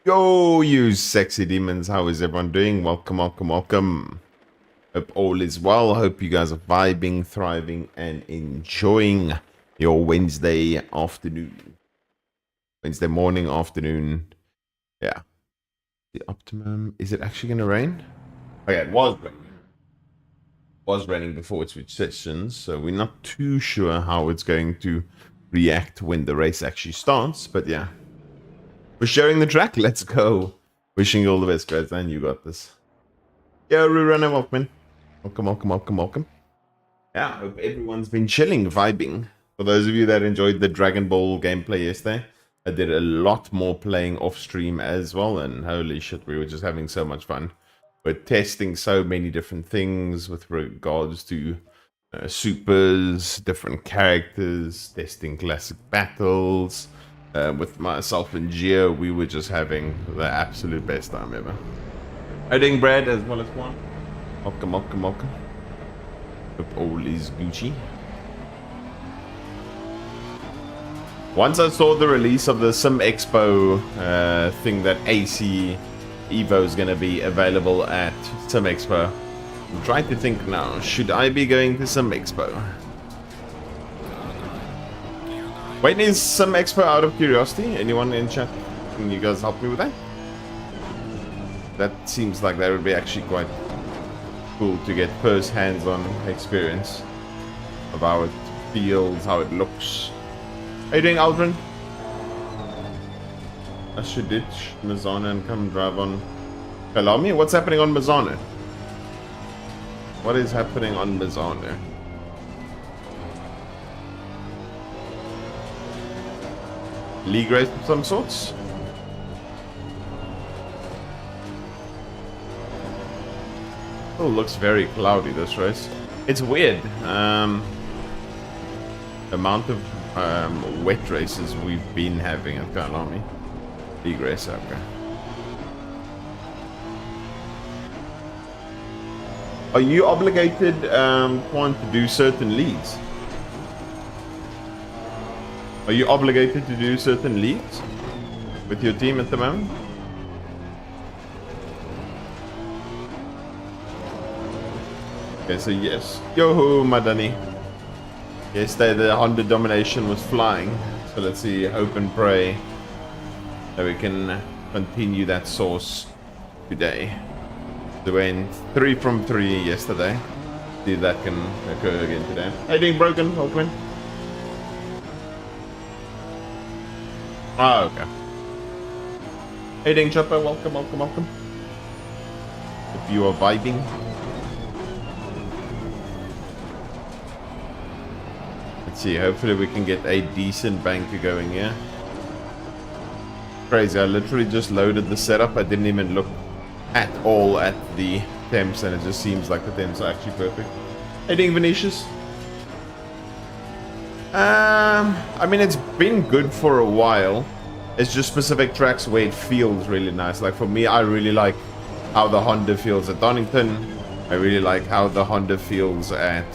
Yo, you sexy demons, how is everyone doing? Welcome, welcome, welcome. Hope all is well. Hope you guys are vibing, thriving, and enjoying your Wednesday afternoon. Wednesday morning, afternoon. Yeah. The optimum. Is it actually going to rain? Okay, it was raining. It was raining before it switched sessions, so we're not too sure how it's going to react when the race actually starts, but yeah. We're sharing the track. Let's go. Wishing you all the best, guys, and you got this. Yo, Rurunner, welcome. Welcome, welcome, welcome, welcome. Yeah, hope everyone's been chilling, vibing. For those of you that enjoyed the Dragon Ball gameplay yesterday, I did a lot more playing off stream as well, and holy shit, we were just having so much fun. We're testing so many different things with regards to supers, different characters, testing classic battles. With myself and Gio, we were just having the absolute best time ever. Oding Brad as well as one. Welcome, welcome, welcome. Hope all is Gucci. Once I saw the release of the Sim Expo thing that AC Evo is going to be available at Sim Expo, I'm trying to think now, should I be going to Sim Expo? Wait, is Sim Expo out of curiosity? Anyone in chat? Can you guys help me with that? That seems like that would be actually quite cool to get first hands-on experience of how it feels, how it looks. How you doing, Aldrin? I should ditch Mazana and come drive on Kyalami? What's happening on Mazana? What is happening on Mazana? League race of some sorts? Oh, looks very cloudy, this race. It's weird. The amount of wet races we've been having at Kyalami. League race, okay. Are you obligated, Quan, to do certain leagues? Are you obligated to do certain leagues with your team at the moment? Okay, so yes. Yo-ho, Madani. Yesterday the Honda Domination was flying. So let's see, hope and pray that we can continue that source today. We went 3 from 3 yesterday. See if that can occur again today. Hey, doing broken, welcome. Oh, okay. Hey, Ding Chopper, welcome, welcome, welcome. If you are vibing. Let's see, hopefully we can get a decent banker going here. Crazy, I literally just loaded the setup. I didn't even look at all at the temps, and it just seems like the temps are actually perfect. Hey, Ding Venetius. I mean, it's been good for a while. It's just specific tracks where it feels really nice. Like for me, I really like how the Honda feels at Donington. I really like how the Honda feels at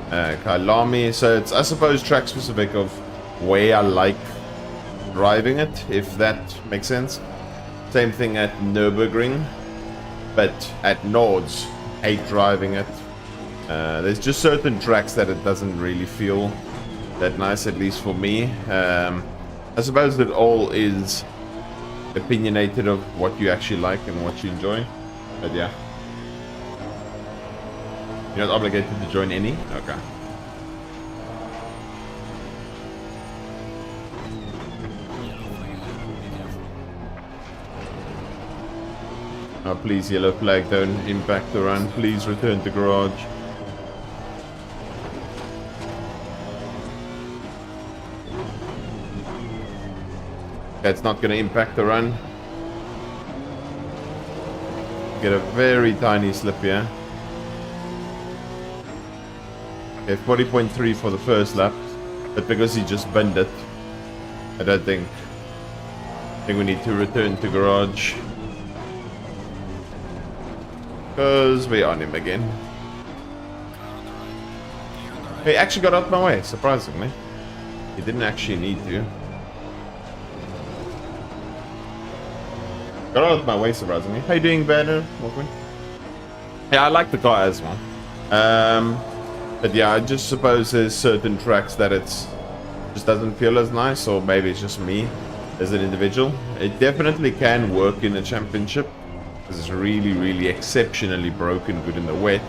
Kyalami. So it's, I suppose, track specific of where I like driving it, if that makes sense. Same thing at Nürburgring, but at Nords, hate driving it. There's just certain tracks that it doesn't really feel that nice, at least for me. I suppose that all is opinionated of what you actually like and what you enjoy. But yeah. You're not obligated to join any? Okay. Oh, please, yellow flag, don't impact the run. Please return to garage. That's not going to impact the run. Get a very tiny slip here. Okay, 40.3 for the first lap. But because he just bent it, I don't think... I think we need to return to garage. Because we're on him again. He actually got out of my way, surprisingly. He didn't actually need to. Got out of my way, surprisingly. How you doing, Banner? Welcome. Yeah, I like the car as well. But yeah, I just suppose there's certain tracks that it's just doesn't feel as nice, or maybe it's just me as an individual. It definitely can work in a championship because it's really, really exceptionally broken good in the wet.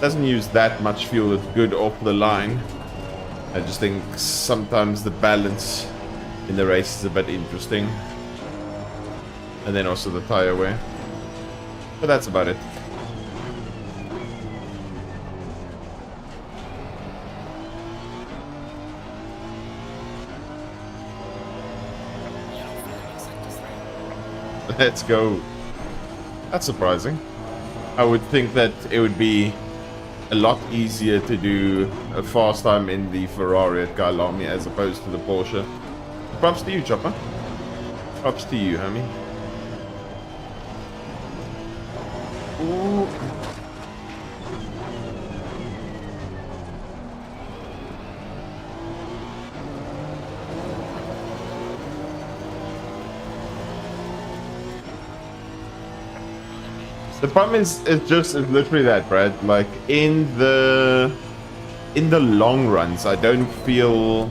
Doesn't use that much fuel. It's good off the line. I just think sometimes the balance in the race is a bit interesting, and then also the tire wear. But that's about it. Let's go. That's surprising. I would think that it would be a lot easier to do a fast time in the Ferrari at Kyalami as opposed to the Porsche. Props to you, Chopper. Props to you, homie. Ooh. The problem is, it's literally that, Brad. Like in the long runs, I don't feel.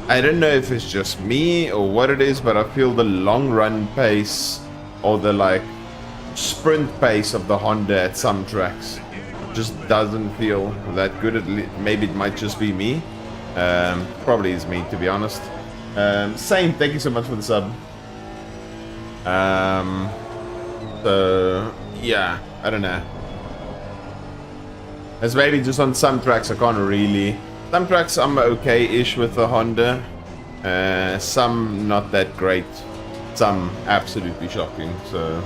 I don't know if it's just me or what it is, but I feel the long run pace or the like sprint pace of the Honda at some tracks just doesn't feel that good. Maybe it might just be me. Probably is me, to be honest. Same. Thank you so much for the sub. So yeah, I don't know. It's maybe just on some tracks I can't really. Some tracks I'm okay-ish with the Honda. Some not that great. Some absolutely shocking. So.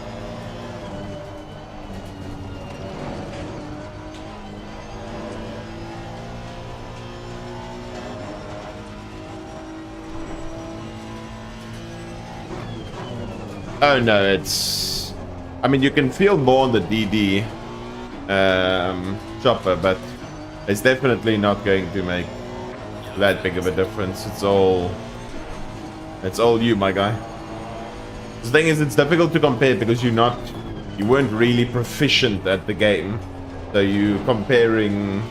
Oh no, it's. I mean, you can feel more on the DD chopper, but it's definitely not going to make that big of a difference. It's all you, my guy. The thing is, it's difficult to compare because you weren't really proficient at the game, so you comparing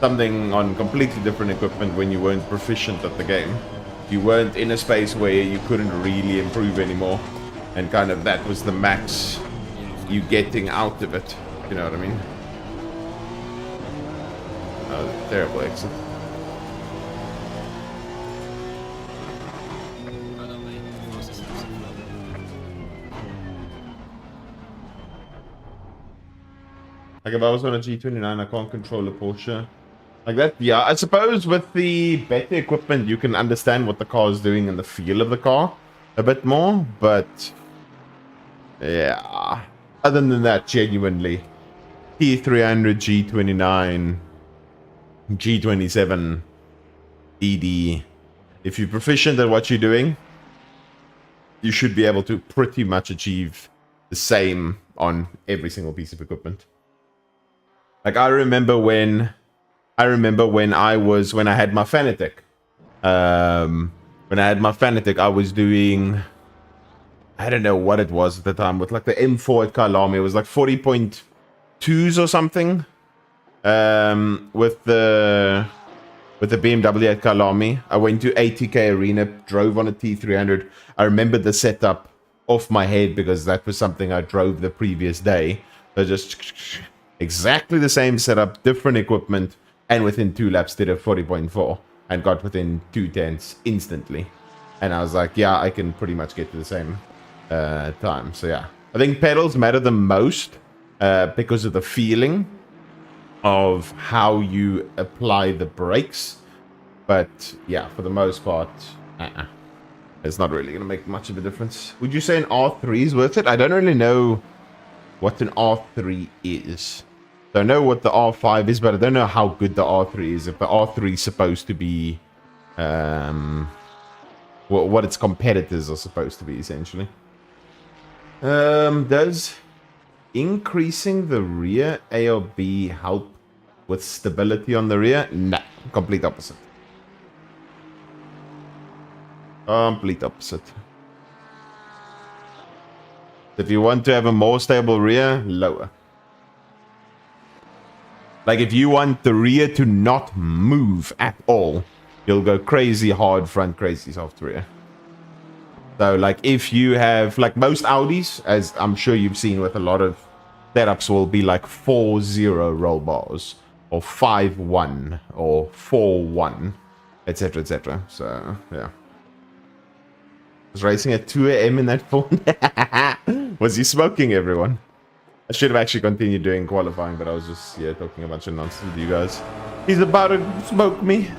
something on completely different equipment when you weren't proficient at the game. You weren't in a space where you couldn't really improve anymore, and kind of that was the max you getting out of it. You know what I mean? Oh, terrible exit. Like if I was on a G29, I can't control a Porsche. Like that, yeah. I suppose with the better equipment, you can understand what the car is doing and the feel of the car a bit more. But yeah, other than that, genuinely, T300, G29, G27, DD. If you're proficient at what you're doing, you should be able to pretty much achieve the same on every single piece of equipment. Like I remember when I had my Fanatec. When I had my Fanatec, I was doing, I don't know what it was at the time, with like the M4 at Kyalami. It was like 40.2s or something. With the BMW at Kyalami. I went to 80k arena, drove on a T300. I remembered the setup off my head because that was something I drove the previous day. So just exactly the same setup, different equipment, and within 2 laps did a 40.4 and got within 2/10 instantly. And I was like, yeah, I can pretty much get to the same time. So yeah, I think pedals matter the most because of the feeling of how you apply the brakes. But yeah, for the most part, it's not really going to make much of a difference. Would you say an R3 is worth it? I don't really know what an R3 is. I know what the R5 is, but I don't know how good the R3 is. If the R3 is supposed to be what its competitors are supposed to be, essentially. Does increasing the rear A or B help with stability on the rear? No, complete opposite. Complete opposite. If you want to have a more stable rear, lower. Like if you want the rear to not move at all, you'll go crazy hard front, crazy soft rear. So like if you have, like most Audis, as I'm sure you've seen with a lot of setups, will be like 4-0 roll bars or 5-1 or 4-1, etc, etc. So yeah. I was racing at 2 a.m. in that phone. Was he smoking, everyone? I should have actually continued doing qualifying, but I was just, yeah, talking a bunch of nonsense with you guys. He's about to smoke me.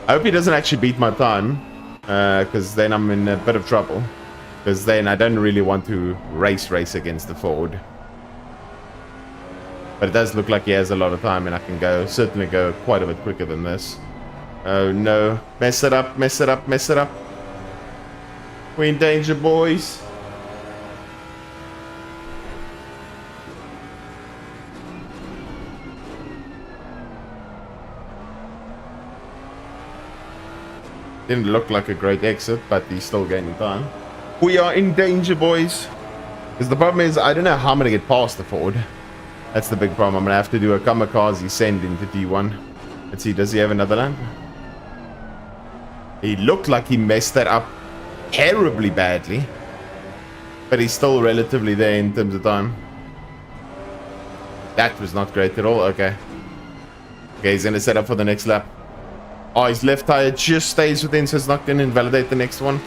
I hope he doesn't actually beat my time, because then I'm in a bit of trouble. Because then I don't really want to race against the Ford. But it does look like he has a lot of time, and I can certainly go quite a bit quicker than this. Oh no. Mess it up, mess it up, mess it up. We're in danger, boys. Didn't look like a great exit, but he's still gaining time. We are in danger, boys. Because the problem is, I don't know how I'm going to get past the Ford. That's the big problem. I'm going to have to do a kamikaze send into D1. Let's see, does he have another lap? He looked like he messed that up terribly badly. But he's still relatively there in terms of time. That was not great at all. Okay. Okay, he's going to set up for the next lap. Oh, his left tire just stays within, so it's not going to invalidate the next one.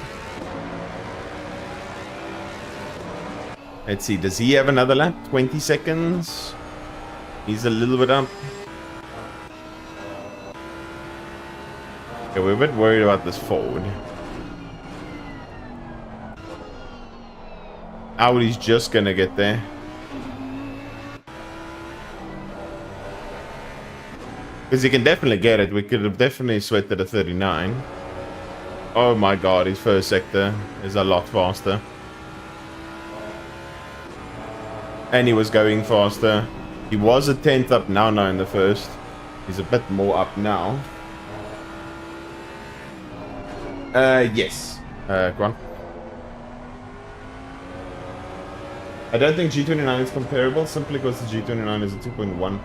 Let's see, does he have another lap? 20 seconds. He's a little bit up. Okay, we're a bit worried about this Ford. Audi's just going to get there. Because he can definitely get it. We could have definitely sweated a 39. Oh my god, his first sector is a lot faster. And he was going faster. He was a 10th up now in the first. He's a bit more up now. Yes. Go on. I don't think G29 is comparable, simply because the G29 is a 2.1.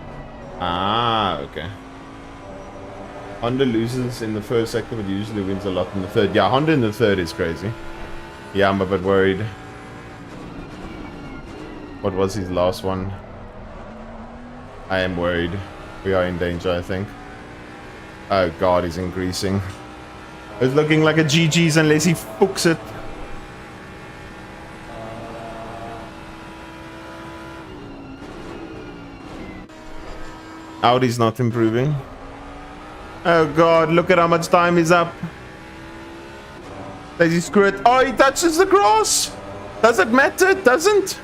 Ah, okay. Honda loses in the first sector, but usually wins a lot in the third. Yeah, Honda in the third is crazy. Yeah, I'm a bit worried. What was his last one? I am worried. We are in danger, I think. Oh god, he's increasing. It's looking like a GG's unless he fucks it. Audi's not improving. Oh god, look at how much time is up. Does he screw it? Oh, he touches the grass! Does it matter? It doesn't.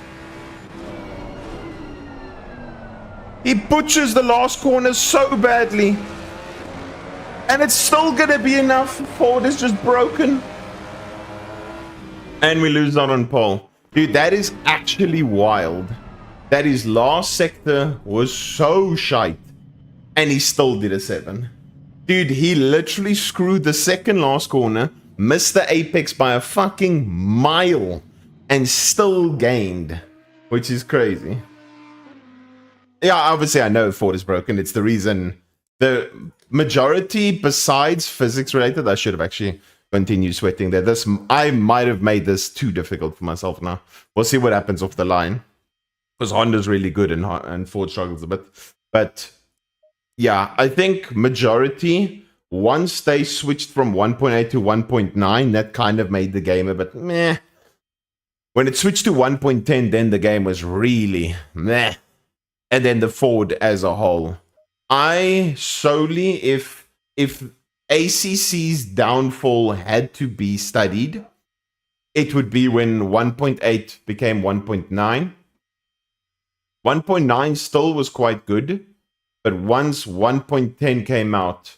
He butchers the last corner so badly. And it's still gonna be enough. Ford is just broken. And we lose out on pole. Dude, that is actually wild. That his last sector was so shite. And he still did a 7. Dude, he literally screwed the second last corner, missed the apex by a fucking mile, and still gained. Which is crazy. Yeah, obviously I know Ford is broken. It's the reason. The majority, besides physics related, I should have actually continued sweating there. I might have made this too difficult for myself now. We'll see what happens off the line. Because Honda's really good and Ford struggles a bit. But yeah, I think majority, once they switched from 1.8 to 1.9, that kind of made the game a bit meh. When it switched to 1.10, then the game was really meh. And then the Ford as a whole. I solely, if ACC's downfall had to be studied, it would be when 1.8 became 1.9. 1.9 still was quite good, but once 1.10 came out,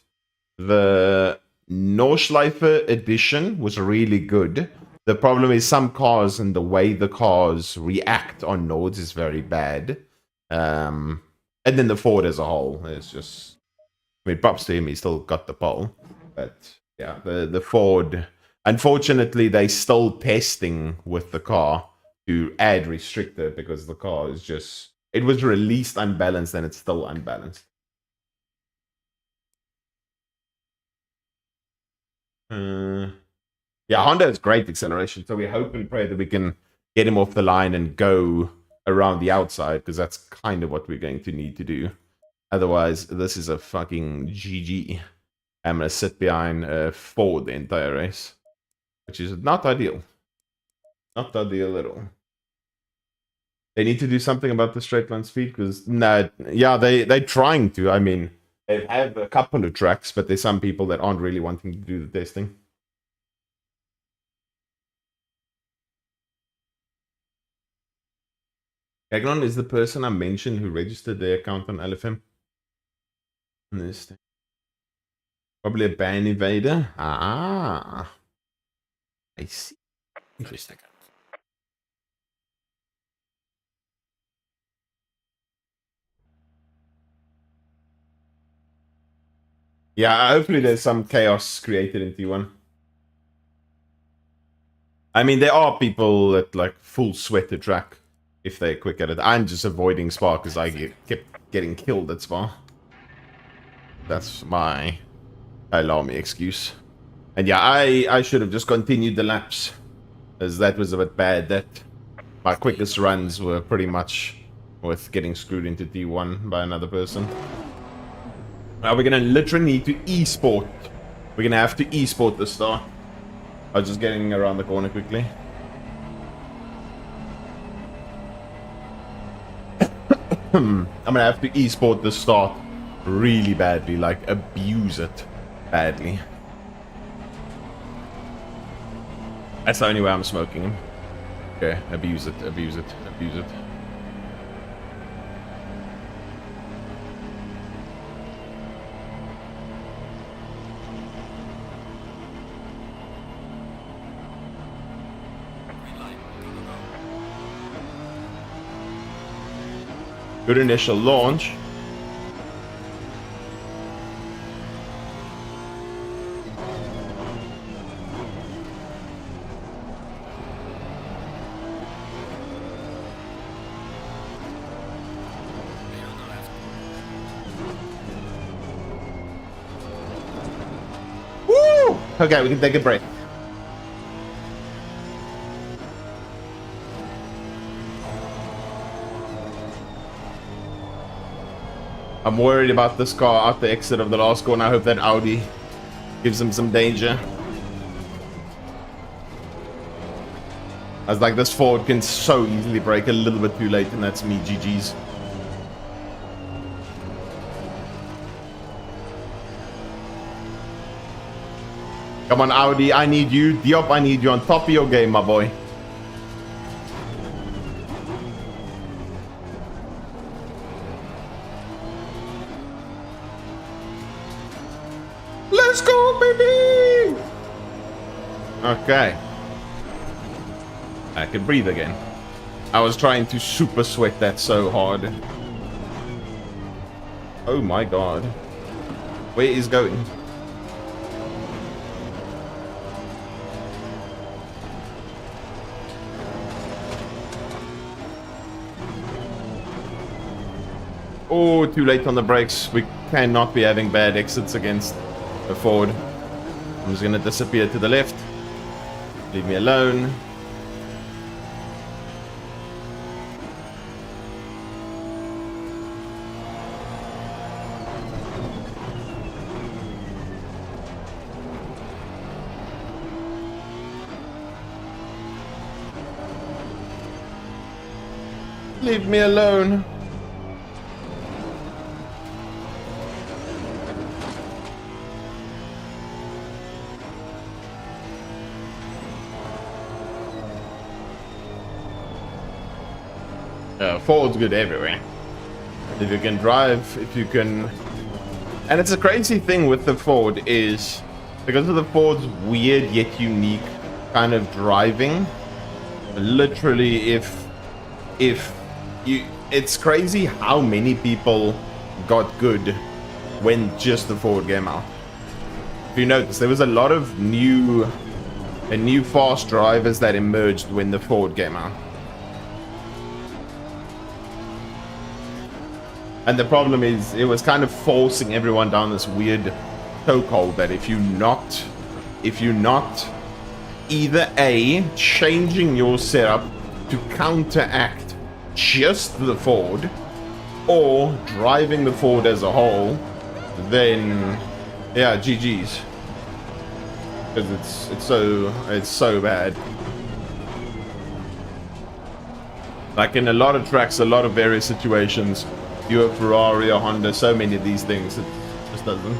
the Nordschleife edition was really good. The problem is some cars and the way the cars react on Nords is very bad. And then the Ford as a whole is just, I mean, props to him, he still got the pole. But yeah, the Ford, Unfortunately, they still testing with the car to add restrictor because the car is just, it was released unbalanced and it's still unbalanced. Yeah, Honda has great acceleration, so we hope and pray that we can get him off the line and go around the outside, because that's kind of what we're going to need to do. Otherwise, this is a fucking GG. I'm going to sit behind Ford the entire race, which is not ideal. Not ideal at all. They need to do something about the straight line speed, because, they're trying to. I mean, they have a couple of tracks, but there's some people that aren't really wanting to do the testing. Agnon is the person I mentioned who registered their account on LFM. Probably a ban evader. Ah, I see. Interesting. Yeah, hopefully there's some chaos created in T1. I mean, there are people that like full sweat the track if they're quick at it. I'm just avoiding Spa because I kept getting killed at Spa. That's my Kyalami excuse. And yeah, I should have just continued the laps, as that was a bit bad. That my quickest runs were pretty much with getting screwed into T1 by another person. Now we're gonna literally need to e-sport. We're gonna have to e-sport the start. I was just getting around the corner quickly. I'm gonna have to e-sport the start really badly, like abuse it badly. That's the only way I'm smoking him. Okay, abuse it, abuse it, abuse it. Good initial launch. Woo! Okay, we can take a break. I'm worried about this car at the exit of the last corner. I hope that Audi gives him some danger. I was like, this Ford can so easily brake a little bit too late, and that's me, GG's. Come on, Audi, I need you. Diop, I need you on top of your game, my boy. Let's go, baby! Okay. I can breathe again. I was trying to super sweat that so hard. Oh my god. Where is going? Oh, too late on the brakes. We cannot be having bad exits against a Ford. I'm just gonna disappear to the left. Leave me alone. Leave me alone. Ford's good everywhere. If you can drive, if you can... And it's a crazy thing with the Ford is, because of the Ford's weird yet unique kind of driving, literally if you... It's crazy how many people got good when just the Ford came out. If you notice, there was a lot of new and new fast drivers that emerged when the Ford came out. And the problem is, it was kind of forcing everyone down this weird chokehold that if you're not either A, changing your setup to counteract just the Ford, or driving the Ford as a whole, then yeah, GG's. Because it's so bad. Like in a lot of tracks, a lot of various situations, you have Ferrari or Honda, so many of these things, it just doesn't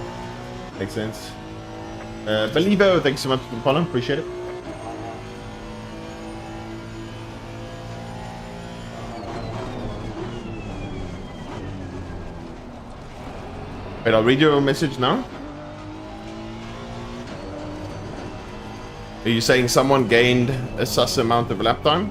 make sense. Believo, thanks so much for the follow, appreciate it. Wait, I'll read your message now. Are you saying someone gained a sus amount of lap time?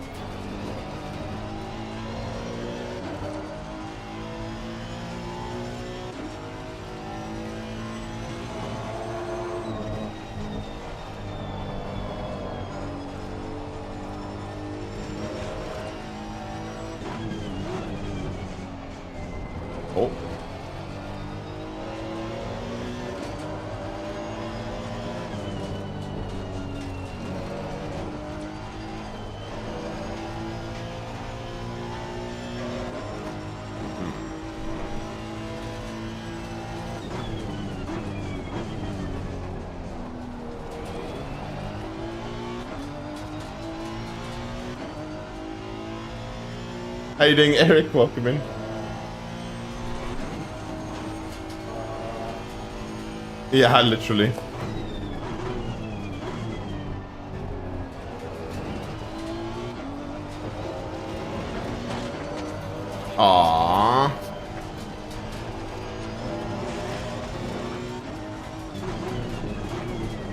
Oh. How you doing, Eric? Welcome in. Yeah, literally. Aww.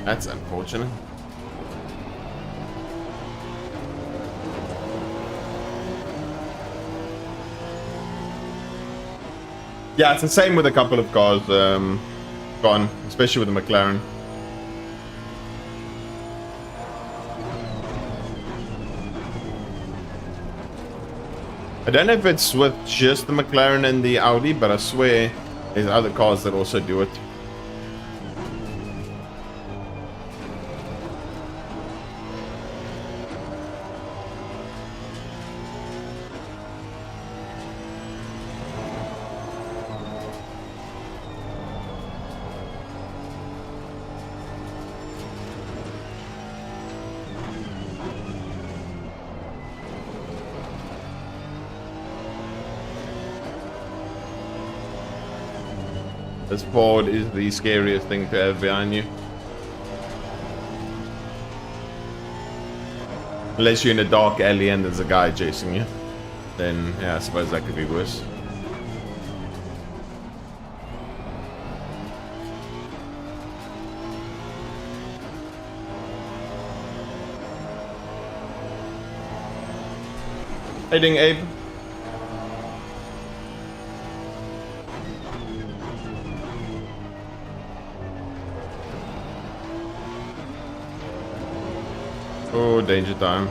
That's unfortunate. Yeah, it's the same with a couple of cars gone, especially with the McLaren. I don't know if it's with just the McLaren and the Audi, but I swear there's other cars that also do it. This Ford is the scariest thing to have behind you. Unless you're in a dark alley and there's a guy chasing you. Then, yeah, I suppose that could be worse. Hey, ding, Abe. Oh, danger time.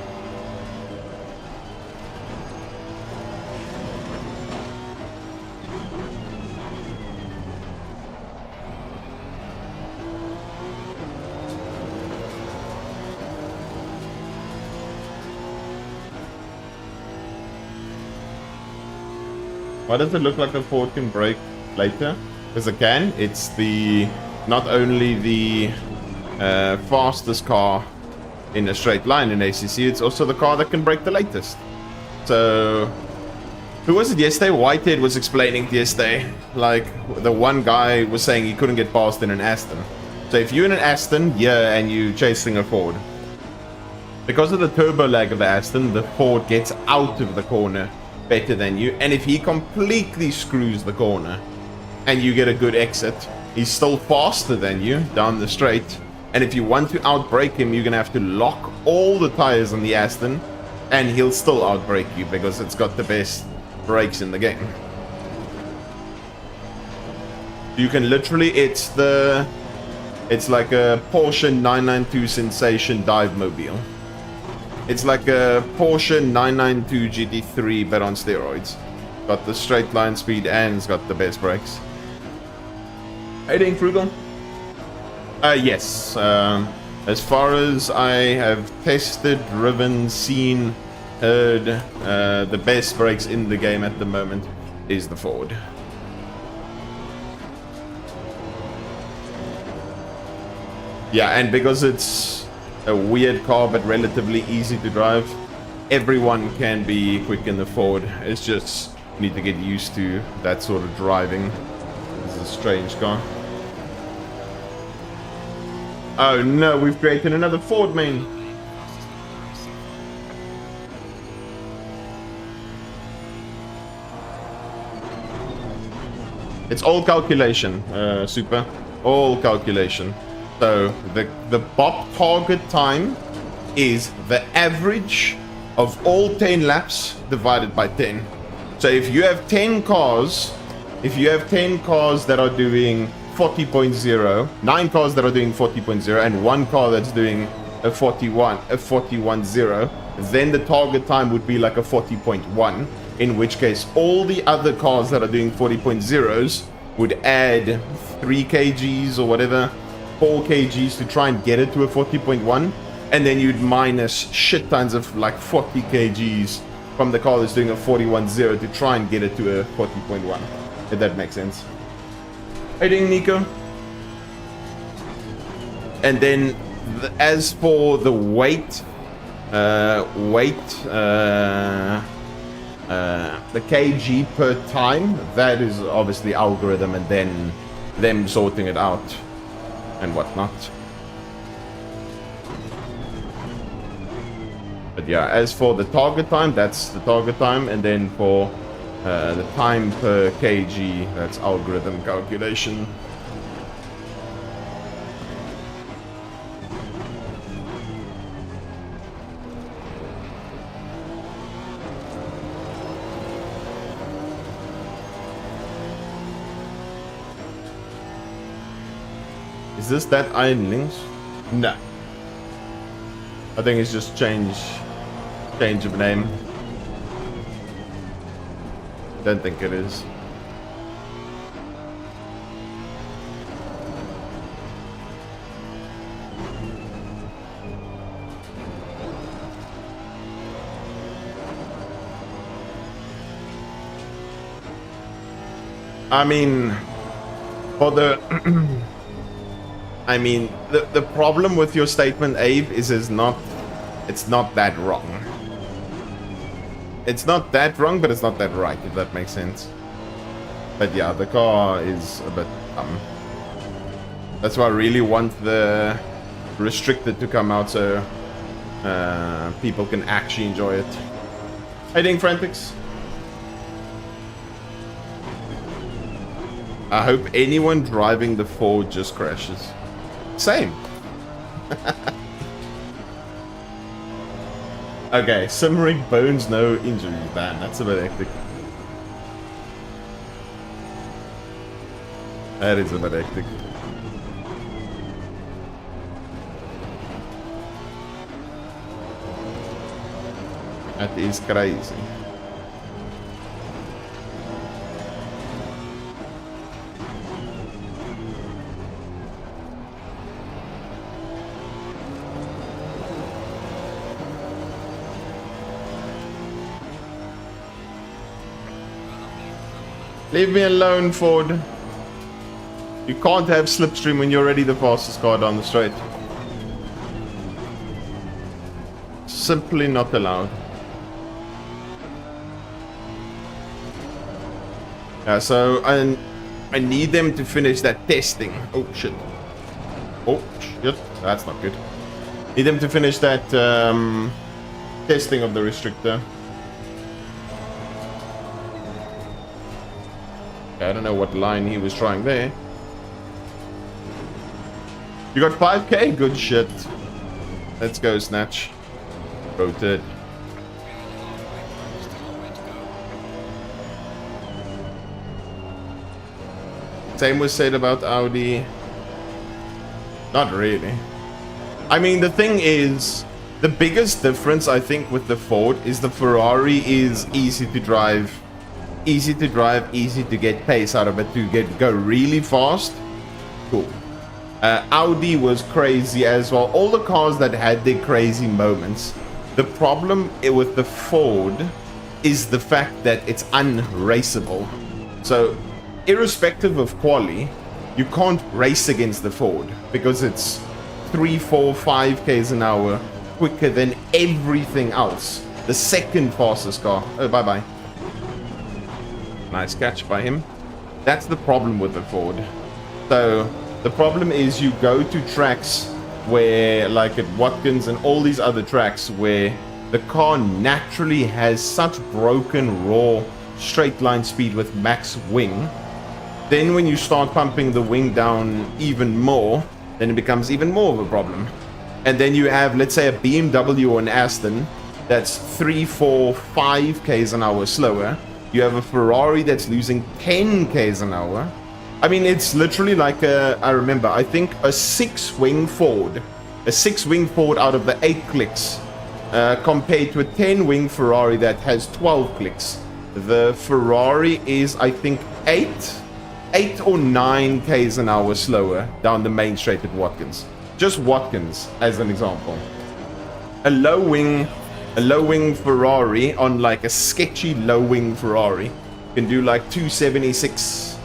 Why does it look like the Ford can brake later? Because it can. It's the not only the fastest car in a straight line in ACC, it's also the car that can brake the latest. So, who was it yesterday? Whitehead was explaining yesterday, like the one guy was saying he couldn't get past in an Aston. So if you're in an Aston, yeah, and you're chasing a Ford, because of the turbo lag of the Aston, the Ford gets out of the corner better than you. And if he completely screws the corner and you get a good exit, he's still faster than you down the straight. And if you want to outbrake him, you're going to have to lock all the tires on the Aston, and he'll still outbrake you because it's got the best brakes in the game. You can literally, it's the It's like a Porsche 992 Sensation dive mobile. It's like a Porsche 992 GT3 but on steroids. Got the straight line speed and it's got the best brakes. How you doing, Frugal? Yes. As far as I have tested, driven, seen, heard, the best brakes in the game at the moment is the Ford. Yeah, and because it's a weird car but relatively easy to drive, everyone can be quick in the Ford. It's just you need to get used to that sort of driving. This is a strange car. Oh no, we've created another Ford main. It's all calculation, Super. All calculation. So the BOP target time is the average of all 10 laps divided by 10. So if you have 10 cars, that are doing 40.0, 9 cars that are doing 40.0, and 1 car that's doing a 41.0, then the target time would be like a 40.1, in which case all the other cars that are doing 40.0s would add 3 kgs or whatever, 4 kgs to try and get it to a 40.1, and then you'd minus shit tons of like 40 kgs from the car that's doing a 41.0 to try and get it to a 40.1, if that makes sense. How you doing, Nico? And then as for the weight, the kg per time, that is obviously algorithm and then them sorting it out and whatnot. But yeah, as for the target time, that's the target time, and then for the time per kg, that's algorithm calculation. Is this that Iron Links? No. I think it's just change of name. Don't think it is. I mean, for the I mean, the problem with your statement, Abe, is it's not that wrong. It's not that wrong, but it's not that right, if that makes sense. But yeah, the car is a bit dumb. That's why I really want the restricted to come out so people can actually enjoy it. How you doing, Frantics? I hope anyone driving the Ford just crashes. Same. Okay, simmering bones, no injuries. Damn, that's a bit hectic. That is a bit hectic. That is crazy. Leave me alone, Ford. You can't have slipstream when you're already the fastest car down the straight. Simply not allowed. Yeah, so I need them to finish that testing. Oh shit. Oh shit. That's not good. Need them to finish that testing of the restrictor. I don't know what line he was trying there. You got 5k? Good shit. Let's go, Snatch. Rotate. Same was said about Audi. Not really. I mean, the thing is, the biggest difference I think with the Ford is the Ferrari is easy to drive, easy to get pace out of it, to go really fast. Cool. Audi was crazy as well. All the cars that had their crazy moments. The problem with the Ford is the fact that it's unraceable. So, irrespective of quali, you can't race against the Ford because it's 3, 4, 5 k's an hour quicker than everything else. The second fastest car. Oh, bye-bye. Nice catch by him. That's the problem with the Ford. So, the problem is you go to tracks where, like at Watkins and all these other tracks, where the car naturally has such broken, raw, straight line speed with max wing. Then when you start pumping the wing down even more, then it becomes even more of a problem. And then you have, let's say, a BMW or an Aston that's 3, 4, 5 k's an hour slower. You have a Ferrari that's losing 10 k's an hour. I mean, it's literally like I remember, I think a 6-wing Ford. A 6-wing Ford out of the 8 clicks. Compared to a 10-wing Ferrari that has 12 clicks. The Ferrari is, I think, 8 or 9 k's an hour slower down the main straight at Watkins. Just Watkins as an example. A low wing Ferrari on like a sketchy low wing Ferrari can do like 276,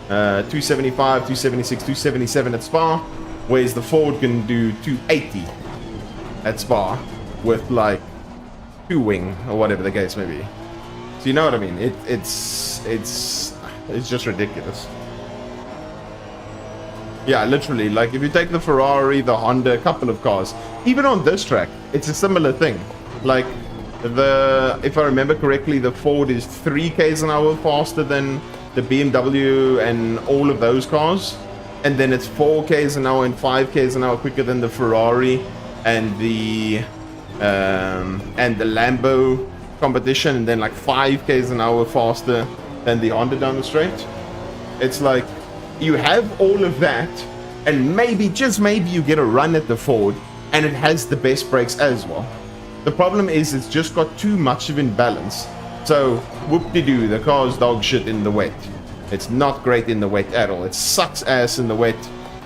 275, 276, 277 at Spa, whereas the Ford can do 280 at Spa with like 2 wing or whatever the case may be. So you know what I mean? It's just ridiculous. Yeah, literally, like if you take the Ferrari, the Honda, a couple of cars, even on this track, it's a similar thing. Like if I remember correctly, the Ford is 3 k's an hour faster than the BMW and all of those cars, and then it's 4 k's an hour and 5 k's an hour quicker than the Ferrari and the Lambo competition, and then like 5 k's an hour faster than the Honda down the straight. It's like you have all of that, and maybe, just maybe, you get a run at the Ford, and it has the best brakes as well. The problem is it's just got too much of imbalance. So, whoop-de-doo, the car's dog shit in the wet. It's not great in the wet at all. It sucks ass in the wet.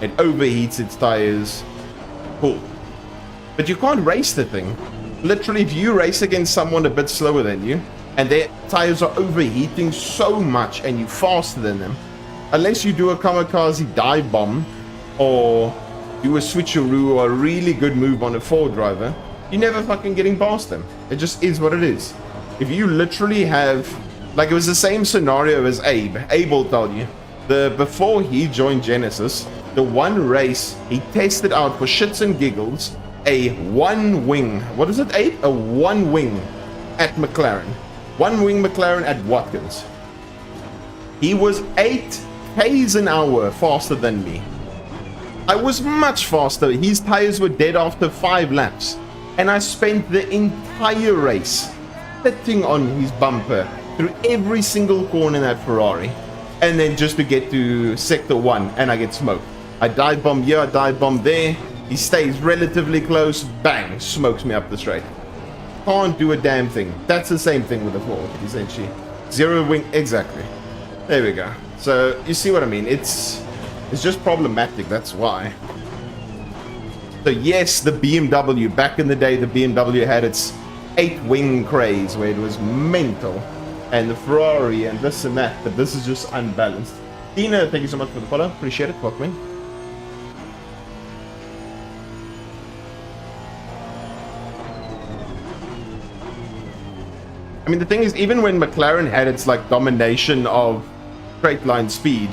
It overheats its tires. Cool. But you can't race the thing. Literally, if you race against someone a bit slower than you, and their tires are overheating so much, and you're faster than them, unless you do a kamikaze dive bomb, or do a switcheroo or a really good move on a Ford driver, you're never fucking getting past them. It just is what it is. If you literally have, like, it was the same scenario as Abe. Abe will tell you, before he joined Genesis, the one race he tested out for shits and giggles, a 1-wing, what is it, Abe? A 1-wing at McLaren. 1-wing McLaren at Watkins. He was 8 k's an hour faster than me. I was much faster. His tires were dead after 5 laps. And I spent the entire race sitting on his bumper through every single corner in that Ferrari. And then just to get to sector 1, and I get smoked. I dive bomb here, I dive bomb there. He stays relatively close, bang, smokes me up the straight. Can't do a damn thing. That's the same thing with the Ford, essentially. 0 wing, exactly. There we go. So, you see what I mean? It's just problematic, that's why. So yes, the BMW, back in the day, the BMW had its 8-wing craze, where it was mental. And the Ferrari, and this and that, but this is just unbalanced. Tina, thank you so much for the follow. Appreciate it. Welcome in. I mean, the thing is, even when McLaren had its, like, domination of straight line speed,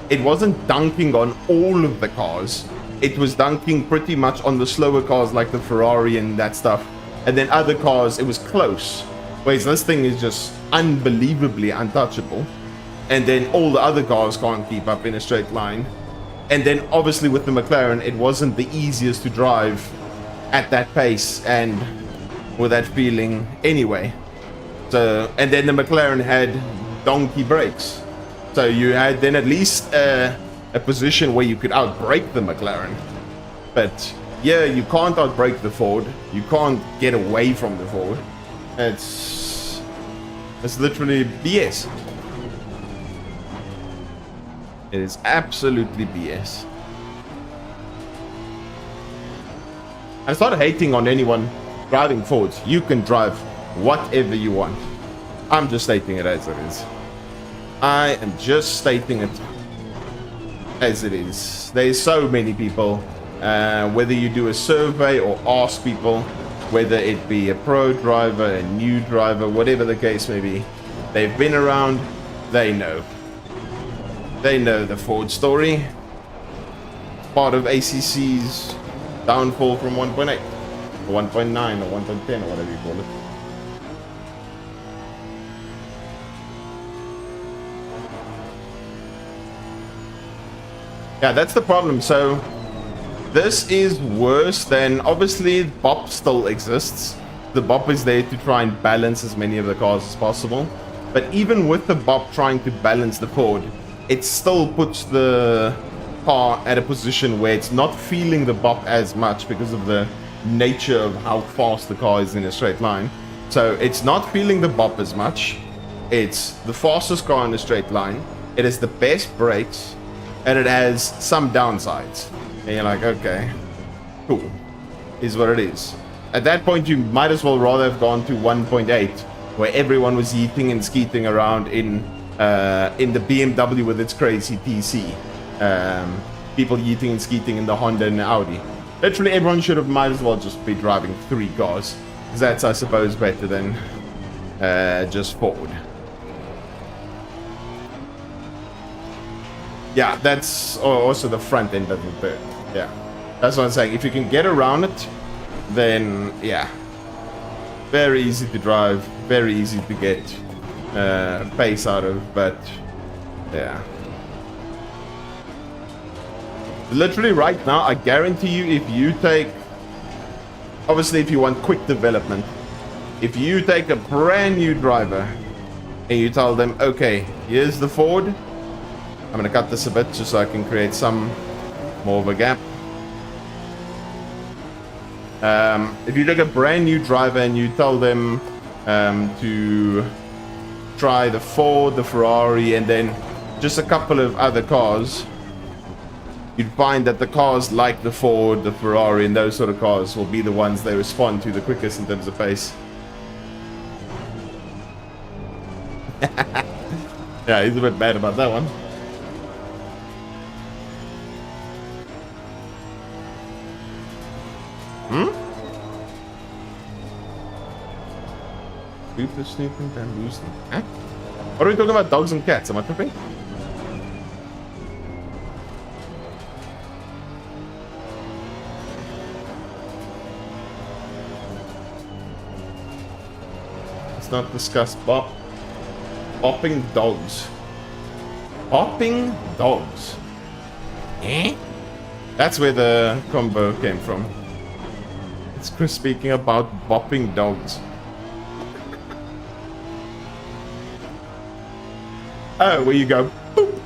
it wasn't dunking on all of the cars. It was dunking pretty much on the slower cars like the Ferrari and that stuff. And then other cars, it was close. Whereas this thing is just unbelievably untouchable. And then all the other cars can't keep up in a straight line. And then obviously with the McLaren, it wasn't the easiest to drive at that pace and with that feeling anyway. So, and then the McLaren had donkey brakes. So you had then at least a position where you could outbrake the McLaren. But yeah, you can't outbrake the Ford. You can't get away from the Ford. It's literally BS. It is absolutely BS. I started hating on anyone driving Fords. You can drive whatever you want. I'm just stating it as it is. I am just stating it as it is. There's so many people, whether you do a survey or ask people, whether it be a pro driver, a new driver, whatever the case may be, they've been around, they know. They know the Ford story. Part of ACC's downfall from 1.8 or 1.9 or 1.10 or whatever you call it. Yeah, that's the problem. So this is worse than, obviously BOP still exists. The BOP is there to try and balance as many of the cars as possible. But even with the BOP trying to balance the Ford, it still puts the car at a position where it's not feeling the BOP as much because of the nature of how fast the car is in a straight line. So it's not feeling the BOP as much. It's the fastest car in a straight line. It has the best brakes, and it has some downsides. And you're like, okay, cool, is what it is. At that point, you might as well rather have gone to 1.8, where everyone was yeeting and skeeting around in the BMW with its crazy TC. People yeeting and skeeting in the Honda and the Audi. Literally everyone should have might as well just be driving 3 cars. Because that's, I suppose, better than just Ford. Yeah, that's also the front end of the third. Yeah, that's what I'm saying. If you can get around it, then yeah, very easy to drive, very easy to get pace out of. But yeah, literally right now, I guarantee you, if you take, obviously if you want quick development, if you take a brand new driver and you tell them, okay, here's the Ford, I'm going to cut this a bit just so I can create some more of a gap. If you take a brand new driver and you tell them to try the Ford, the Ferrari, and then just a couple of other cars, you'd find that the cars like the Ford, the Ferrari, and those sort of cars will be the ones they respond to the quickest in terms of pace. Yeah, he's a bit bad about that one. Super snooping, bamboozling. Huh? What are we talking about? Dogs and cats? Am I tripping? Let's not discuss bopping dogs. Bopping dogs. Eh? That's where the combo came from. It's Chris speaking about bopping dogs. Oh, where you go. Boop.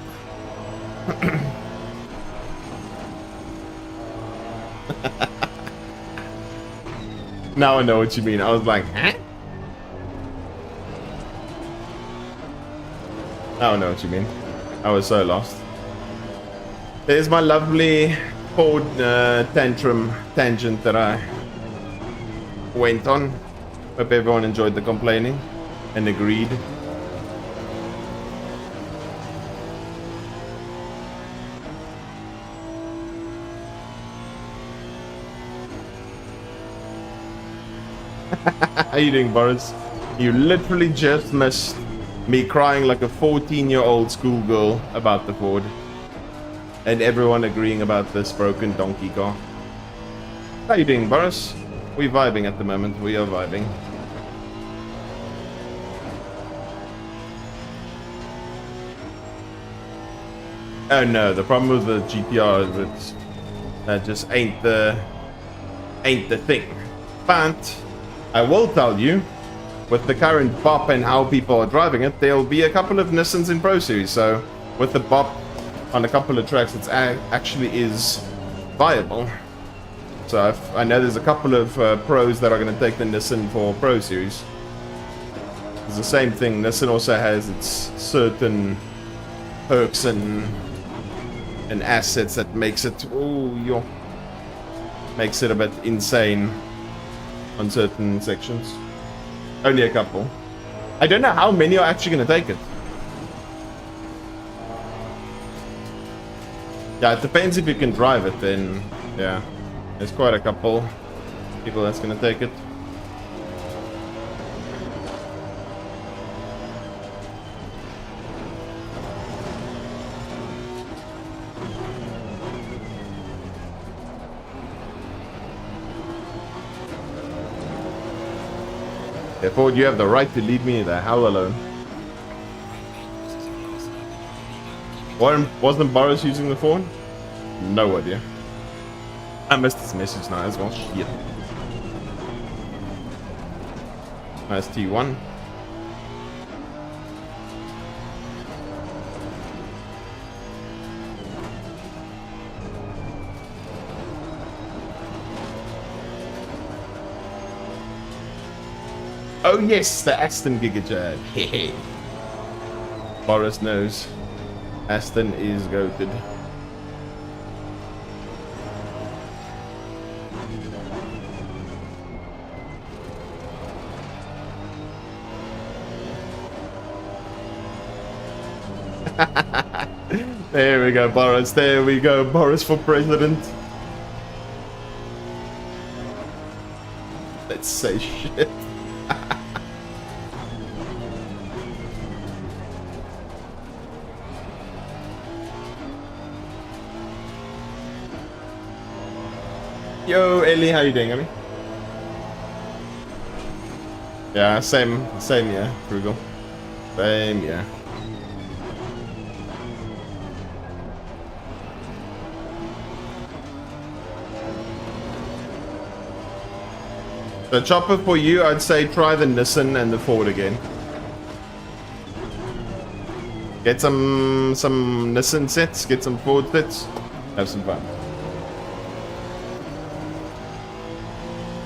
Now I know what you mean. I was like, huh? Now I know what you mean. I was so lost. There's my lovely Ford tangent that I went on. Hope everyone enjoyed the complaining and agreed. How you doing, Boris? You literally just missed me crying like a 14-year-old schoolgirl about the Ford. And everyone agreeing about this broken donkey car. How you doing, Boris? We're vibing at the moment. We are vibing. Oh no, the problem with the GTR is that just ain't the thing. But I will tell you, with the current BOP and how people are driving it, there'll be a couple of Nissans in Pro Series. So with the BOP on a couple of tracks, it actually is viable. So I know there's a couple of pros that are going to take the Nissan for Pro Series. It's the same thing. Nissan also has its certain perks and assets that makes it makes it a bit insane on certain sections. Only a couple. I don't know how many are actually going to take it. Yeah, it depends if you can drive it, then yeah. There's quite a couple people that's going to take it. Therefore, you have the right to leave me the hell alone. Wasn't Boris using the phone? No idea. I missed his message now as well. Shit. Nice T1. Oh yes, the Aston Gigajet. Hehe. Boris knows. Aston is goated. There we go, Boris. There we go, Boris for president. Let's say shit. Yo, Ellie, how you doing, Abby? Yeah, same, yeah, Frugal. Same, yeah. So chopper for you, I'd say try the Nissan and the Ford again. Get some Nissan sets, get some Ford sets, have some fun.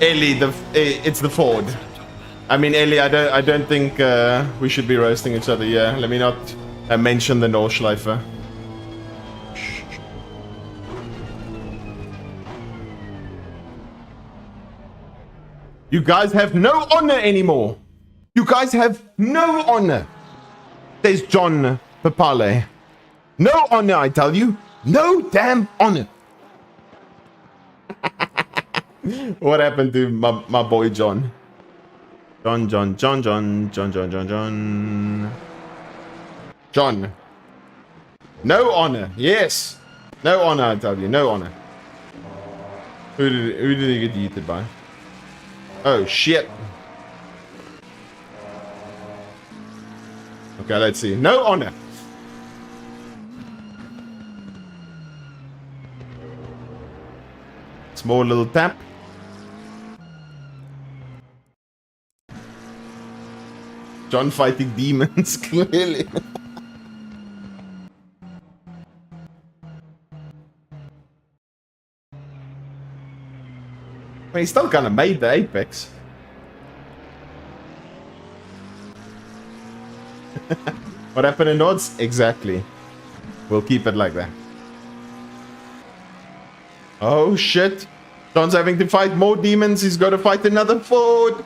Ellie, it's the Ford. I mean, Ellie, I don't think we should be roasting each other. Yeah, let me not mention the Nordschleifer. You guys have no honor anymore. You guys have no honor. Says John Papale. No honor, I tell you. No damn honor. What happened to my boy John? John. John. No honor. Yes. No honor, I tell you. No honor. Who did he get yeeted by? Oh, shit. Okay, let's see. No honor. Small little tap. John fighting demons, clearly. Well, he still kind of made the apex. What happened in odds? Exactly. We'll keep it like that. Oh shit. John's having to fight more demons. He's got to fight another Ford.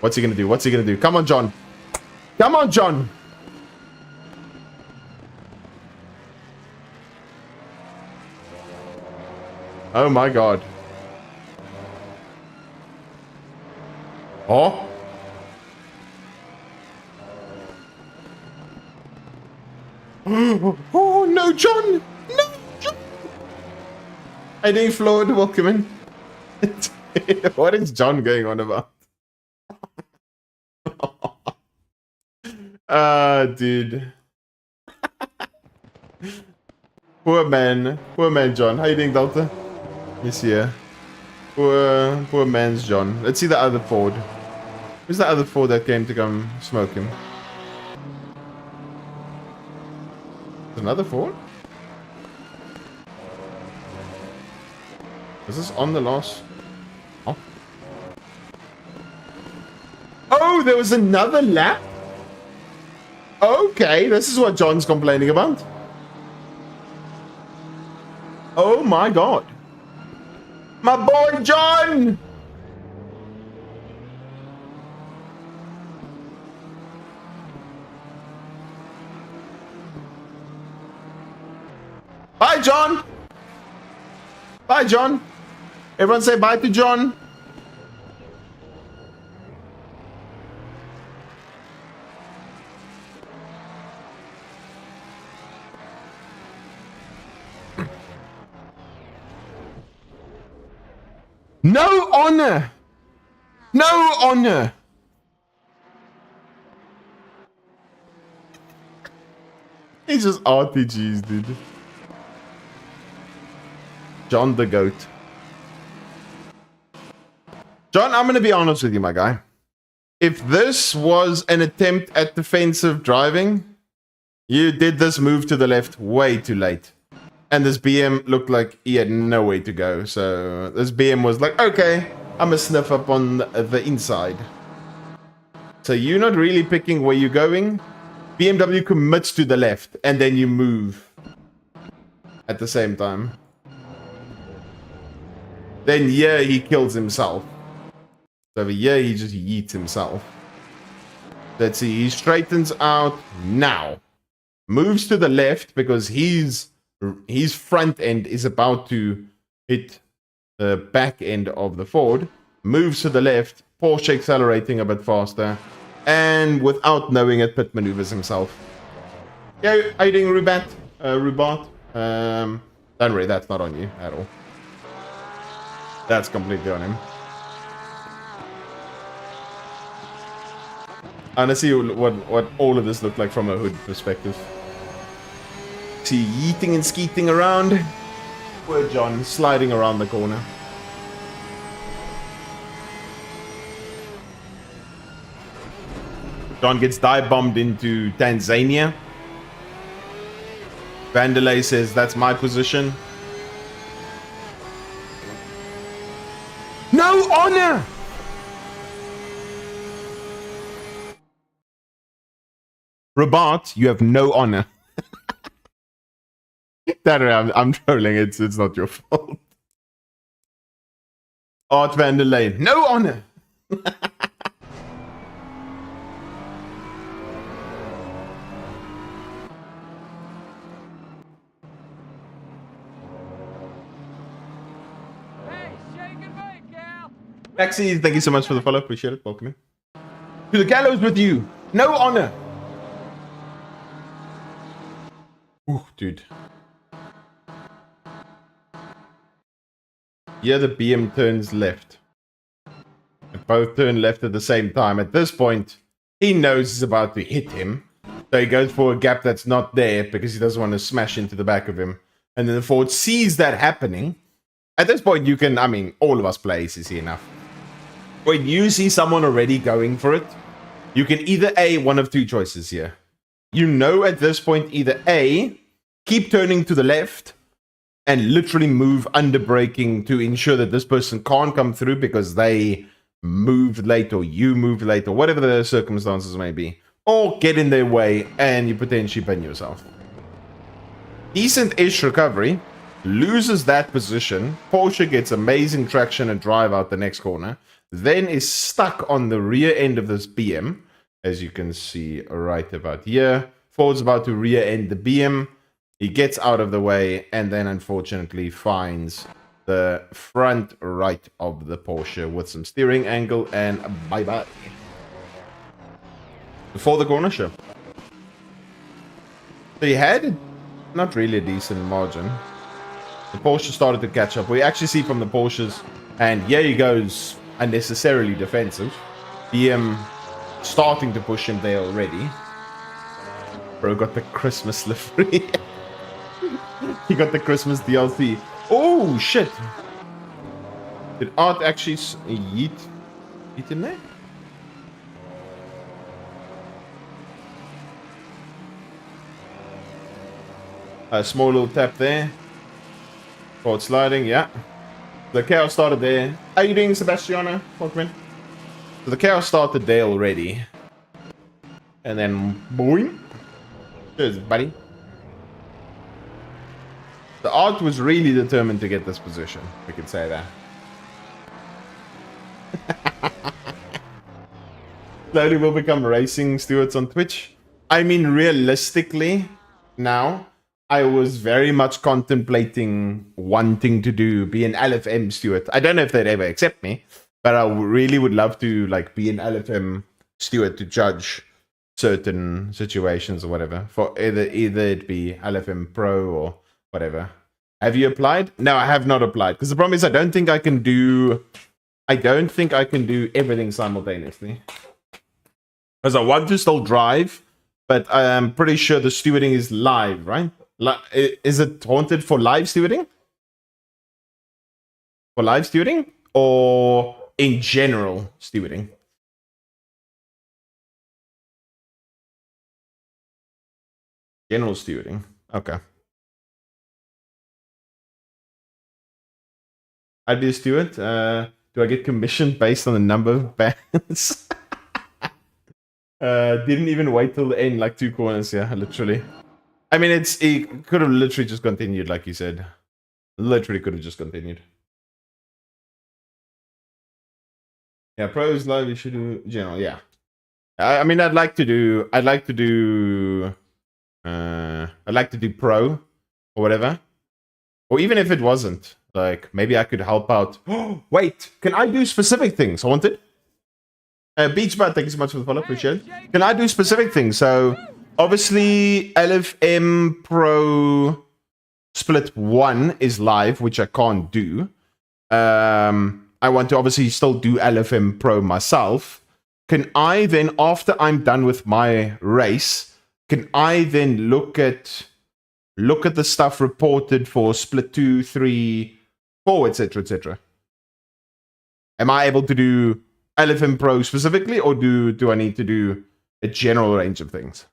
What's he gonna do? What's he gonna do? Come on, John. Come on, John. Oh my god. Oh. Oh no, John. No, John. I didn't float. Welcome in. What is John going on about? Dude. Poor man, John. How you doing, Delta? He's here. Poor man's John. Let's see the other Ford. Who's the other Ford that came to come smoke him? Another Ford? Is this on the last? Oh. Oh, there was another lap? Okay, this is what John's complaining about. Oh my god. My boy John! Bye, John! Bye, John! Everyone say bye to John. No honor! No honor! He's just RPGs, dude. John the goat. John, I'm going to be honest with you, my guy. If this was an attempt at defensive driving, you did this move to the left way too late. And this BM looked like he had no way to go. So this BM was like, okay, I'm going to sniff up on the inside. So you're not really picking where you're going. BMW commits to the left and then you move at the same time. Then yeah, he kills himself. So over here, he just yeets himself. Let's see, he straightens out now. Moves to the left because his front end is about to hit the back end of the Ford. Moves to the left, Porsche accelerating a bit faster. And without knowing it, pit maneuvers himself. Yeah, how you doing, Rubat? Don't worry, that's not on you at all. That's completely on him. And let's see what all of this looked like from a hood perspective. See yeeting and skeeting around. Poor John sliding around the corner. John gets dive bombed into Tanzania. Vanderlei says that's my position. No honor! Rabat, you have no honor. I'm trolling. It's not your fault. Art Vanderlei, no honor. Maxi, thank you so much for the follow. Appreciate it. Welcome in. To the gallows with you. No honor. Ooh, dude. Yeah, the BM turns left. They both turn left at the same time. At this point, he knows he's about to hit him. So he goes for a gap that's not there because he doesn't want to smash into the back of him. And then the Ford sees that happening. At this point, you can, I mean, all of us play ACC enough. When you see someone already going for it, you can either one of two choices here. You know at this point either A, keep turning to the left and literally move under braking to ensure that this person can't come through because they moved late or you moved late or whatever the circumstances may be. Or get in their way and you potentially pin yourself. Decent-ish recovery. Loses that position. Porsche gets amazing traction and drive out the next corner. Then is stuck on the rear end of this BM, as you can see right about here. Ford's about to rear end the BM. He gets out of the way and then unfortunately finds the front right of the Porsche with some steering angle and bye-bye. Before the corner show. So he had not really a decent margin. The Porsche started to catch up. We actually see from the Porsches, and here he goes unnecessarily defensive. BM starting to push him there already. Bro got the Christmas livery. He got the Christmas DLC. Oh, shit. Did Art actually yeet in there? A small little tap there. Forward sliding, yeah. The chaos started there. How are you doing, Sebastiana? Welcome in. So the chaos started there already. And then, boing. Cheers, buddy. The art was really determined to get this position. We could say that. Slowly will become racing stewards on Twitch. I mean, realistically, now, I was very much contemplating wanting to be an LFM steward. I don't know if they'd ever accept me, but I really would love to like be an LFM steward to judge certain situations or whatever. For either it be LFM Pro or whatever. Have you applied? No, I have not applied because the problem is I don't think I can do everything simultaneously. Because I want to still drive, but I'm pretty sure the stewarding is live, right? Is it haunted for live stewarding? For live stewarding? Or in general stewarding? General stewarding. Okay. I do steward. Do I get commission based on the number of bands? Didn't even wait till the end, like 2 corners, yeah, literally. I mean, it could have literally just continued, like you said. Literally could have just continued. Yeah, pros live, you should do general, yeah. I mean, I'd like to do pro or whatever. Or even if it wasn't, like maybe I could help out. Wait, can I do specific things? I wanted. Beachbud, thank you so much for the follow, appreciate it. Can I do specific things? So obviously LFM Pro Split 1 is live, which I can't do. I want to obviously still do LFM Pro myself. Can I then, after I'm done with my race, can I then look at the stuff reported for Split 2, 3, 4, etc., etc.? Am I able to do LFM Pro specifically, or do I need to do a general range of things?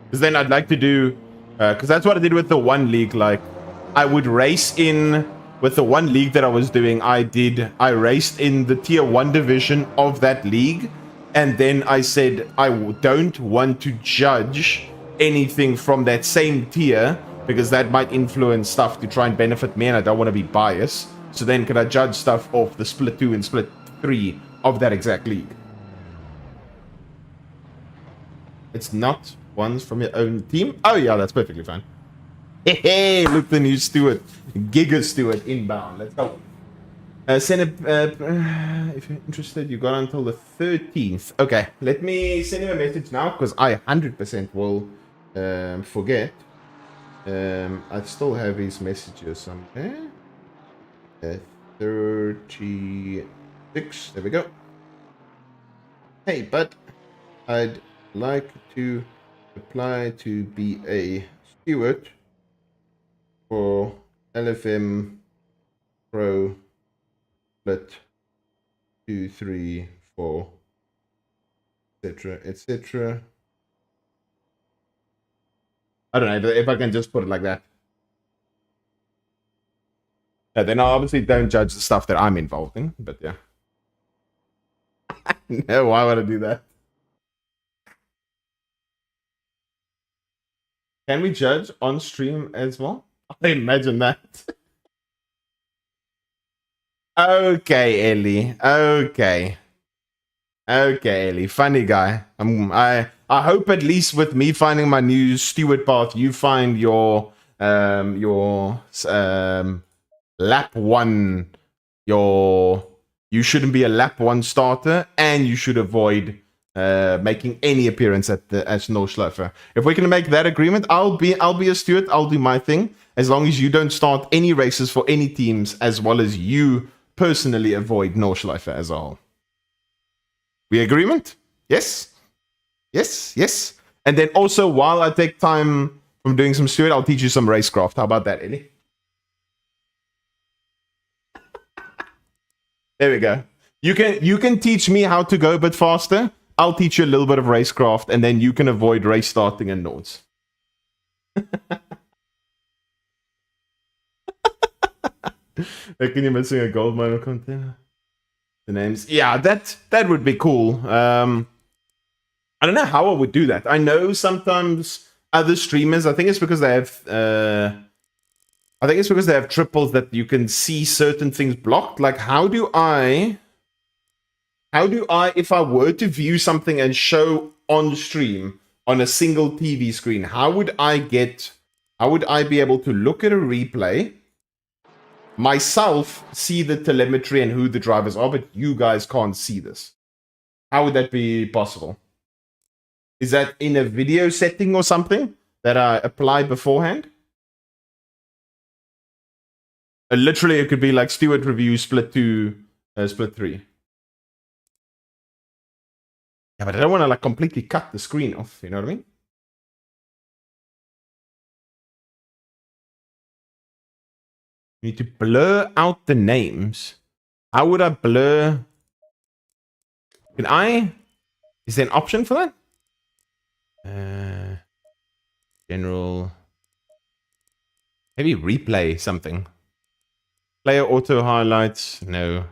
Because then I'd like to do, because that's what I did with the one league. Like, I would race in with the one league that I was doing. I raced in the tier 1 division of that league, and then I said I don't want to judge anything from that same tier because that might influence stuff to try and benefit me, and I don't want to be biased. So then, can I judge stuff off the Split 2 and Split 3 of that exact league? It's not ones from your own team? Oh yeah, that's perfectly fine. Hey, look, the new steward. Giga steward inbound. Let's go. Send if you're interested, you got until the 13th. Okay, let me send him a message now because I 100% will forget. I still have his messages somewhere. 36. There we go. Hey, bud. I'd like to apply to be a steward for LFM Pro Split 2, 3, 4, etc., etc. I don't know if I can just put it like that. Yeah, then I obviously don't judge the stuff that I'm involved in, but yeah. No, why would I do that? Can we judge on stream as well? I imagine that. Okay, Ellie. Okay, Ellie. Funny guy. I hope at least with me finding my new steward path, you find your lap 1. You shouldn't be a lap 1 starter, and you should avoid making any appearance as Nordschleifer. If we can make that agreement, I'll be a steward. I'll do my thing as long as you don't start any races for any teams, as well as you personally avoid Nordschleifer as a whole. We agreement? Yes. And then also, while I take time from doing some steward, I'll teach you some racecraft. How about that, Ellie? There we go. You can teach me how to go a bit faster. I'll teach you a little bit of racecraft, and then you can avoid race starting and nodes. Reckon you're missing a gold mine container? The names, yeah, that would be cool. I don't know how I would do that. I know sometimes other streamers, I think it's because they have triples that you can see certain things blocked. Like how do I, if I were to view something and show on stream on a single TV screen, how would I be able to look at a replay, myself see the telemetry and who the drivers are, but you guys can't see this? How would that be possible? Is that in a video setting or something that I apply beforehand? Literally, it could be like Stewart review split 2, split 3. Yeah, but I don't want to like completely cut the screen off. You know what I mean? You need to blur out the names. How would I blur? Can I? Is there an option for that? General. Maybe replay something. Player auto highlights. No.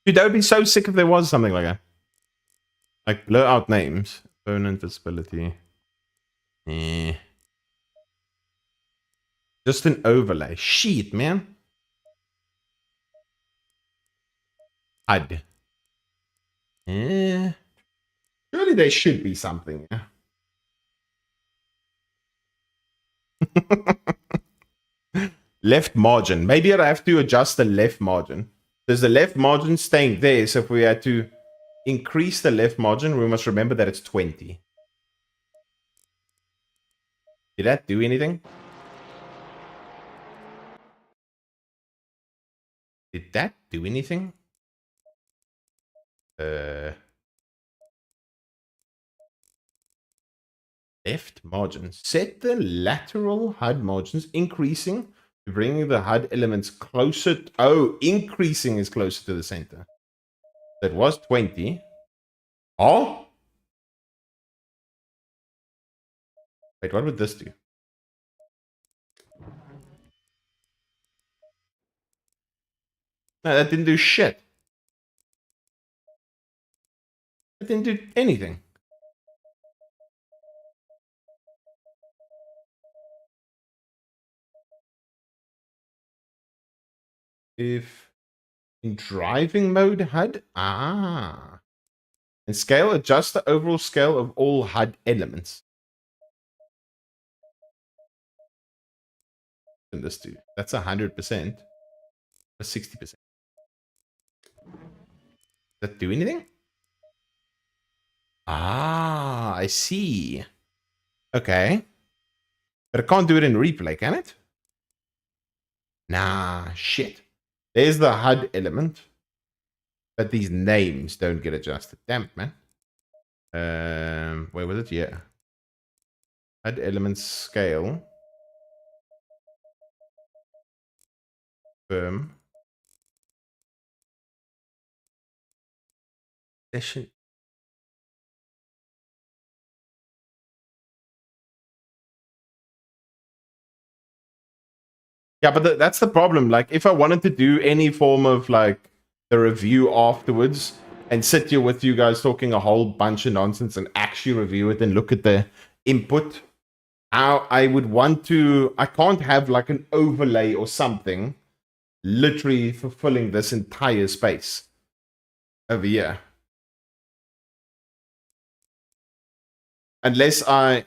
Dude, that would be so sick if there was something like that. Like blur out names. Opponent visibility. Just an overlay. Shit, man. HUD. Surely there should be something. Left margin. Maybe I have to adjust the left margin. There's the left margin staying there. So if we had to increase the left margin, we must remember that it's 20. Did that do anything? Did that do anything? Left margin. Set the lateral HUD margins increasing to bring the HUD elements closer. Increasing is closer to the center. That was 20. Oh? Wait, what would this do? No, that didn't do shit. It didn't do anything. If in driving mode HUD, and scale, adjust the overall scale of all HUD elements. And this do that's 100%, or 60%. Does that do anything? I see. Okay, but I can't do it in replay, can it? Nah, shit. There's the HUD element. But these names don't get adjusted. Damn it, man. Where was it? Yeah. HUD elements scale. Firm. Session. Yeah, but that's the problem. Like, if I wanted to do any form of, like, the review afterwards and sit here with you guys talking a whole bunch of nonsense and actually review it and look at the input, I would want to... I can't have, like, an overlay or something literally fulfilling this entire space over here. Unless I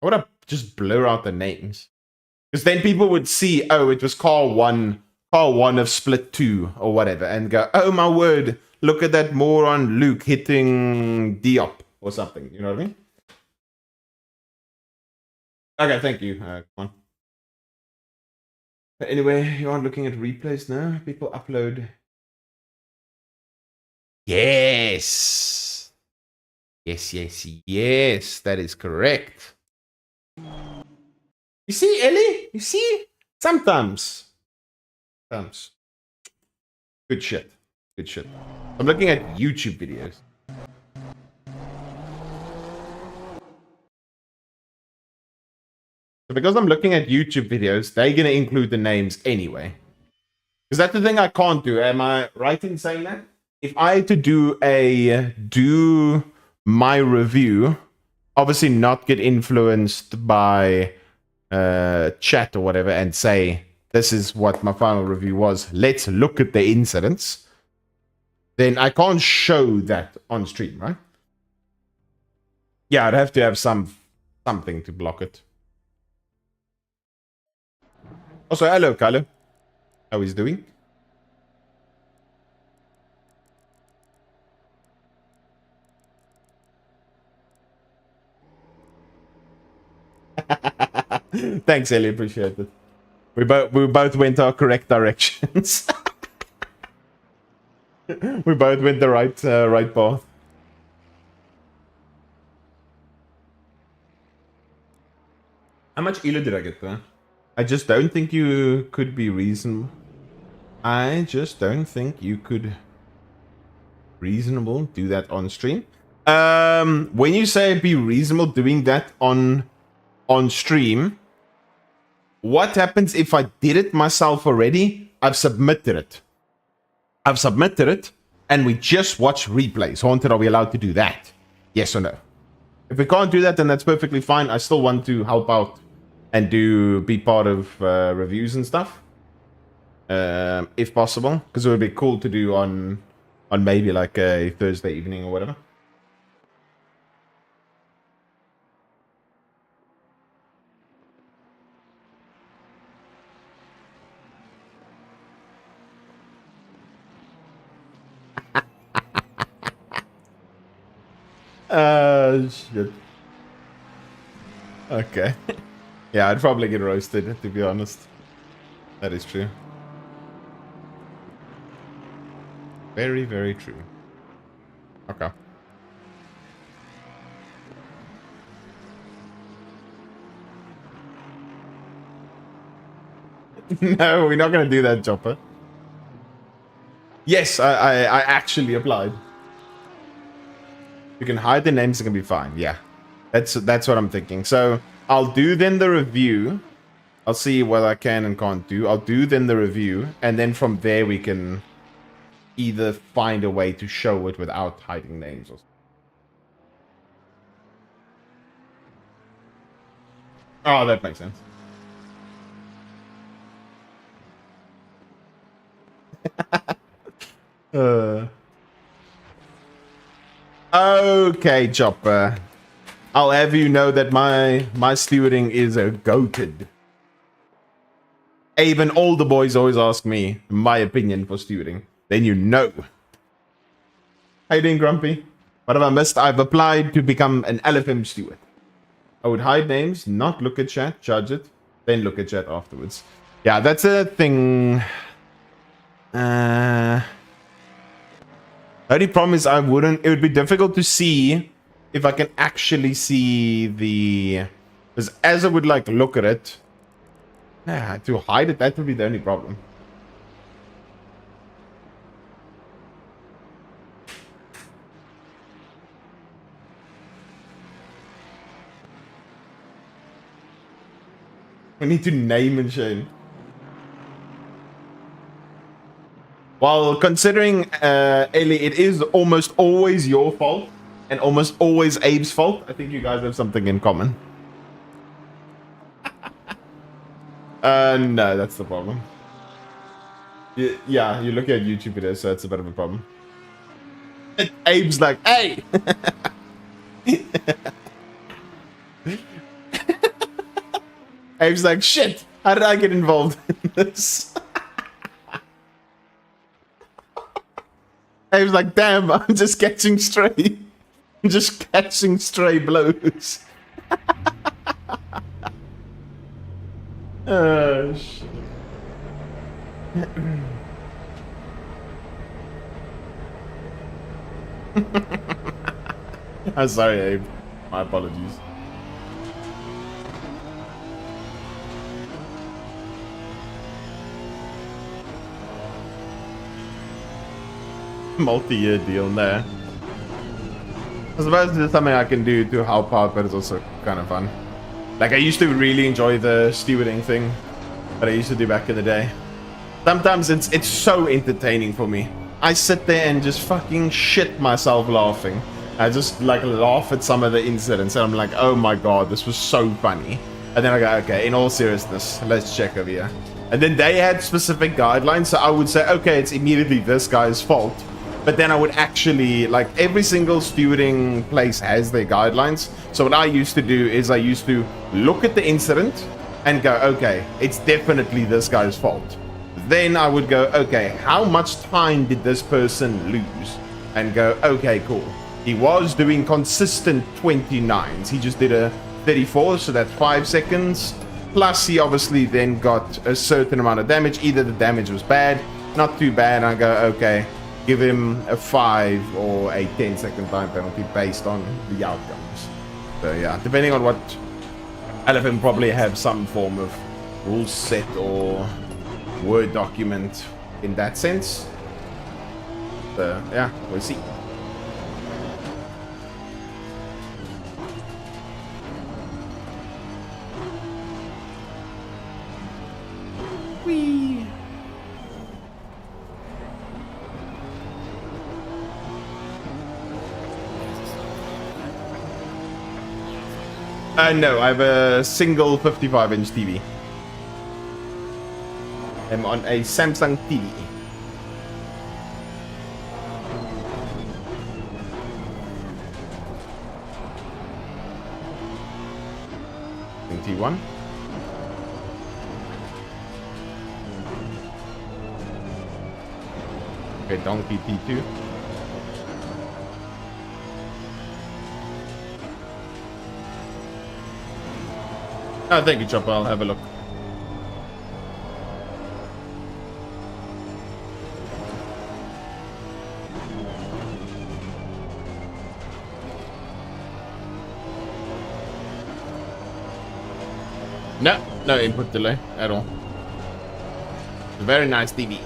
would have just blur out the names. Because then people would see, oh, it was car one of split 2 or whatever, and go, oh my word, look at that moron Luke hitting Diop or something. You know what I mean? Okay, thank you. Come on. But anyway, you aren't looking at replays now? People upload. Yes. Yes. That is correct. You see, Ellie? You see? Sometimes Thanks. Good shit. Good shit. I'm looking at YouTube videos. So because I'm looking at YouTube videos, they're going to include the names anyway. Is that the thing I can't do? Am I right in saying that? If I had to do my review, obviously not get influenced by chat or whatever and say, this is what my final review was. Let's look at the incidents. Then I can't show that on stream, right? Yeah, I'd have to have something to block it. Also, hello, Kylo. How he's doing? Thanks, Ellie. Appreciate it. We both went our correct directions. We both went the right path. How much elo did I get there? I just don't think you could be reasonable. I just don't think you could reasonable do that on stream. When you say be reasonable doing that on stream, what happens if I did it myself already? I've submitted it, and we just watch replays. Haunted, are we allowed to do that? Yes or no? If we can't do that, then that's perfectly fine. I still want to help out and be part of reviews and stuff, if possible, because it would be cool to do on maybe like a Thursday evening or whatever. Shit. Okay. Yeah, I'd probably get roasted, to be honest. That is true. Very, very true. Okay. No, we're not going to do that, Chopper. Yes, I actually applied. You can hide the names, it can be fine. Yeah, that's what I'm thinking. So I'll do then the review. I'll see what I can and can't do. I'll do then the review, and then from there we can either find a way to show it without hiding names or something. Oh, that makes sense. Okay, Chopper. I'll have you know that my stewarding is a goated. Abe and all the boys always ask me my opinion for stewarding. Then you know. How you doing, Grumpy? What have I missed? I've applied to become an LFM steward. I would hide names, not look at chat, judge it, then look at chat afterwards. Yeah, that's a thing. The only problem is it would be difficult to see if I can actually see because as I would like look at it, to hide it, that would be the only problem. We need to name and shame. Well, considering, Ellie, it is almost always your fault and almost always Abe's fault, I think you guys have something in common. No, that's the problem. Yeah, you look at YouTube videos, so it's a bit of a problem. Abe's like, hey! Abe's like, shit, how did I get involved in this? Abe's like, damn, I'm just catching stray. I'm just catching stray blows. Oh, shit. I'm sorry, Abe. My apologies. multi-year deal there. I suppose there's something I can do to help out, but it's also kind of fun. Like, I used to really enjoy the stewarding thing that I used to do back in the day. Sometimes it's so entertaining for me. I sit there and just fucking shit myself laughing. I just like laugh at some of the incidents and I'm like, oh my god, this was so funny. And then I go, okay, in all seriousness, let's check over here. And then they had specific guidelines, so I would say, okay, it's immediately this guy's fault. But then I would actually, like, every single stewarding place has their guidelines. So what I used to do is I used to look at the incident and go, okay, it's definitely this guy's fault. Then I would go, okay, how much time did this person lose? And go, okay, cool. He was doing consistent 29s. He just did a 34, so that's 5 seconds. Plus, he obviously then got a certain amount of damage. Either the damage was bad, not too bad. I go, okay, give him a 5 or a 10-second time penalty based on the outcomes. So yeah, depending on what LFM probably have some form of rule set or Word document in that sense. So yeah, we'll see. Whee! No, I have a single 55-inch TV. I'm on a Samsung TV. T1. Okay, Donkey T2. Oh, thank you, Chopper. I'll have a look. No input delay at all. Very nice TV.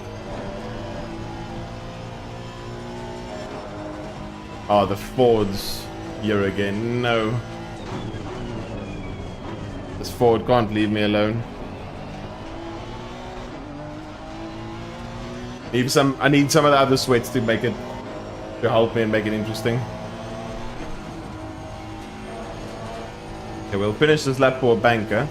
Oh, the Fords here again. No. This Ford can't leave me alone. I need some of the other sweats to make it, to help me and make it interesting. Okay, we'll finish this lap for a banker.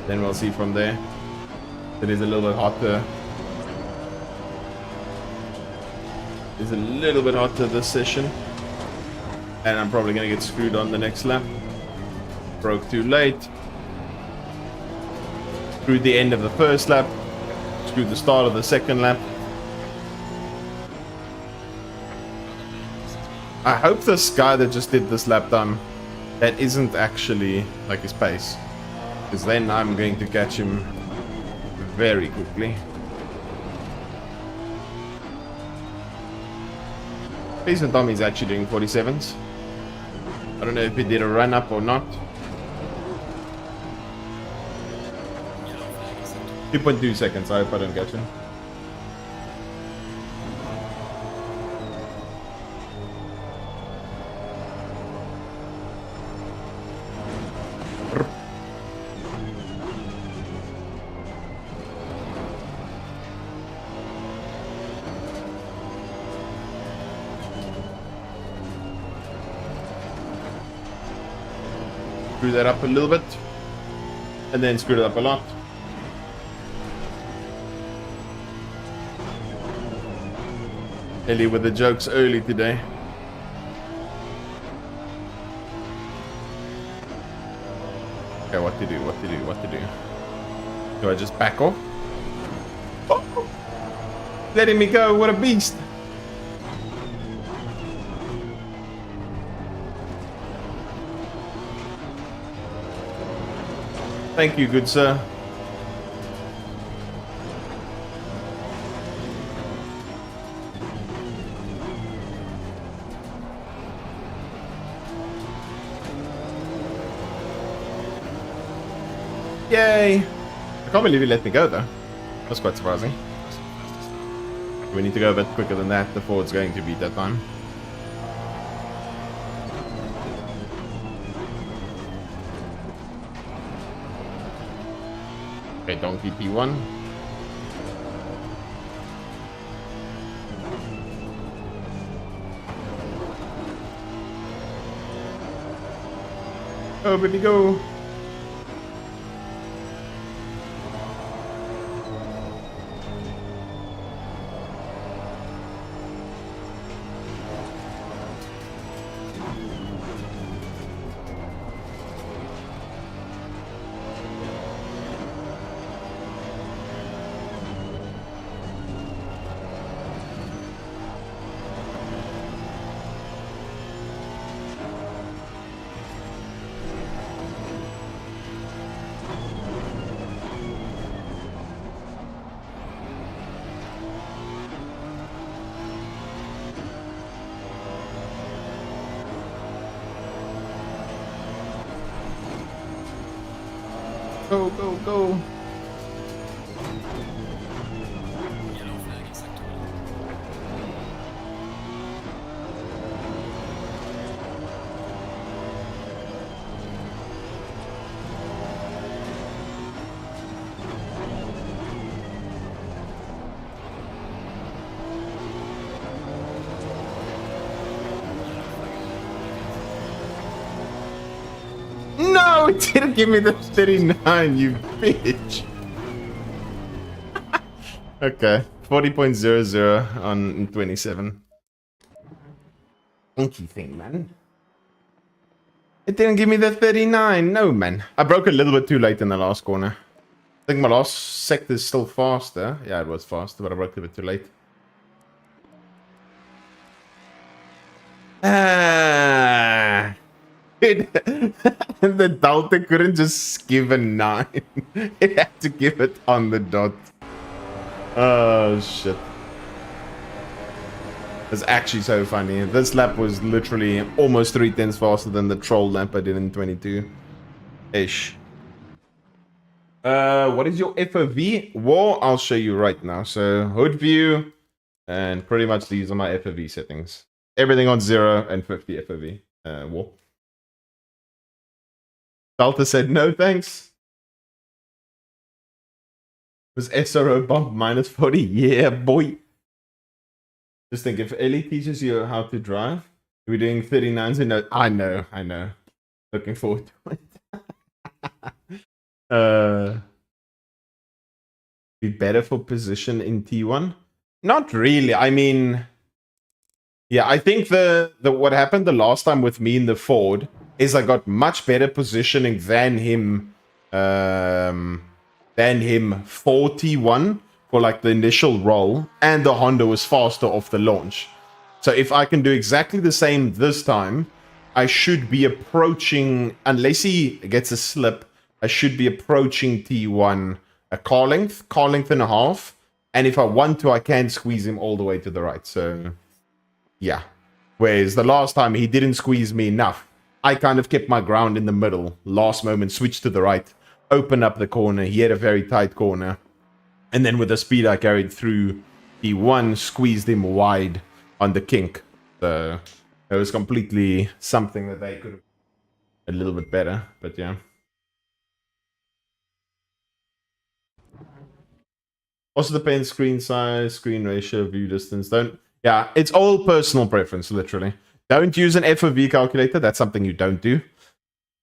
Then we'll see from there. It is a little bit hotter. It's a little bit hotter this session. And I'm probably going to get screwed on the next lap. Broke too late. Screwed the end of the first lap. Screwed the start of the second lap. I hope this guy that just did this lap time, that isn't actually like his pace. Because then I'm going to catch him very quickly. Jason Tommy's actually doing 47s. I don't know if he did a run up or not. 2.2 seconds, I hope I don't catch him. Screw that up a little bit, and then screw it up a lot. Ellie with the jokes early today. Okay, what to do, what to do, what to do. Do I just back off? Oh, letting me go, what a beast. Thank you, good sir. Yay! I can't believe he let me go though. That's quite surprising. We need to go a bit quicker than that. The Ford's going to beat that time. Okay, Donkey P1. Oh, where'd he go? Go, go, go. No, it didn't give me the 39, you bitch. Okay, 40.00 on 27. Funky thing, man. It didn't give me the 39. No, man. I broke a little bit too late in the last corner. I think my last sector is still faster. Yeah, it was faster, but I broke a bit too late. Dude, the Delta couldn't just give a 9. It had to give it on the dot. Oh, shit. It's actually so funny. This lap was literally almost 3/10 faster than the troll lap I did in 22-ish. What is your FOV? Well, I'll show you right now. So, hood view, and pretty much these are my FOV settings. Everything on 0 and 50 FOV. War. Delta said no thanks. Was SRO bump minus 40? Yeah, boy. Just think, if Ellie teaches you how to drive, we're doing 39s and no. I know. Looking forward to it. Be better for position in T1? Not really. I mean, yeah, I think the what happened the last time with me in the Ford is I got much better positioning than him for T1 for like the initial roll, and the Honda was faster off the launch. So if I can do exactly the same this time, I should be approaching, unless he gets a slip, I should be approaching T1 a car length and a half. And if I want to, I can squeeze him all the way to the right. So yeah. Whereas the last time he didn't squeeze me enough. I kind of kept my ground in the middle. Last moment, switched to the right, opened up the corner. He had a very tight corner. And then with the speed I carried through T1, squeezed him wide on the kink. So it was completely something that they could have a little bit better. But yeah. Also depends screen size, screen ratio, view distance. Yeah, it's all personal preference, literally. Don't use an FOV calculator. That's something you don't do.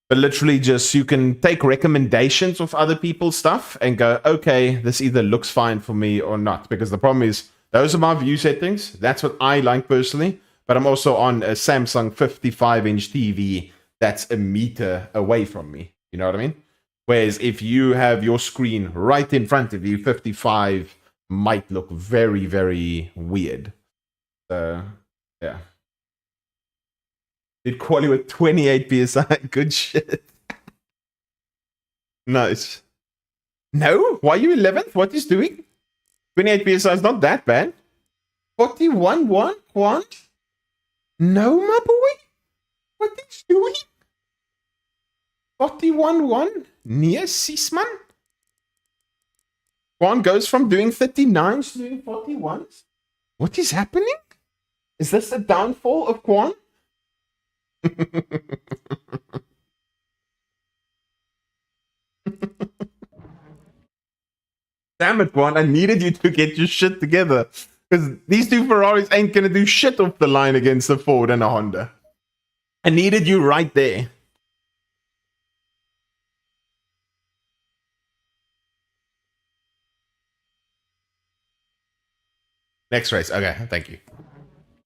But literally just, you can take recommendations of other people's stuff and go, okay, this either looks fine for me or not. Because the problem is, those are my view settings. That's what I like personally. But I'm also on a Samsung 55-inch TV that's a meter away from me. You know what I mean? Whereas if you have your screen right in front of you, 55 might look very, very weird. Yeah. Did quali with 28 PSI. Good shit. Nice. No? Why are you 11th? What is doing? 28 PSI is not that bad. 41-1? Quant? No, my boy? What is doing? 41-1? Near Sisman? Quant goes from doing 39s to doing 41s? What is happening? Is this the downfall of Quan? Damn it, Quan. I needed you to get your shit together. Because these two Ferraris ain't going to do shit off the line against a Ford and a Honda. I needed you right there. Next race. Okay, thank you.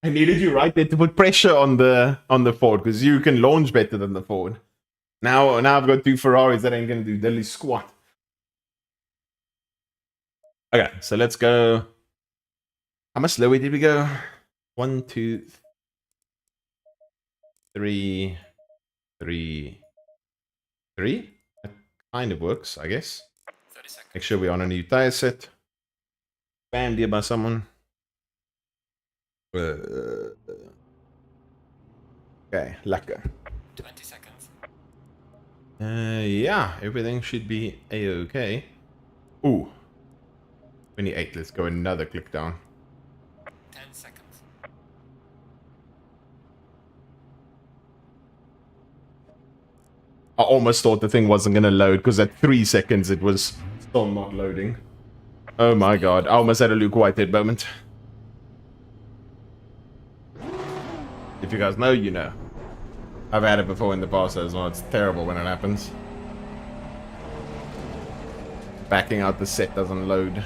I needed you right there to put pressure on the Ford because you can launch better than the Ford. Now I've got two Ferraris that ain't gonna do diddly squat. Okay, so let's go. How much slower did we go? 1, 2, 3, 3, 3. That kind of works, I guess. 30 seconds. Make sure we're on a new tire set. Banned here by someone. Okay, lekker. 20 seconds. Yeah, everything should be a-okay. Ooh. 28, let's go another click down. 10 seconds. I almost thought the thing wasn't gonna load because at 3 seconds it was still not loading. Oh my god, I almost had a Luke Whitehead moment. If you guys know, you know. I've had it before in the past as well. It's terrible when it happens. Backing out the set doesn't load.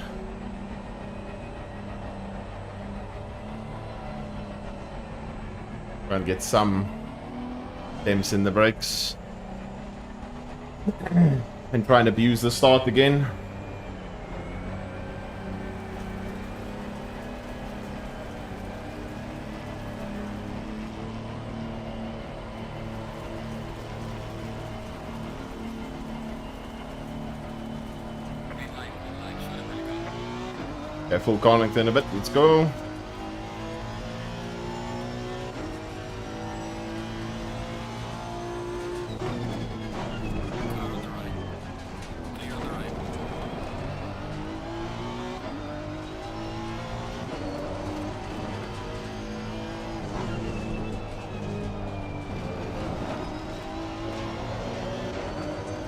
Try and get some temps in the brakes. And try and abuse the start again. Okay, full connect in a bit. Let's go.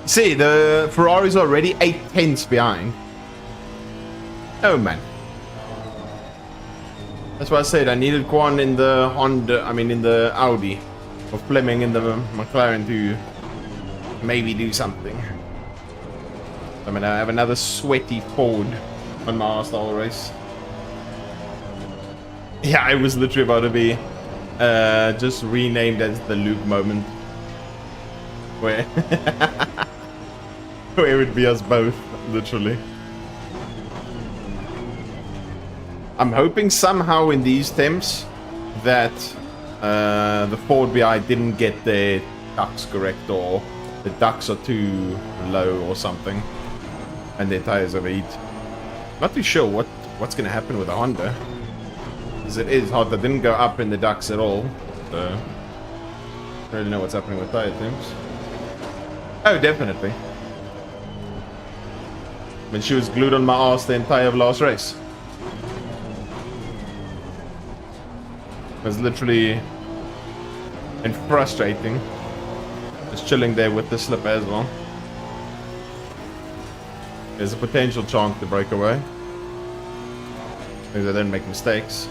See, the Ferrari's already 8/10 behind. Oh man. That's why I said I needed Quan in the Honda, in the Audi, or Fleming in the McLaren to maybe do something. I'm gonna have another sweaty Ford on my arse the whole race. Yeah, I was literally about to be just renamed as the Luke moment. Where where it would be us both, literally. I'm hoping somehow in these temps that the Ford BI didn't get their ducts correct, or the ducts are too low or something, and their tires overheat. Not too sure what's gonna happen with the Honda, because it is hot. That didn't go up in the ducts at all, so I don't really know what's happening with tire temps. Oh, definitely. I mean, she was glued on my ass the entire last race. It was literally and frustrating. Just chilling there with the slipper as well. There's a potential chance to break away. Because I don't make mistakes.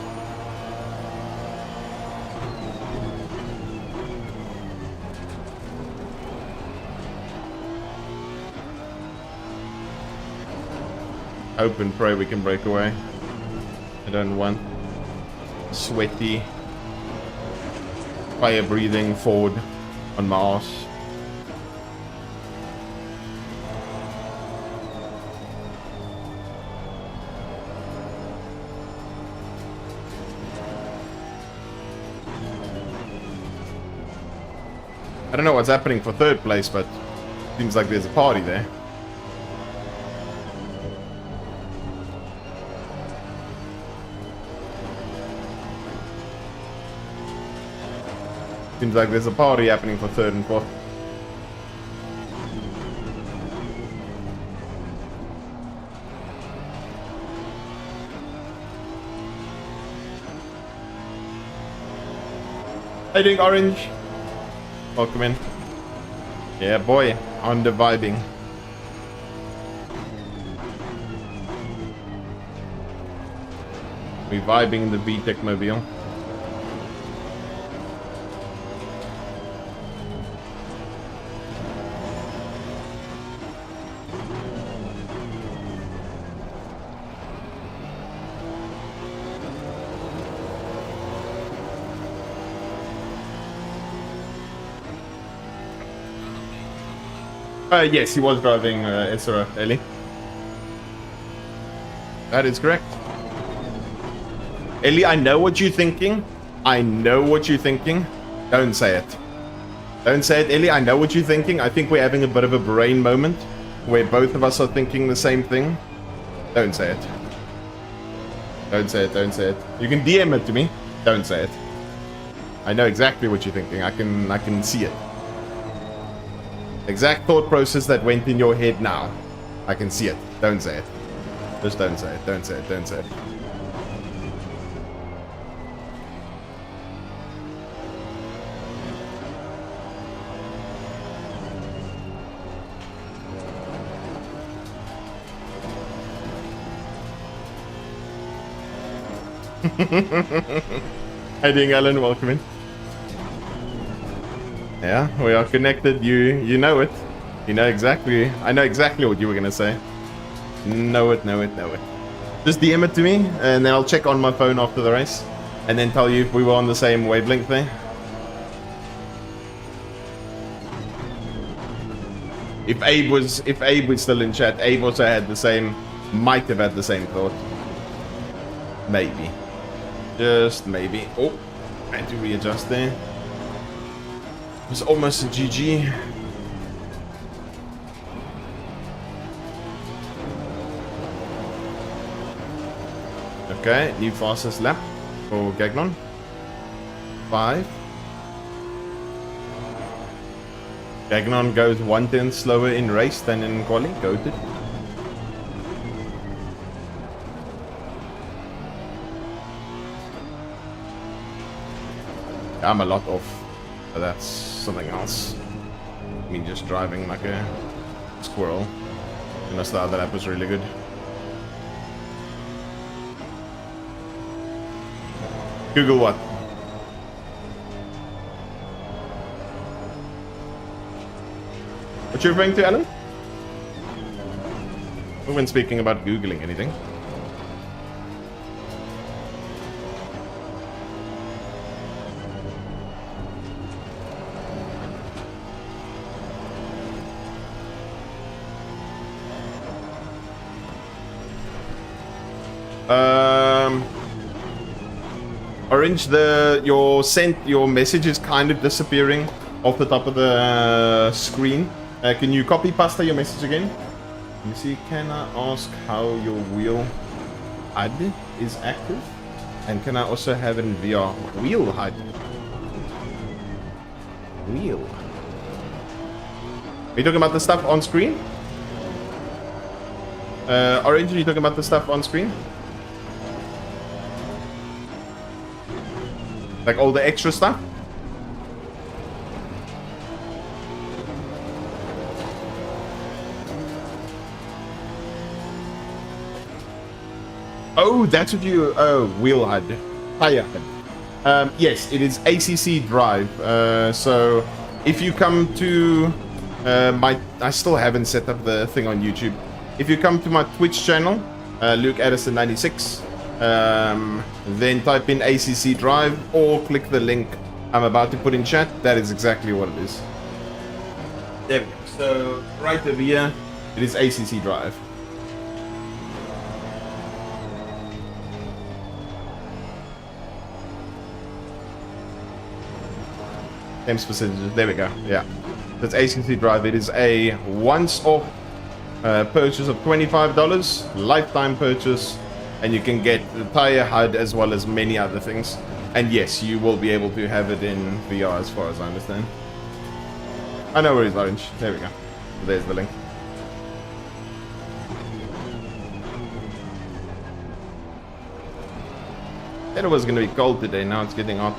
Hope and pray we can break away. I don't want sweaty, fire-breathing Ford on my arse. I don't know what's happening for third place, but seems like there's a party there. Seems like there's a party happening for third and fourth. How you doing, Orange? Welcome in. Yeah, boy. On the vibing. We vibing the VTech mobile. Yes, he was driving Isra, Ellie. That is correct. Ellie, I know what you're thinking. I know what you're thinking. Don't say it. Don't say it, Ellie. I know what you're thinking. I think we're having a bit of a brain moment where both of us are thinking the same thing. Don't say it. Don't say it. Don't say it. You can DM it to me. Don't say it. I know exactly what you're thinking. I can see it. Exact thought process that went in your head now. I can see it. Don't say it. Just don't say it. Don't say it. Don't say it. How you doing, Alan? Welcome in. Yeah, we are connected. You know it. You know exactly. I know exactly what you were gonna say. Know it. Just DM it to me, and then I'll check on my phone after the race, and then tell you if we were on the same wavelength there. If Abe was still in chat, Abe also had the same. Might have had the same thought. Maybe. Just maybe. Oh, I had to readjust there. It was almost a GG. Okay, new fastest lap for Gagnon. 5. Gagnon goes 1/10 slower in race than in quali. Goated. I'm a lot off, but that's something else. Me just driving like a squirrel. And the start of the lap was really good. Google what? What you referring to, Alan? We weren't speaking about Googling anything. Orange, your message is kind of disappearing off the top of the screen. Can you copy pasta your message again? Let me see. Can I ask how your wheel HUD is active? And can I also have it in VR? Wheel HUD. Wheel. Are you talking about the stuff on screen? Orange, are you talking about the stuff on screen? Like all the extra stuff? Oh, that's what you... Oh, wheel HUD. Tire HUD. Yes, it is ACC drive. So if you come to I still haven't set up the thing on YouTube. If you come to my Twitch channel, Luke Addison 96, then type in ACC drive or click the link I'm about to put in chat. That is exactly what it is. There we go. So right over here, it is ACC drive. Temps percentages. There we go. Yeah, that's ACC drive. It is a once-off purchase of $25, lifetime purchase, and you can get the tire HUD as well as many other things. And yes, you will be able to have it in VR as far as I understand. I know where it's orange. There we go. There's the link. Said it was going to be cold today. Now it's getting hot.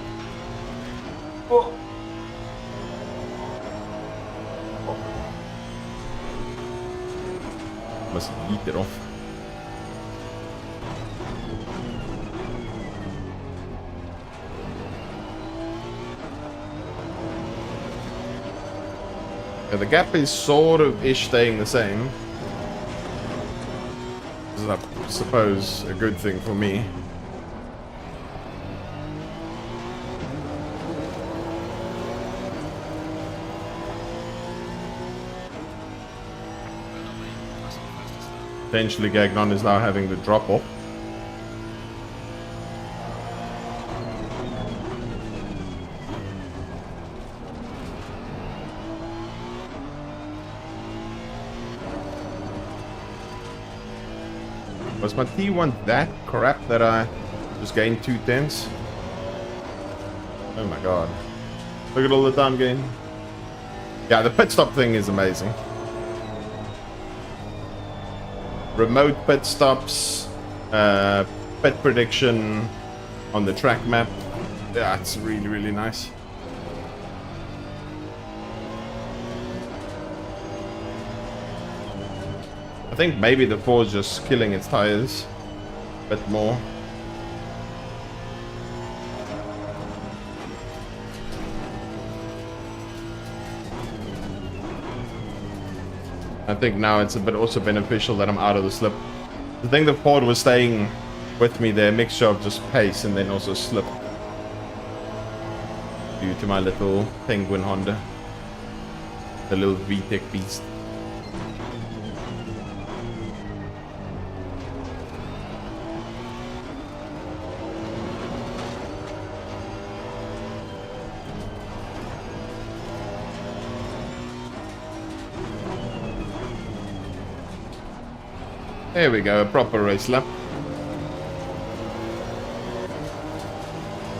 just yeet it off. Yeah, the gap is sort of ish staying the same. This is, I suppose, a good thing for me. Potentially Gagnon is now having the drop off. Was my T1 that crap that I just gained 2/10? Oh my god. Look at all the time gain. Yeah, the pit stop thing is amazing. Remote pit stops, pit prediction on the track map. Yeah, it's really, really nice. I think maybe the 4 is just killing its tires a bit more. I think now it's a bit also beneficial that I'm out of the slip. I think the Ford was staying with me there, mixture of just pace and then also slip. Due to my little Penguin Honda. The little VTEC beast. There we go, a proper race lap.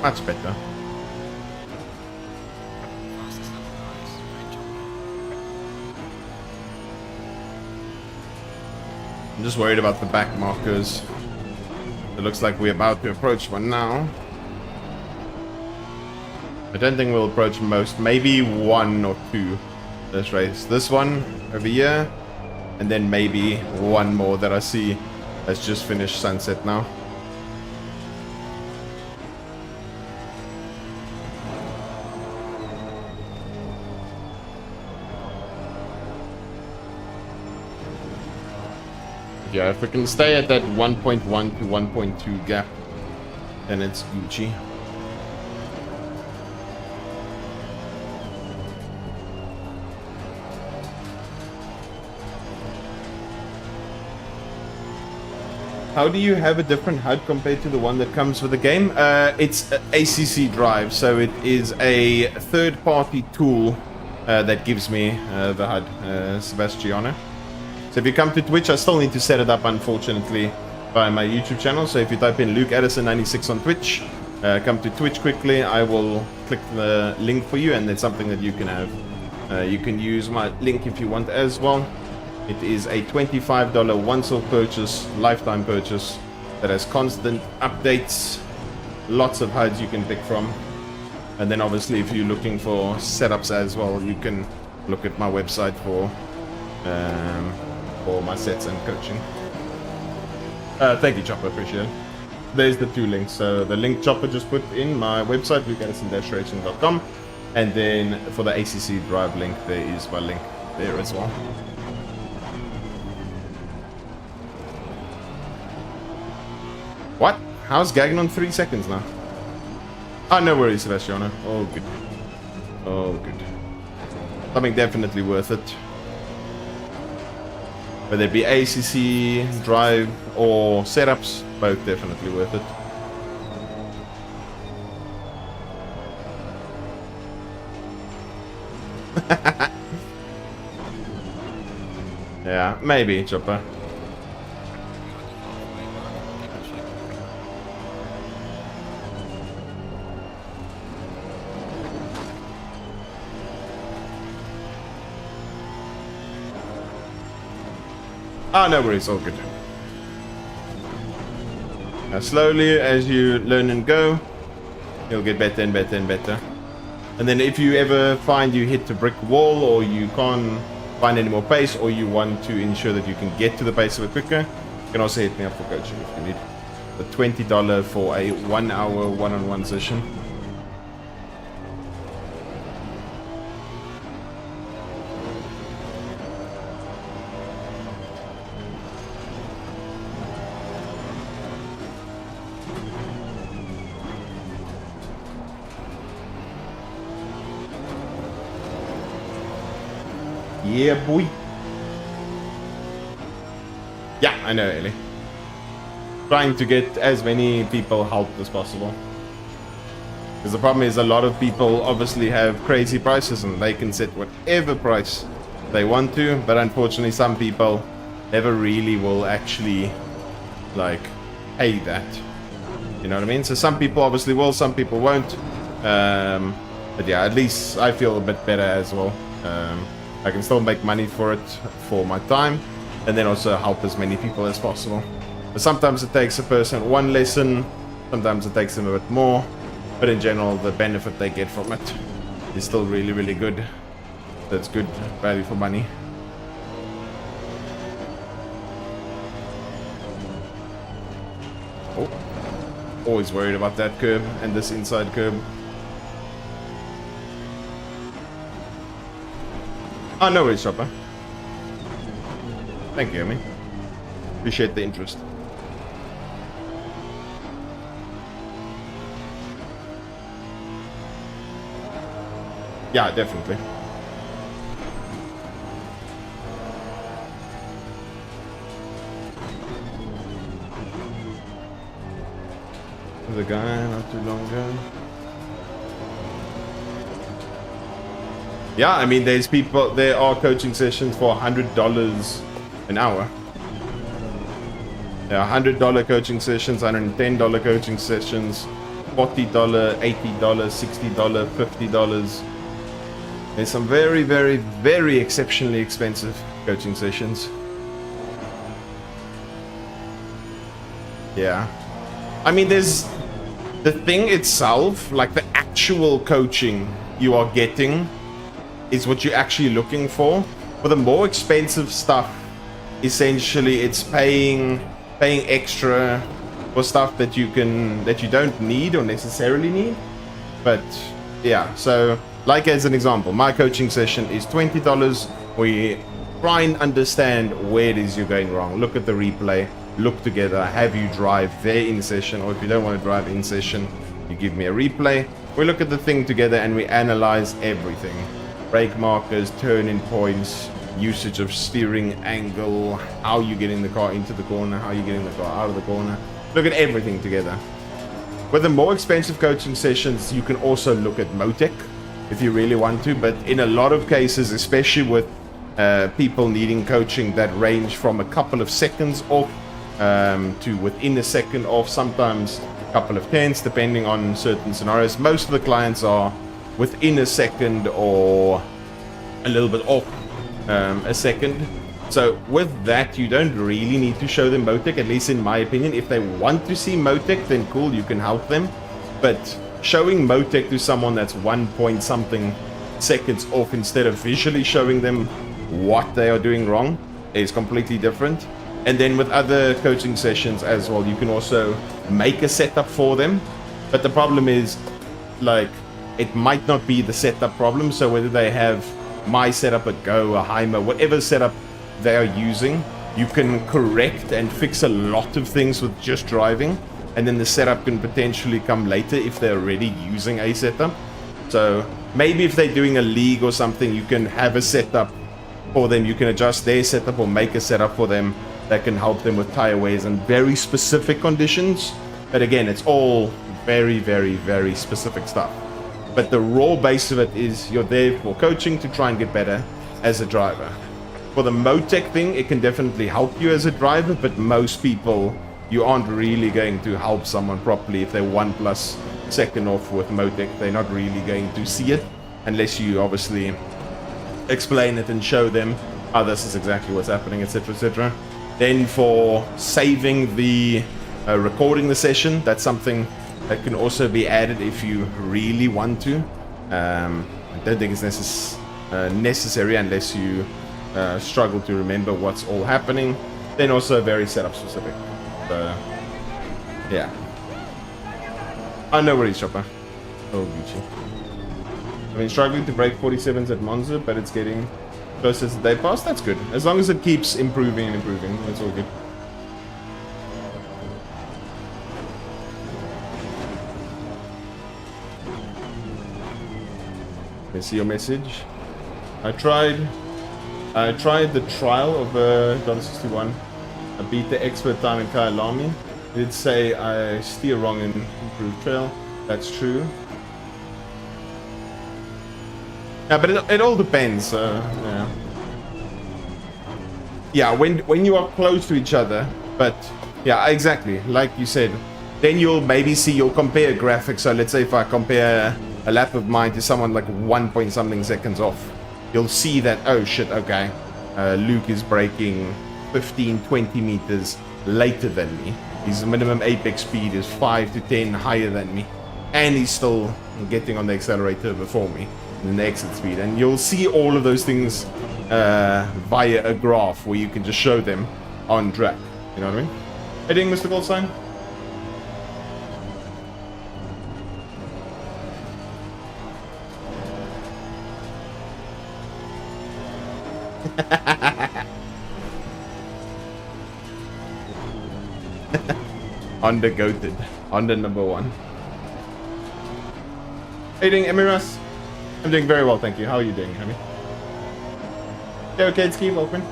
Much better. I'm just worried about the back markers. It looks like we're about to approach one now. I don't think we'll approach most, maybe 1 or 2 this race. This one over here. And then maybe one more that I see has just finished sunset now. Yeah, if we can stay at that 1.1 to 1.2 gap, then it's Gucci. How do you have a different HUD compared to the one that comes with the game? It's ACC drive, so it is a third-party tool that gives me the HUD, Sebastiano. So if you come to Twitch, I still need to set it up, unfortunately, by my YouTube channel. So if you type in Luke Addison 96 on Twitch, come to Twitch quickly, I will click the link for you, and it's something that you can have. You can use my link if you want as well. It is a $25 once-off purchase, lifetime purchase that has constant updates, lots of HUDs you can pick from. And then obviously if you're looking for setups as well, you can look at my website for my sets and coaching. Thank you, Chopper, appreciate it. There's the 2 links. So the link Chopper just put in my website, lukeaddison-racing.com. And then for the ACC drive link, there is my link there as well. What? How's Gagnon 3 seconds now? Oh, no worries, Sebastiano. Oh, good. Oh, good. Something definitely worth it. Whether it be ACC, drive, or setups, both definitely worth it. Yeah, maybe, Chopper. Ah, no worries, all good. Now, slowly, as you learn and go, you'll get better and better and better. And then if you ever find you hit a brick wall or you can't find any more pace, or you want to ensure that you can get to the pace of it quicker, you can also hit me up for coaching if you need. The $20 for a 1 hour one-on-one session. Yeah, boy. Yeah, I know, Ellie. Trying to get as many people helped as possible. Because the problem is a lot of people obviously have crazy prices and they can set whatever price they want to, but unfortunately some people never really will actually like pay that. You know what I mean? So some people obviously will, some people won't. But yeah, at least I feel a bit better as well. I can still make money for it, for my time, and then also help as many people as possible. But sometimes it takes a person one lesson, sometimes it takes them a bit more, but in general the benefit they get from it is still really, really good. That's good value for money. Oh, always worried about that curb and this inside curb. Oh, no worries, Chopper. Thank you, Amy. Appreciate the interest. Yeah, definitely. The guy not too long ago. Yeah, I mean, there's people, there are coaching sessions for $100 an hour. There are $100 coaching sessions, $110 coaching sessions, $40, $80, $60, $50. There's some very, very, very exceptionally expensive coaching sessions. Yeah. I mean, there's the thing itself, like the actual coaching you are getting is what you're actually looking for. For the more expensive stuff, essentially it's paying extra for stuff that you don't need or necessarily need. But yeah, so like as an example, my coaching session is $20. We try and understand where it is you're going wrong. Look at the replay, look together, have you drive there in session, or if you don't want to drive in session, you give me a replay. We look at the thing together and we analyze everything. Brake markers, turning points, usage of steering angle, how you get in the car into the corner, how you get in the car out of the corner. Look at everything together. With the more expensive coaching sessions, you can also look at Motec if you really want to, but in a lot of cases, especially with people needing coaching that range from a couple of seconds off to within a second off, sometimes a couple of tenths, depending on certain scenarios. Most of the clients are within a second or a little bit off a second. So with that, you don't really need to show them Motec, at least in my opinion. If they want to see Motec, then cool, you can help them. But showing Motec to someone that's 1 point something seconds off instead of visually showing them what they are doing wrong is completely different. And then with other coaching sessions as well, you can also make a setup for them. But the problem is, like, it might not be the setup problem. So whether they have my setup at Go, a Heimer, whatever setup they are using, you can correct and fix a lot of things with just driving. And then the setup can potentially come later if they're already using a setup. So maybe if they're doing a league or something, you can have a setup for them. You can adjust their setup or make a setup for them that can help them with tire wears and very specific conditions. But again, it's all very, very, very specific stuff. But the raw base of it is you're there for coaching to try and get better as a driver. For the Motec thing, it can definitely help you as a driver, but most people, you aren't really going to help someone properly if they're 1+ second off with Motec. They're not really going to see it unless you obviously explain it and show them, oh, this is exactly what's happening, etc., etc. Then for saving the recording the session, that's something that can also be added if you really want to. I don't think it's necessary unless you struggle to remember what's all happening. Then also very setup specific. So, yeah. I know where he's Chopper. Oh, Gucci. I've been struggling to break 47s at Monza, but it's getting closer as the day pass. That's good. As long as it keeps improving and improving, that's all good. I see your message. I tried the trial of $1.61. I beat the expert time in Kyalami. It did say I steer wrong in improved trail. That's true. Yeah, but it all depends. Yeah. Yeah, when you are close to each other, but yeah, exactly. Like you said, then you'll maybe see, you'll compare graphics. So let's say if I compare a lap of mine to someone like 1 point something seconds off, you'll see that, oh shit, okay, Luke is braking 15, 20 meters later than me. His minimum apex speed is 5 to 10 higher than me. And he's still getting on the accelerator before me in the exit speed. And you'll see all of those things via a graph where you can just show them on track. You know what I mean? Heading, Mr. Goldstein? Undergoated. Under number 1. How you doing, Emiras? I'm doing very well, thank you. How are you doing, Hammy? Yeah, okay, it's Keith, welcome.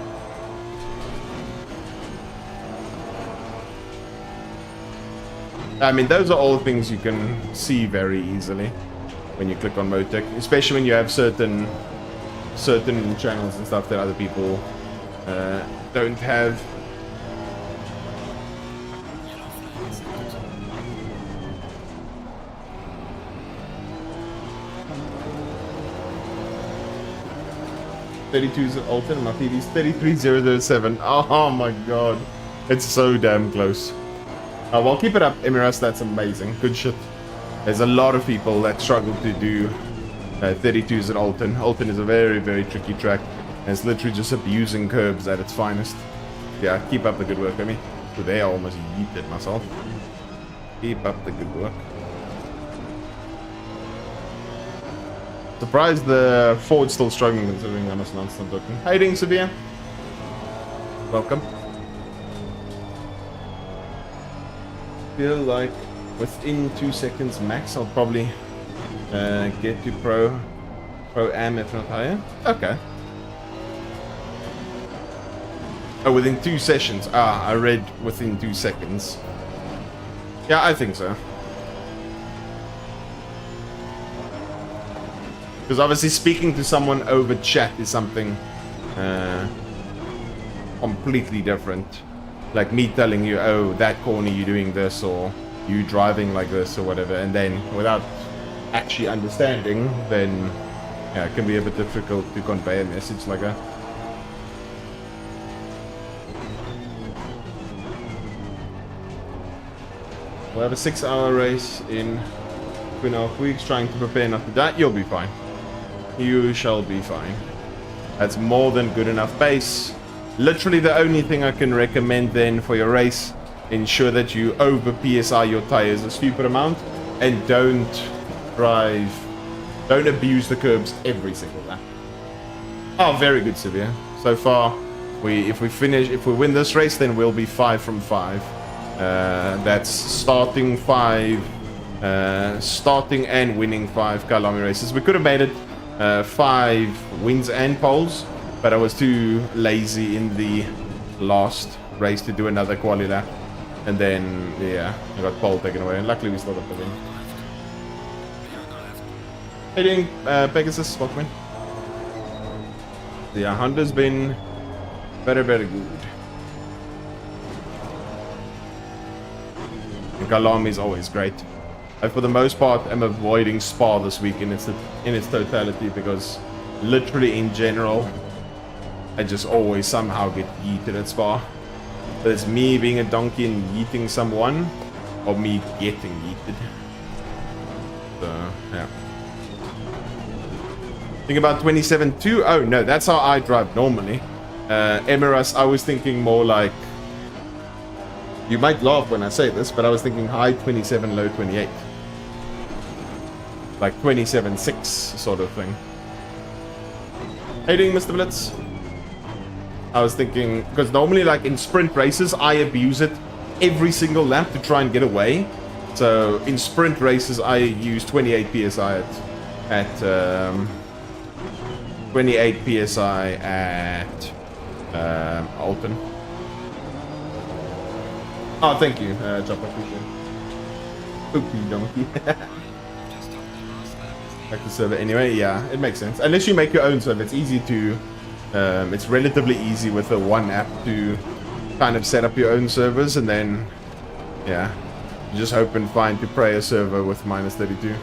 I mean, those are all things you can see very easily when you click on Motec, especially when you have certain channels and stuff that other people don't have. .32's Alton and my PV's 33007. Oh my god. It's so damn close. Well, keep it up, Emiras. That's amazing. Good shit. There's a lot of people that struggle to do 32s at Alton. Alton is a very, very tricky track. And it's literally just abusing curbs at its finest. Yeah, keep up the good work, Emmy. Today I almost yeeted myself. Keep up the good work. Surprised the Ford's still struggling considering I must non-stop talking. How you doing, Sevilla? Welcome. Feel like within 2 seconds max I'll probably get to Pro-Am if not higher. Okay. Oh, within 2 sessions. Ah, I read within 2 seconds. Yeah, I think so. Because obviously speaking to someone over chat is something completely different. Like me telling you, oh, that corner you're doing this, or you driving like this, or whatever, and then without actually understanding, then yeah, it can be a bit difficult to convey a message like that. We'll have a 6-hour race in 2.5 weeks, trying to prepare enough for that. You'll be fine. You shall be fine. That's more than good enough pace. Literally the only thing I can recommend then for your race, ensure that you over PSI your tires a stupid amount and don't abuse the curbs every single lap. Oh, very good, Sylvia. So far, if we win this race, then we'll be 5 from 5. That's starting 5, starting and winning 5 Kyalami races. We could have made it 5 wins and poles, but I was too lazy in the last race to do another quali lap, and then yeah, I got pole taken away, and luckily we still got the win. Hey, doing Pegasus, welcome in. Yeah, Honda's been very, very good. And Kyalami is always great. I, for the most part, am avoiding Spa this week in its totality, because literally in general, I just always somehow get yeeted at Spa. But it's me being a donkey and yeeting someone, or me getting yeeted. So, yeah. Think about 27.2. Oh no, that's how I drive normally. Emiras, I was thinking more like... You might laugh when I say this, but I was thinking high 27, low 28. Like 27.6 sort of thing. How you doing, Mr. Blitz? I was thinking, because normally like in sprint races, I abuse it every single lap to try and get away. So in sprint races, I use 28 psi at 28 psi at Alton. Oh, thank you, Chop. I appreciate it. Oopie donkey. Back to server anyway. Yeah, it makes sense. Unless you make your own server, it's easy to. It's relatively easy with the one app to kind of set up your own servers, and then, yeah, you just hope and find to pray a server with -32.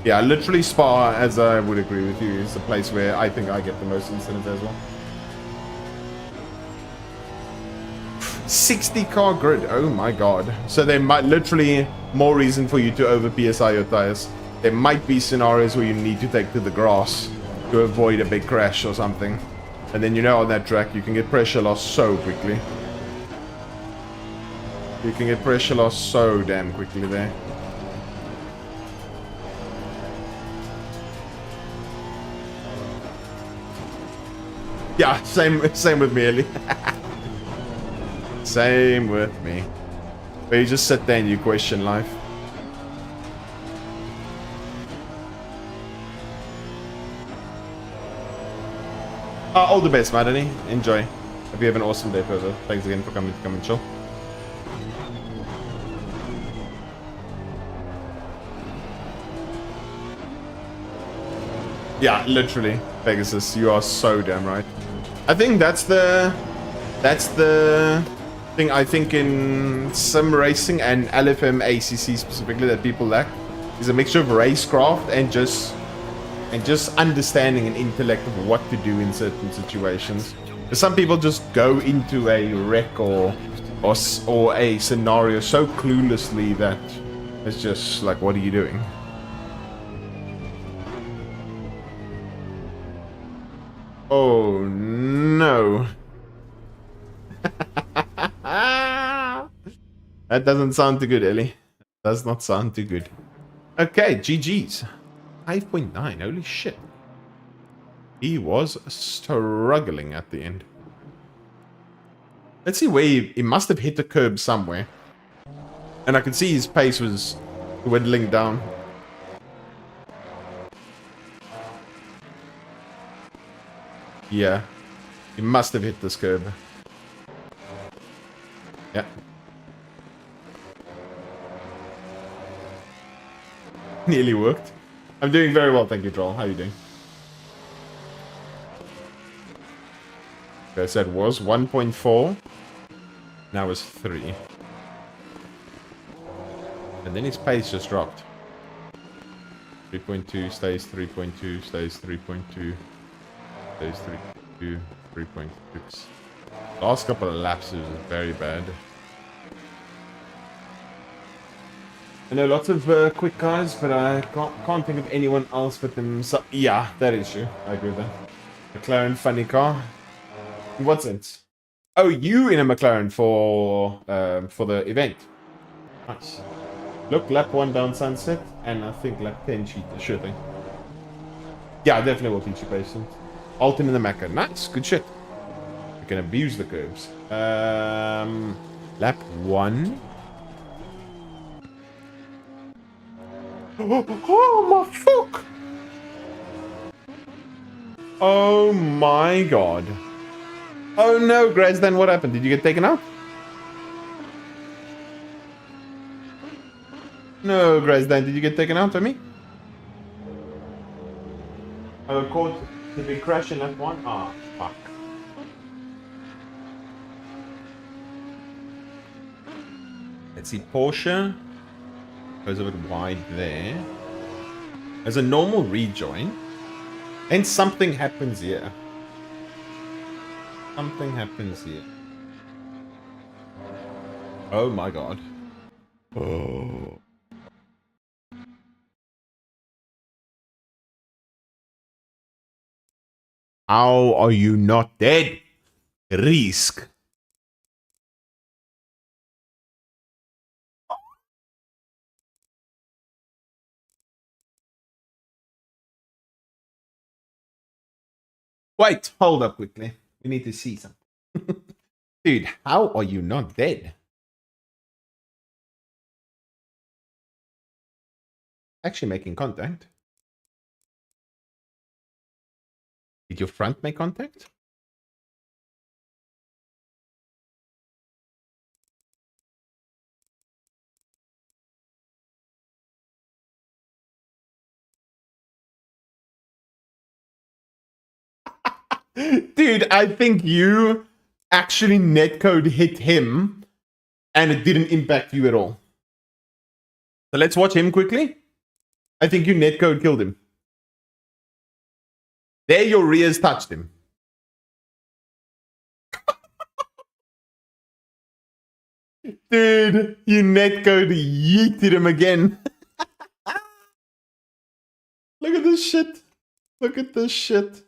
Yeah, literally Spa, as I would agree with you, is the place where I think I get the most incidents as well. 60 car grid, oh my god. So there might literally more reason for you to over PSI your tires. There might be scenarios where you need to take to the grass to avoid a big crash or something. And then you know on that track you can get pressure loss so quickly. You can get pressure loss so damn quickly there. Yeah, same with me, Ellie. Same with me. But you just sit there and you question life. All the best, Madani. Enjoy. Hope you have an awesome day further. Thanks again for coming to come and chill. Yeah, literally, Pegasus, you are so damn right. I think that's the thing I think in sim racing and LFM ACC specifically that people lack is a mixture of racecraft and just understanding and intellect of what to do in certain situations. Some people just go into a wreck or a scenario so cluelessly that it's just like, what are you doing? Oh no. That doesn't sound too good, Ellie. Does not sound too good. Okay, GG's. 5.9, holy shit. He was struggling at the end. Let's see where he must have hit the curb somewhere. And I could see his pace was dwindling down. Yeah, he must have hit this curb. Yeah. Nearly worked. I'm doing very well, thank you, Troll. How are you doing? Okay, so it was 1.4. Now it's 3. And then his pace just dropped. 3.2, stays 3.2, stays 3.2, stays 3.2, 3.6. Last couple of laps was very bad. I know lots of quick guys, but I can't think of anyone else but them. So, yeah, that is true. I agree with that. McLaren funny car. In what sense? Oh, you in a McLaren for the event. Nice. Look, lap 1 down Sunset, and I think lap 10 cheat. Sure thing. Yeah, definitely will teach you patience. Alton in the Macca. Nice, good shit. You can abuse the curves. Lap 1. Oh my fuck! Oh my god. Oh no, Grazdan, what happened? Did you get taken out? No, Grazdan, did you get taken out by me? I got caught. Did we crash in lap 1? Ah, fuck. Let's see, Porsche goes a bit wide there. There's a normal rejoin. And something happens here. Something happens here. Oh my god. Oh. How are you not dead? Risk. Wait, hold up quickly. We need to see something. Dude, how are you not dead? Actually making contact. Did your front make contact? Dude, I think you actually netcode hit him and it didn't impact you at all. So let's watch him quickly. I think you netcode killed him. There your rears touched him. Dude, you netcode yeeted him again. Look at this shit. Look at this shit.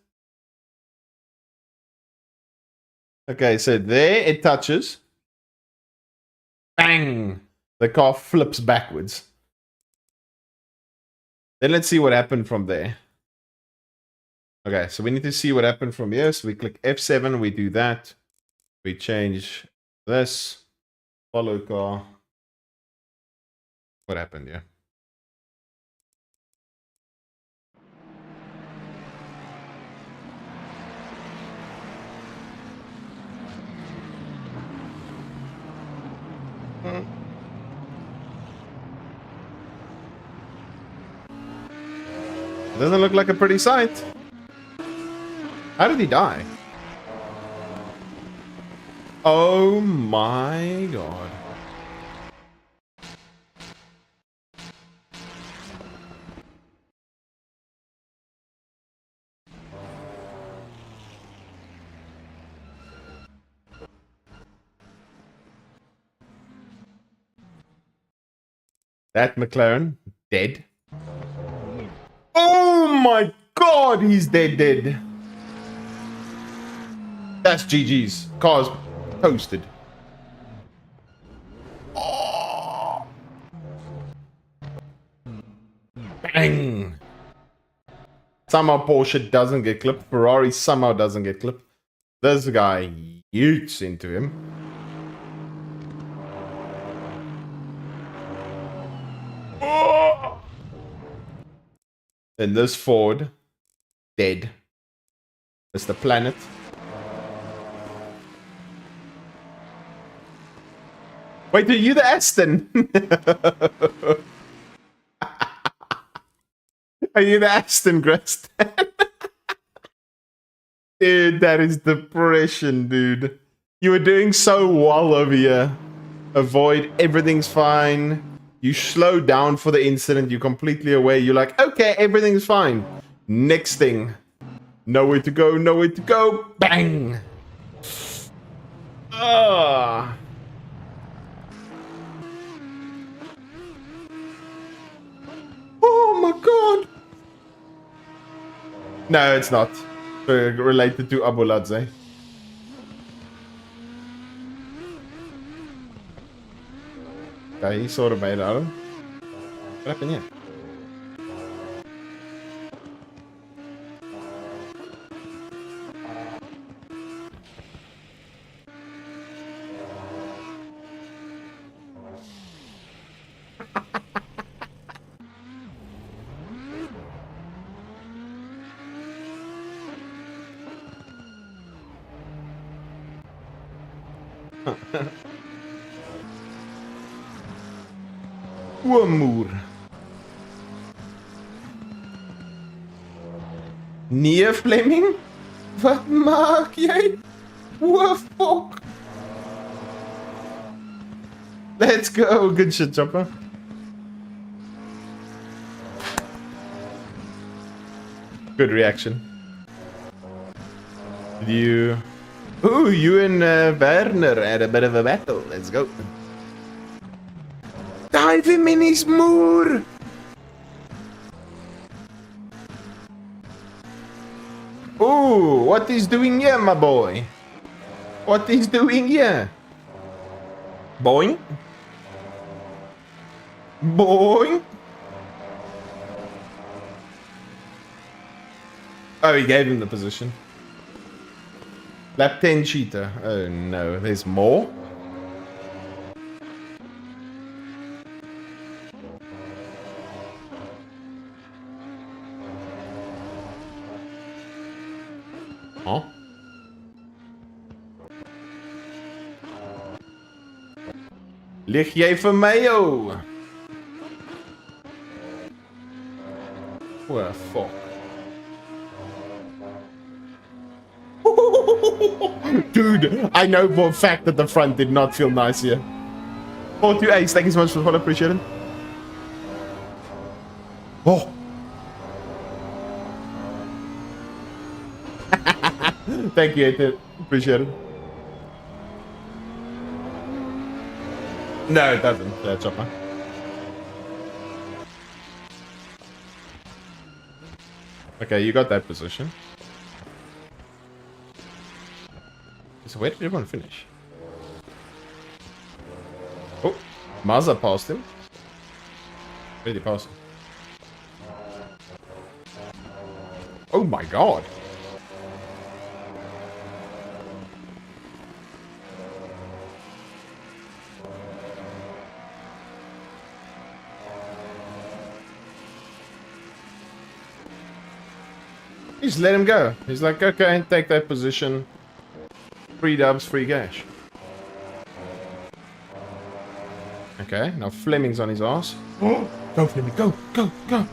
Okay, so there it touches. Bang! The car flips backwards. Then let's see what happened from there. Okay, so we need to see what happened from here. So we click F7, we do that. We change this. Follow car. What happened here? Doesn't look like a pretty sight. How did he die? Oh my god. That McLaren, dead. Oh my god, he's dead. That's GG's. Car's toasted. Oh. Bang. Somehow Porsche doesn't get clipped. Ferrari somehow doesn't get clipped. This guy yeets into him. Oh. And this Ford, dead. Mr. Planet. Wait, are you the Aston? Are you the Aston, Grestan? Dude, that is depression, dude. You were doing so well over here. Avoid, everything's fine. You slow down for the incident. You're completely aware. You're like, okay, everything's fine. Next thing. Nowhere to go, nowhere to go. Bang! Ah. Oh my god! No, it's not. Related to Abuladze. Okay, he sort of made it out of him. What happened here? Oemoer. Nee, Fleming? Wat maak jy? What fuck? Let's go. Good shit, Chopper. Good reaction. You... Ooh, you and Werner had a bit of a battle. Let's go. Dive him in his moor! Ooh, what he's doing here, my boy? What he's doing here? Boing. Boing. Oh, he gave him the position. Lap 10 cheater. Oh no, there's more? Huh? Lig jij voor mij, oh? What a fuck. Dude, I know for a fact that the front did not feel nice here. 42 Ace, thank you so much for the follow, appreciate it. Oh. Thank you, appreciate it. No, it doesn't, Chopper. Okay, you got that position. So where did everyone finish? Oh, Mazda passed him. Where did he pass him? Oh my god. He just let him go. He's like, okay, take that position. 3 dubs, free cash. Okay, now Fleming's on his ass. Oh, go Fleming, go, go, go.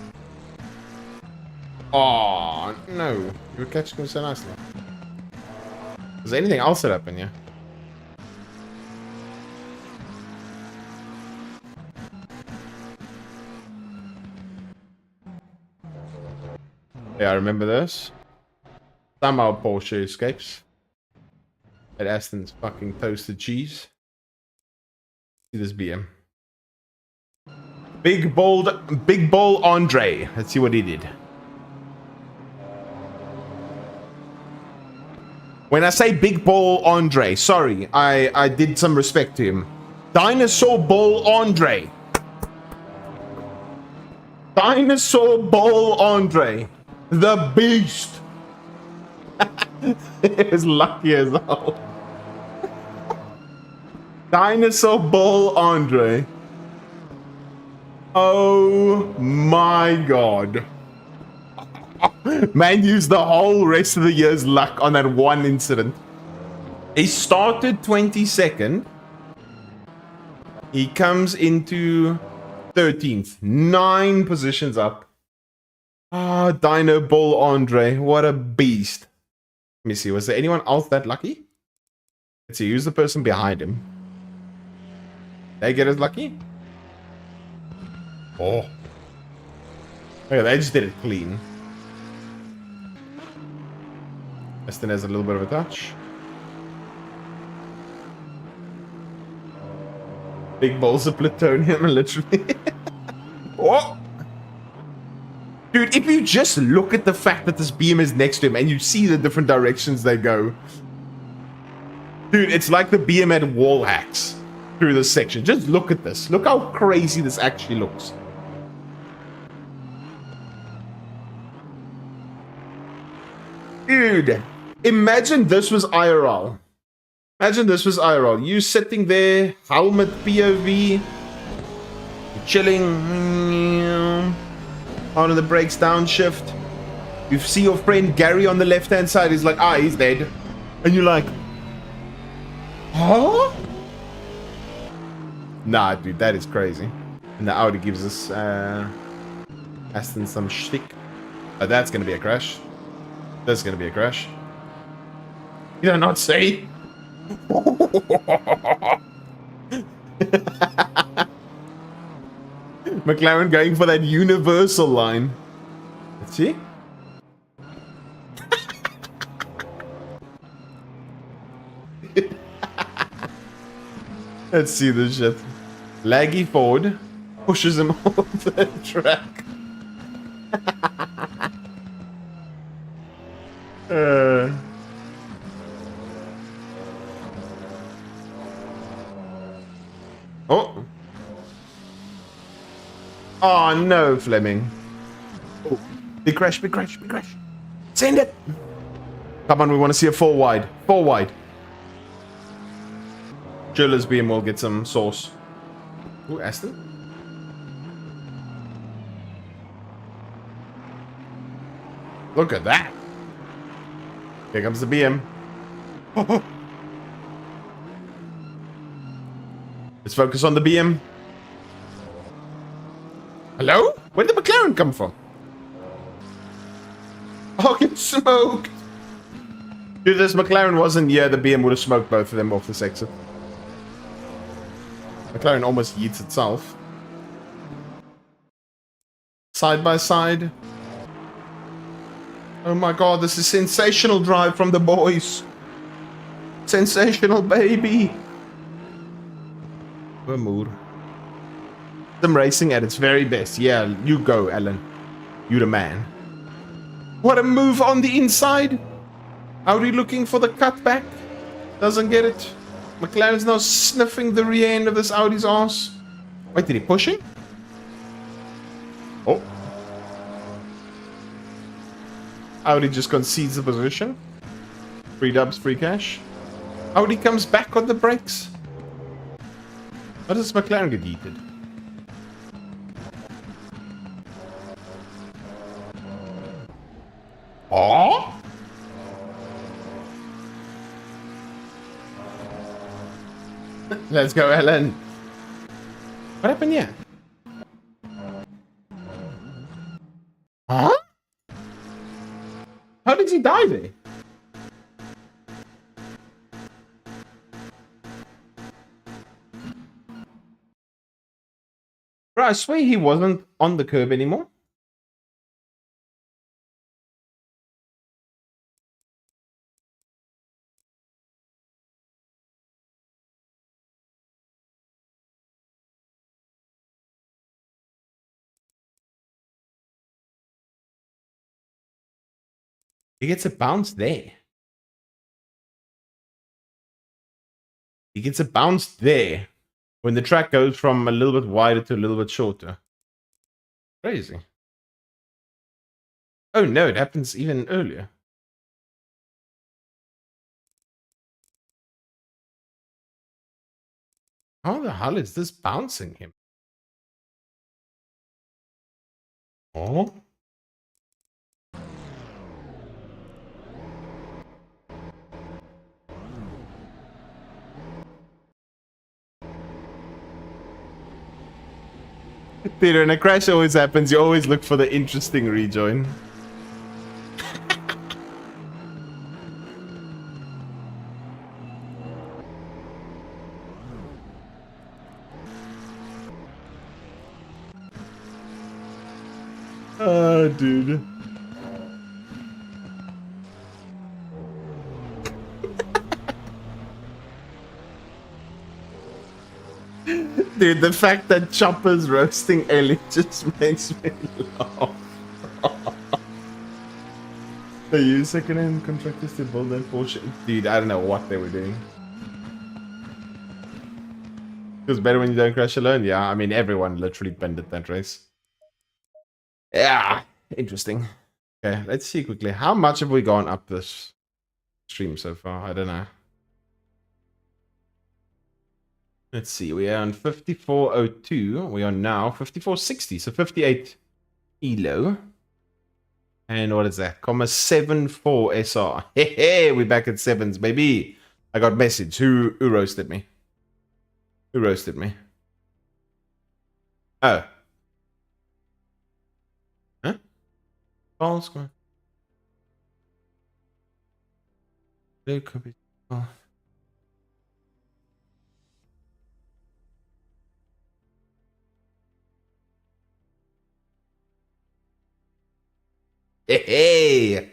Oh, no. You were catching him so nicely. Is there anything else that happened here? Yeah, I remember this. Somehow Porsche escapes. At Aston's fucking toasted cheese. See this BM. Big ball Andre. Let's see what he did. When I say big ball Andre, sorry, I did some respect to him. Dinosaur ball Andre. Dinosaur ball Andre. The beast. It was lucky as hell. Dinosaur ball Andre. Oh my god. Man used the whole rest of the year's luck on that one incident. He started 22nd. He comes into 13th. 9 positions up. Ah, Dino Ball Andre. What a beast. Let me see. Was there anyone else that lucky? Let's see. Who's the person behind him? They get as lucky? Oh. Okay, they just did it clean. Aston has a little bit of a touch. Big balls of plutonium, literally. Oh! Dude, if you just look at the fact that this beam is next to him and you see the different directions they go. Dude, it's like the beam had wall hacks through this section. Just look at this. Look how crazy this actually looks. Dude, imagine this was IRL. Imagine this was IRL. You sitting there, helmet POV, chilling, on the brakes downshift. You see your friend Gary on the left-hand side. He's like, ah, he's dead. And you're like, huh? Nah, dude, that is crazy. And the Audi gives us Aston some shtick. Oh, that's gonna be a crash. That's gonna be a crash. You did not say. McLaren going for that universal line. Let's see. Let's see this shit. Laggy Ford pushes him off the track. Oh. Oh, no, Fleming. Oh. Big crash, big crash, big crash. Send it. Come on, we want to see a 4 wide. 4 wide. Jiller's beam will get some sauce. Ooh, Aston. Look at that. Here comes the BM. Let's focus on the BM. Hello? Where did the McLaren come from? Oh, get smoked. Dude, this McLaren wasn't here, the BM would have smoked both of them off this exit. McLaren almost yeets itself. Side by side. Oh my god, this is sensational drive from the boys. Sensational, baby. Vermoer. Some racing at its very best. Yeah, you go, Alan. You the man. What a move on the inside. Audi looking for the cutback. Doesn't get it. McLaren's now sniffing the rear end of this Audi's arse. Wait, did he push him? Oh. Audi just concedes the position. Free dubs, free cash. Audi comes back on the brakes. How does McLaren get yeeted? Oh? Let's go, Ellen. What happened here? Huh? How did he die there? Bro, I swear he wasn't on the curb anymore. He gets a bounce there. He gets a bounce there when the track goes from a little bit wider to a little bit shorter. Crazy. Oh no, it happens even earlier. How the hell is this bouncing him? Oh. Peter, and a crash always happens. You always look for the interesting rejoin. Oh, dude. Dude, the fact that Chopper's roasting Ellie just makes me laugh. They use second-hand contractors to build that Porsche. Dude, I don't know what they were doing. Feels better when you don't crash alone. Yeah, I mean, everyone literally bended that race. Yeah, interesting. Okay, let's see quickly. How much have we gone up this stream so far? I don't know. Let's see. We are on 54.02. We are now 54.60. So 58 elo. And what is that? 0.74 SR. Hey, hey, we're back at sevens, baby. I got message. Who roasted me? Who roasted me? Oh. Huh? False. There could be. Oh. Hey, hey.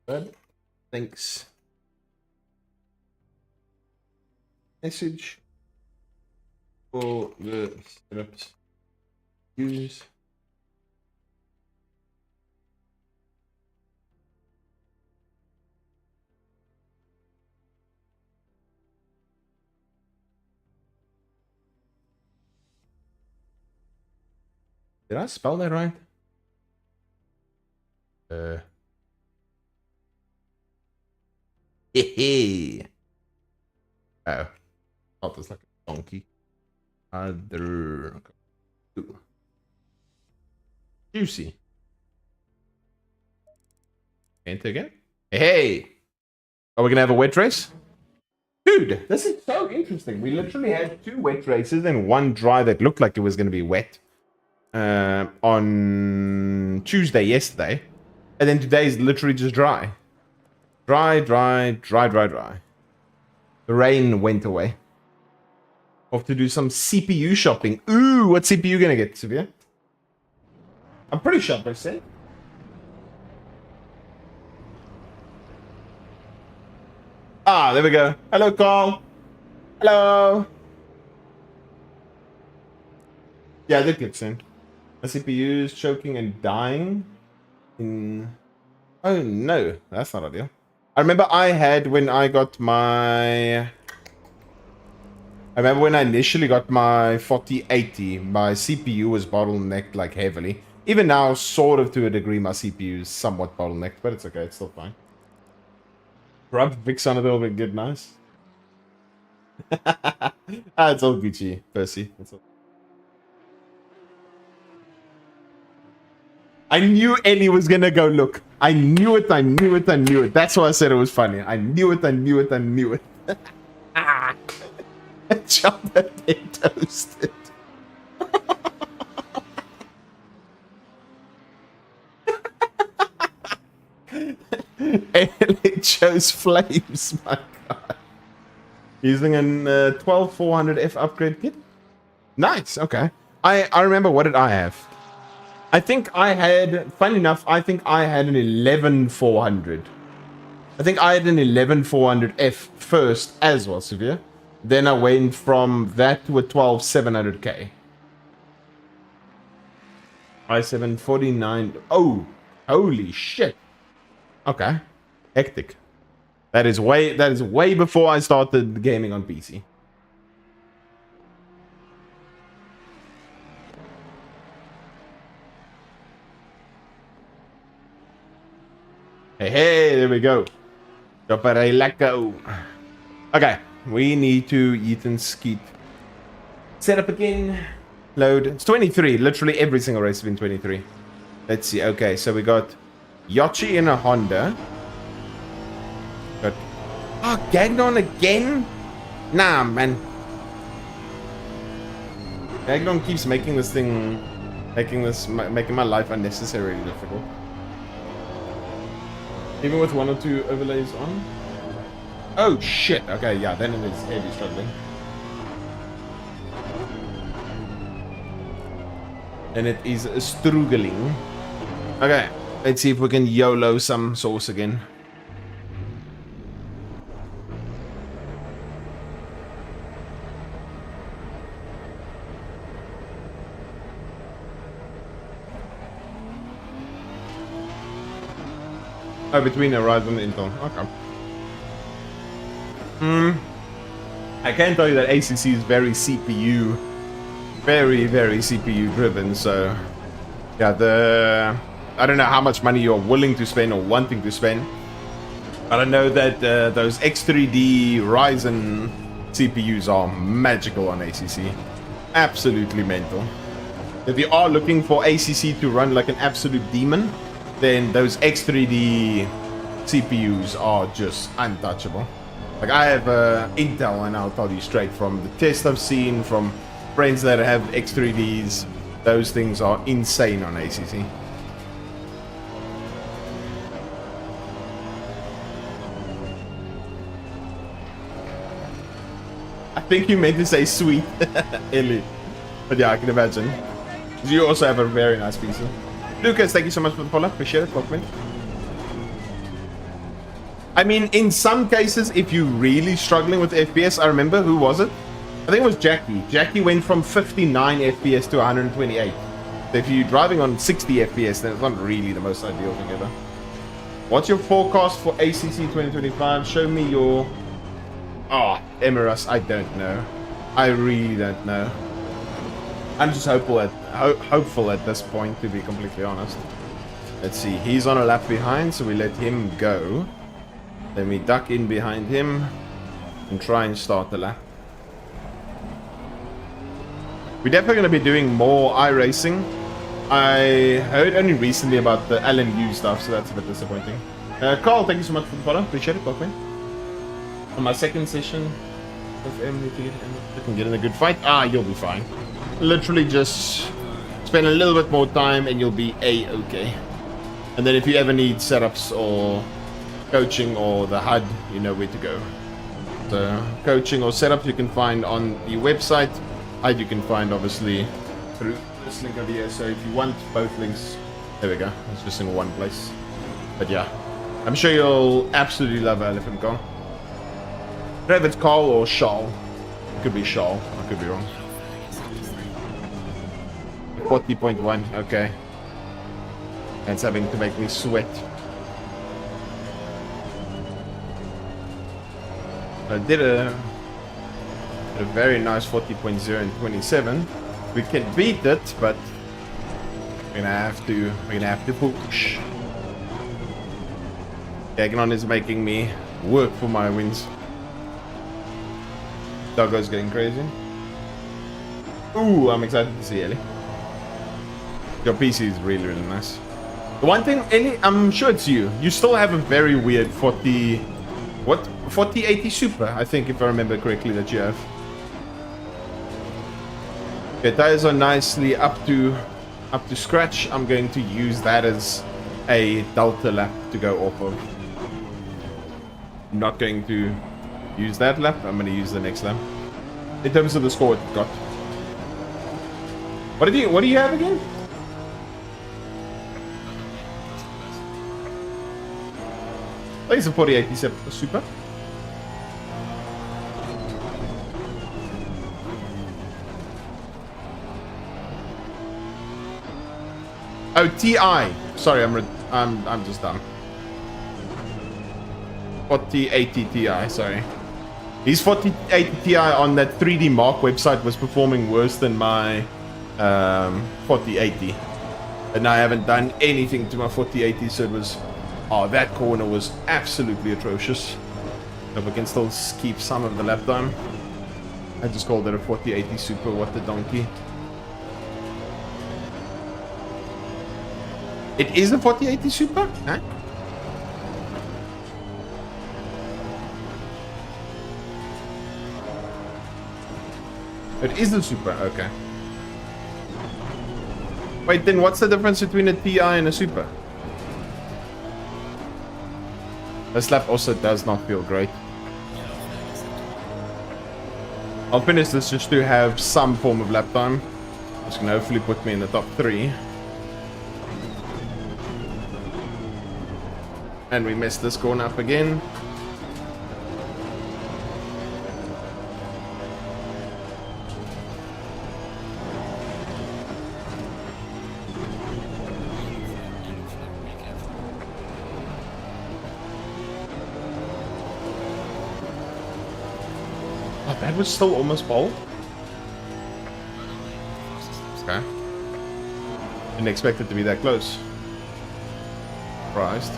Good. Thanks. Message for the setups. Use. Did I spell that right? Hey. Oh. Oh, that's like a donkey. Other. Juicy. Enter again. Hey. Are we going to have a wet race? Dude, this is so interesting. We literally had 2 wet races and 1 dry that looked like it was going to be wet on Tuesday, yesterday. And then today is literally just dry. Dry. The rain went away. Off to do some CPU shopping. Ooh, what CPU going to get, Sylvia? I'm pretty sure I said. Ah, there we go. Hello, Carl. Hello. Yeah, I did get sent. My CPU is choking and dying. Oh no, that's not ideal. I remember I had when I got my. I remember when I initially got my 4080, my CPU was bottlenecked like heavily. Even now, sort of to a degree, my CPU is somewhat bottlenecked, but it's okay. It's still fine. Rub Vix on a little bit, good, nice. It's all Gucci, Percy. It's all... I knew Ellie was gonna go look. I knew it. That's why I said it was funny. I knew it. Chopper get toasted. It shows flames, my god. Using an 12400F upgrade kit. Nice, okay. I remember, what did I have? I think I had, funny enough, I think I had an 11400. I think I had an 11400F first as well, Severe. Then I went from that to a 12700K. i7-49. Oh, holy shit. Okay. Hectic. That is way before I started gaming on PC. Hey, there we go. Okay, we need to eat and skeet. Set up again. Load. It's 23. Literally every single race has been 23. Let's see. Okay, so we got Yachi in a Honda. Got... Oh, Gagnon again? Nah, man. Gagnon keeps making this thing... Making my life unnecessarily difficult. Even with 1 or 2 overlays on. Oh shit. Okay, yeah, then it is heavy struggling. And it is struggling. Okay, let's see if we can YOLO some sauce again. Oh, between Horizon and Intel. Okay. I can tell you that ACC is very CPU, very CPU driven. So, yeah, I don't know how much money you're willing to spend or wanting to spend, but I know that those X3D Ryzen CPUs are magical on ACC. Absolutely mental. If you are looking for ACC to run like an absolute demon, then those X3D CPUs are just untouchable. Like, I have Intel, and I'll tell you straight from the test I've seen from friends that have X3Ds, those things are insane on ACC. I think you meant to say sweet, Ellie. But yeah, I can imagine. You also have a very nice PC. Lucas, thank you so much for the follow. Appreciate it. Welcome in. I mean, in some cases, if you're really struggling with FPS, I remember, who was it? I think it was Jackie. Jackie went from 59 FPS to 128. So if you're driving on 60 FPS, then it's not really the most ideal thing ever. What's your forecast for ACC 2025? Show me your... Oh, Emerus, I don't know. I really don't know. I'm just hopeful at this point, to be completely honest. Let's see. He's on a lap behind, so we let him go. Then we duck in behind him and try and start the lap. We're definitely going to be doing more iRacing. I heard only recently about the LMU stuff, so that's a bit disappointing. Carl, thank you so much for the follow. Appreciate it, welcome. On my second session, LFM, you can get in a good fight. You'll be fine. Literally just spend a little bit more time and you'll be A-okay. And then if you ever need setups or coaching or the HUD, you know where to go. So coaching or setups you can find on the website. HUD you can find obviously through this link over here. So if you want both links, there we go. It's just in one place. But yeah, I'm sure you'll absolutely love LFM car. I don't know if it's Carl or Charles. It could be Charles. I could be wrong. 40.1, okay. That's having to make me sweat. I did a very nice 40.0 in 27. We can beat it, but we're gonna have to push. Gagnon is making me work for my wins. Doggo's getting crazy. Ooh, I'm excited to see Ellie. Your PC is really, really nice. The one thing, Ellie, I'm sure it's you. You still have a very weird 4080 Super, I think, if I remember correctly, that you have. Okay, tires are nicely up to scratch. I'm going to use that as a delta lap to go off of. I'm not going to use that lap. I'm going to use the next lap. In terms of the score it got. What do you have again? Oh, it's a 4080 Super. Oh, TI. Sorry, I'm just dumb. 4080 Ti. Sorry. His 4080 Ti on that 3D Mark website was performing worse than my 4080, and I haven't done anything to my 4080, so it was. Oh, that corner was absolutely atrocious. But we can still keep some of the lap time. I just called it a 4080 Super. What the donkey. It is a 4080 Super? Huh? It is a Super, okay. Wait, then what's the difference between a TI and a Super? This lap also does not feel great. I'll finish this just to have some form of lap time. Which can hopefully put me in the top 3. And we messed this corner up again. That was still almost pole. Okay. Didn't expect it to be that close. Surprised.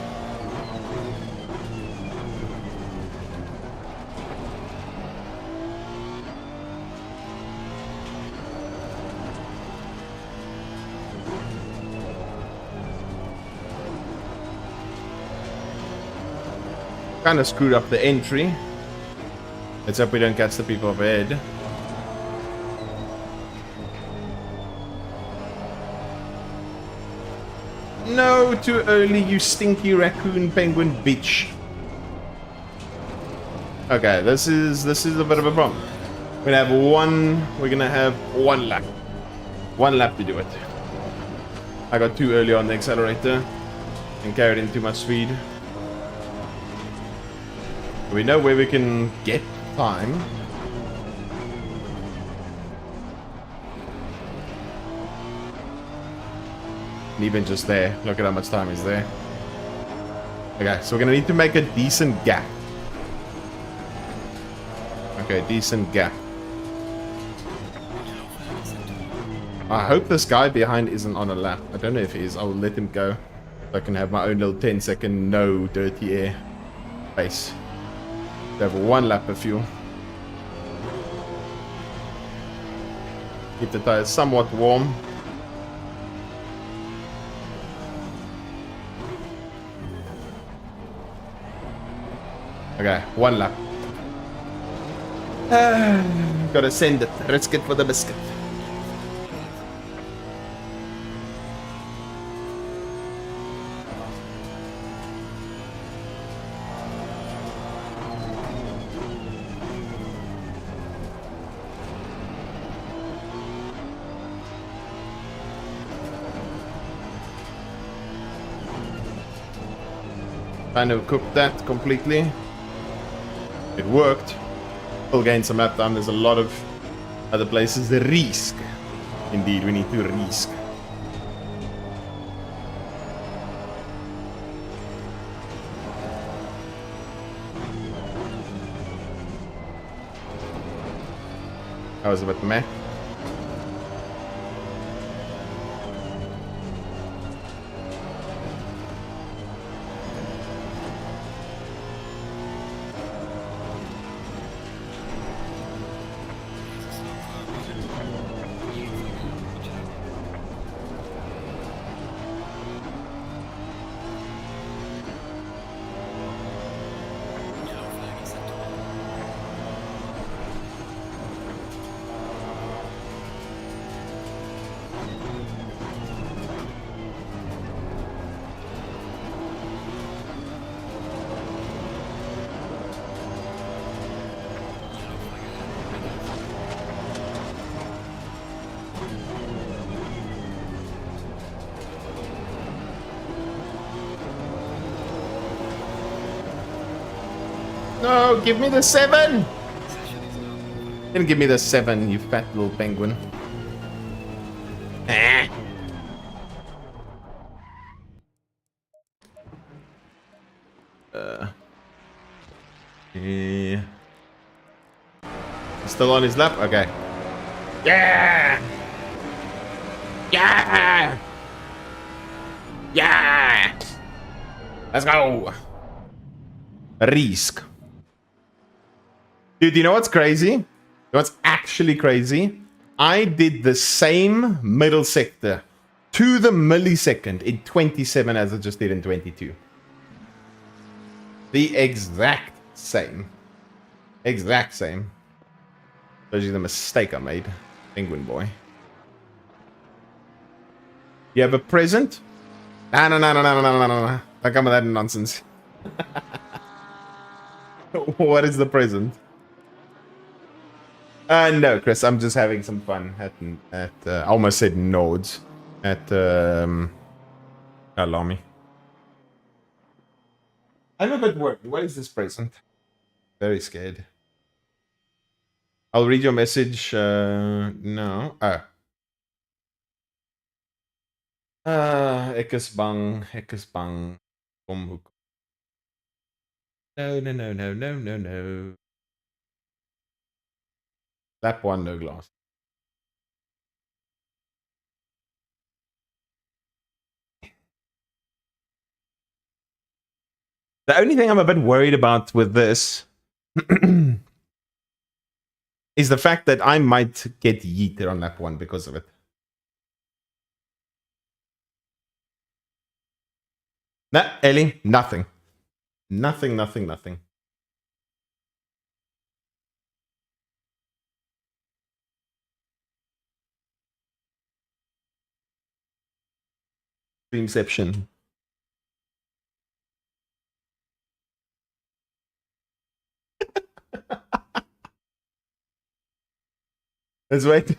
Kind of screwed up the entry. Let's hope we don't catch the people up ahead. No, too early, you stinky raccoon penguin bitch. Okay, this is a bit of a problem. We're gonna have one lap. One lap to do it. I got too early on the accelerator and carried in too much speed. We know where we can get time. And even just there, look at how much time is there. Okay, so we're gonna need to make a decent gap. Okay, decent gap. I hope this guy behind isn't on a lap. I don't know if he is. I'll let him go. So I can have my own little 10-second no dirty air pace. Have 1 lap of fuel. Keep the tires somewhat warm. Okay, 1 lap. Gotta send it. Risk it for the biscuit. Kind of cooked that completely. It worked. Still gain some lap time. There's a lot of other places. The risk. Indeed, we need to risk. That was a bit meh. No, give me the 7! Didn't give me the 7, you fat little penguin. Eh. Yeah. Still on his lap? Okay. Yeah! Yeah! Yeah! Let's go! Risk. Dude, you know what's crazy? You know what's actually crazy? I did the same middle sector to the millisecond in 27 as I just did in 22. The exact same. Exact same. Shows you the mistake I made. Penguin boy. You have a present? No, no, no, no, no, no, no, no, no. Don't come with that nonsense. What is the present? No, Chris, I'm just having some fun at I almost said Nodes at Kyalami. I'm a bit worried. What is this present? Very scared. I'll read your message. No. Ek is bang. Ek is bang. Kom hoek. No, no, no, no, no, no, no. Lap 1, no glass. The only thing I'm a bit worried about with this is the fact that I might get yeeted on lap 1 because of it. Nah, Ellie, nothing. Nothing, nothing, nothing. Dreamception. Let's wait.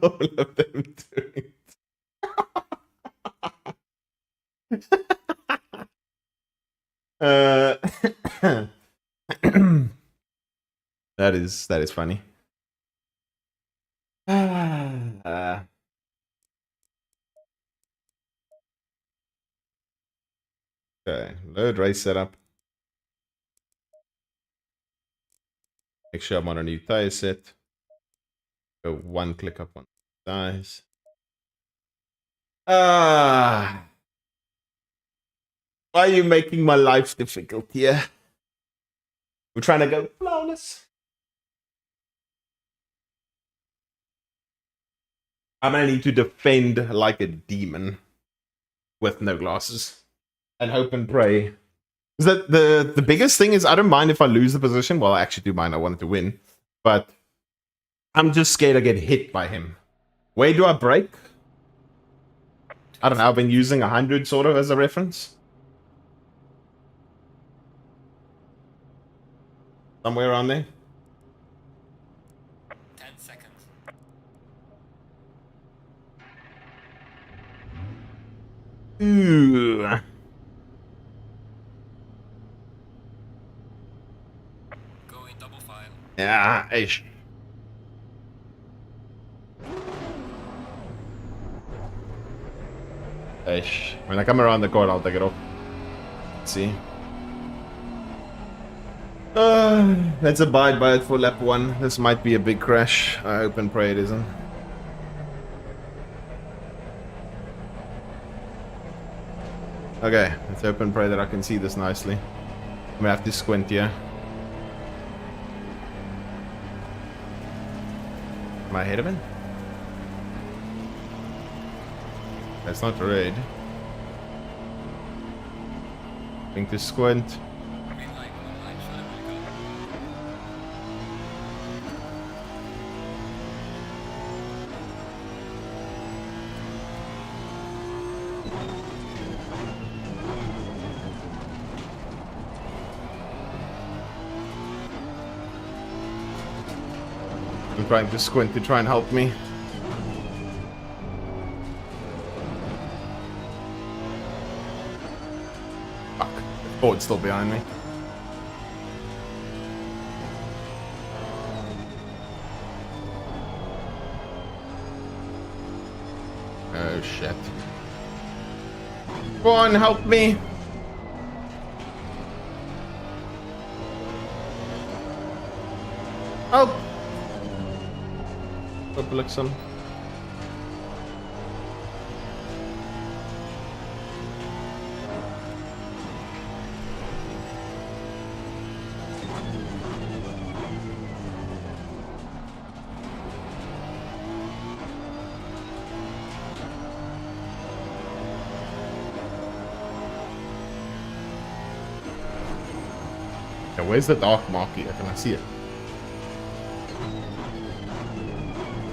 All of them doing it. That is funny. Okay, load race setup. Make sure I'm on a new tire set. Go one click up on tires. Why are you making my life difficult here? We're trying to go flawless. I'm gonna need to defend like a demon with no glasses and hope and pray. Is that the biggest thing is I don't mind if I lose the position. Well, I actually do mind. I wanted to win, but I'm just scared I get hit by him. Where do I break? I don't know. I've been using 100 sort of as a reference. Somewhere around there. 10 seconds. Ooh. Go in double file. Yeah, ish. Ish. When I come around the corner, I'll take it off. Let's see. Let's abide by it for lap 1. This might be a big crash. I hope and pray it isn't. Okay, let's hope and pray that I can see this nicely. I'm gonna have to squint here. Am I ahead of him? That's not red. Think to squint. Green light, shut up, go. I'm trying to squint to try and help me. Fuck. The Ford's still behind me. Oh shit. Come on, help me. Help! Publixon. Yeah, where's the dark mark here? Can I see it?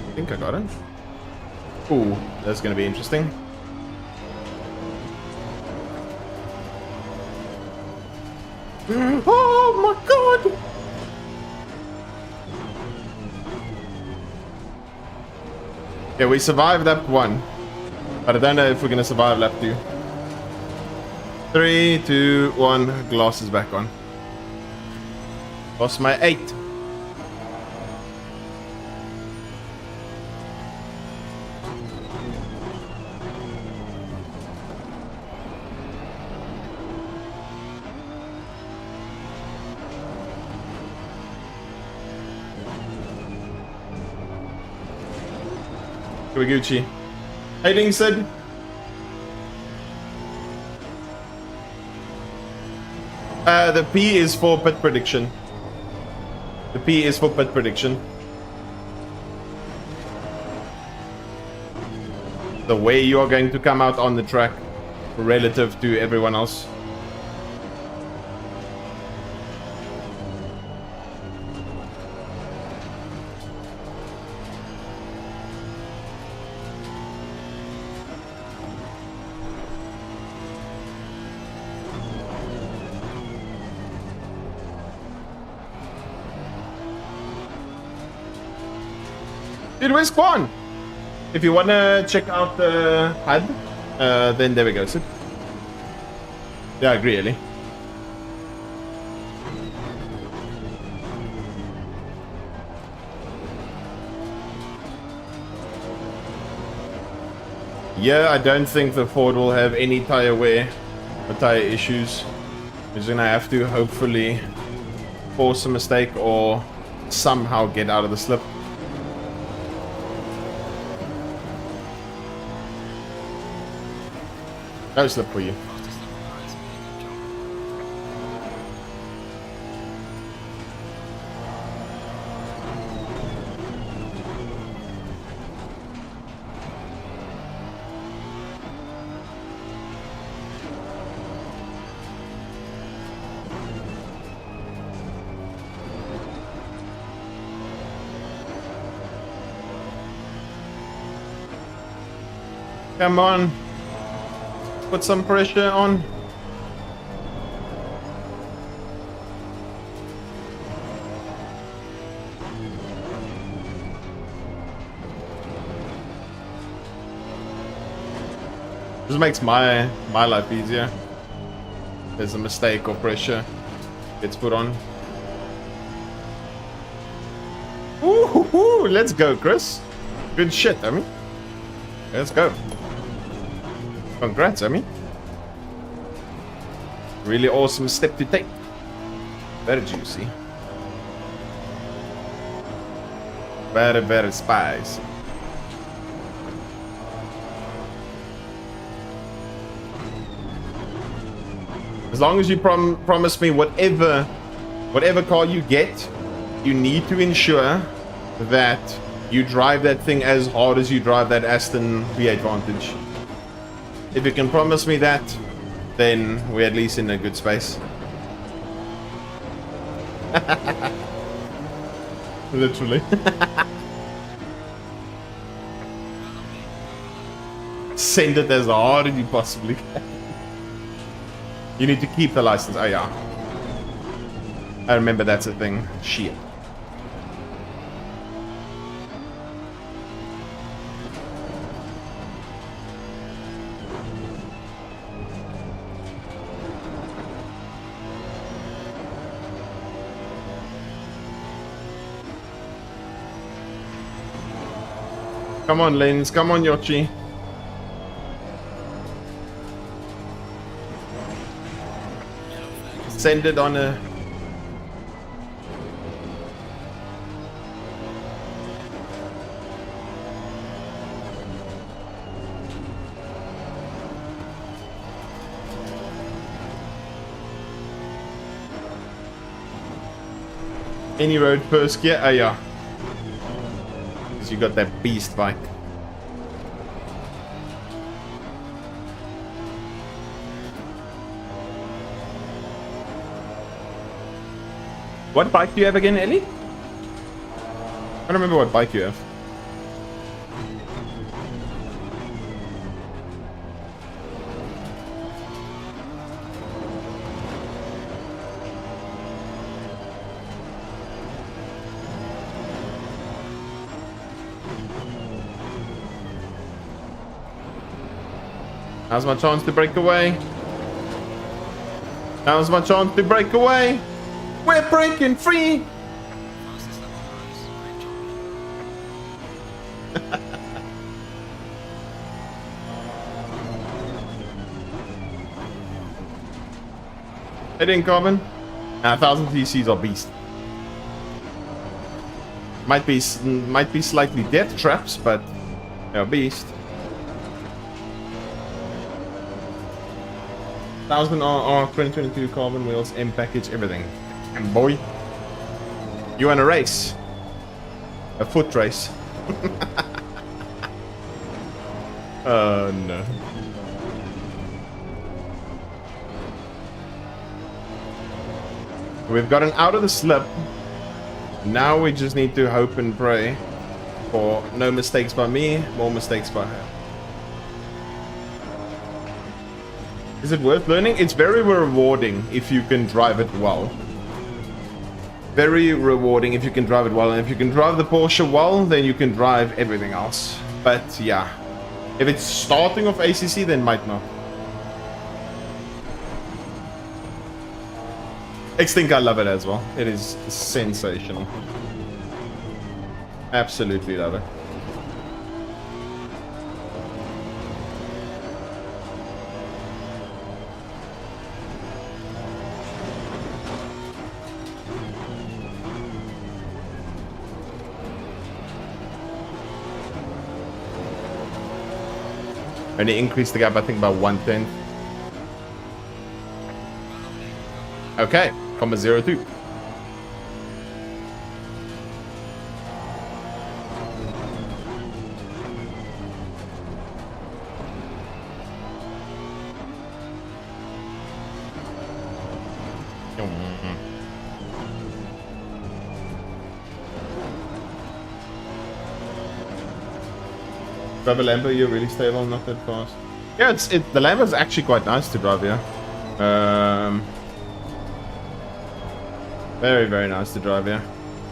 I think I got it. Ooh, that's gonna be interesting. Oh my god! Yeah, we survived lap 1. But I don't know if we're gonna survive lap 2. 3, 2, 1, glasses back on. Lost my 8. Gucci. How you doing, Sid? The P is for pit prediction. The P is for pit prediction. The way you are going to come out on the track relative to everyone else. Dude, where's Quan? If you want to check out the HUD, then there we go, Sid. Yeah, I agree, Ellie. Yeah, I don't think the Ford will have any tire wear or tire issues. We're just gonna have to hopefully force a mistake or somehow get out of the slip. No slip for you. Fastest lap on the race, really good job. Come on. Put some pressure on. Just makes my life easier. There's a mistake or pressure gets put on. Ooh, let's go, Chris. Good shit, I mean. Let's go. Congrats, I mean. Really awesome step to take. Very juicy. Very, very spicy. As long as you promise me whatever car you get, you need to ensure that you drive that thing as hard as you drive that Aston V8 Vantage. If you can promise me that, then we're at least in a good space. Literally. Send it as hard as you possibly can. You need to keep the license. Oh yeah. I remember that's a thing. Shit. Come on, Lens. Come on, Yoshi. Send it on a... Any road first gear? Oh yeah. Because you got that beast bike. What bike do you have again, Ellie? I don't remember what bike you have. Now's my chance to break away. Now's my chance to break away. We're breaking free. Fastest lap on the race, great job. It ain't carbon. 1000 TCs are beast. Might be slightly death traps, but they're beast. 1000 RR 2022 carbon wheels, M package, everything. And boy, you in a race, a foot race. Oh no. We've gotten out of the slip. Now we just need to hope and pray for no mistakes by me, more mistakes by her. Is it worth learning? It's very rewarding if you can drive it well. Very rewarding if you can drive it well. And if you can drive the Porsche well, then you can drive everything else. But yeah, if it's starting off ACC, then might not. Extinct, I love it as well. It is sensational. Absolutely love it. Only increased the gap, I think, by 1/10. Okay, 0.02. Drive a Lambo, you're really stable, not that fast. Yeah, the Lambo's actually quite nice to drive here. Very, very nice to drive here.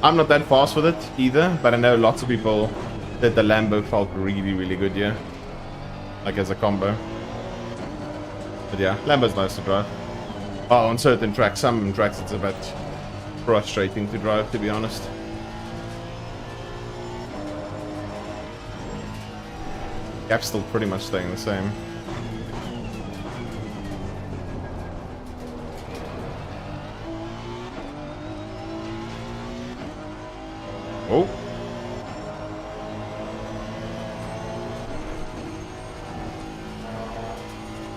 I'm not that fast with it either, but I know lots of people that the Lambo felt really, really good here. Like as a combo. But yeah, Lambo's nice to drive. Oh, on certain tracks, some tracks it's a bit frustrating to drive, to be honest. Gap's still pretty much staying the same. Oh.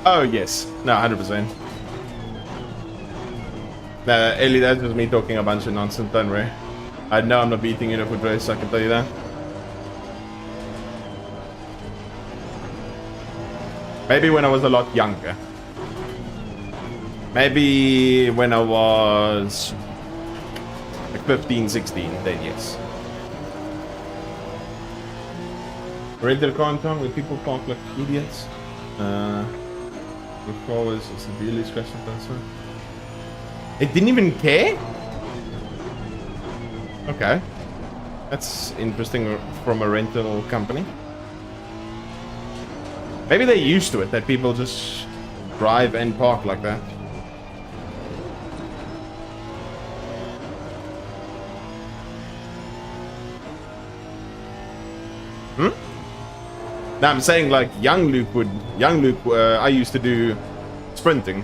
Oh, yes. No, 100%. Ellie, that was me talking a bunch of nonsense, don't worry. I know I'm not beating you in a foot race, I can tell you that. Maybe when I was a lot younger. Maybe when I was like 15, 16, then yes. Rented a car in town where people park like idiots. The car was severely scratched and done. It didn't even care? Okay. That's interesting from a rental company. Maybe they're used to it, that people just drive and park like that. Now I'm saying like young Luke, I used to do sprinting.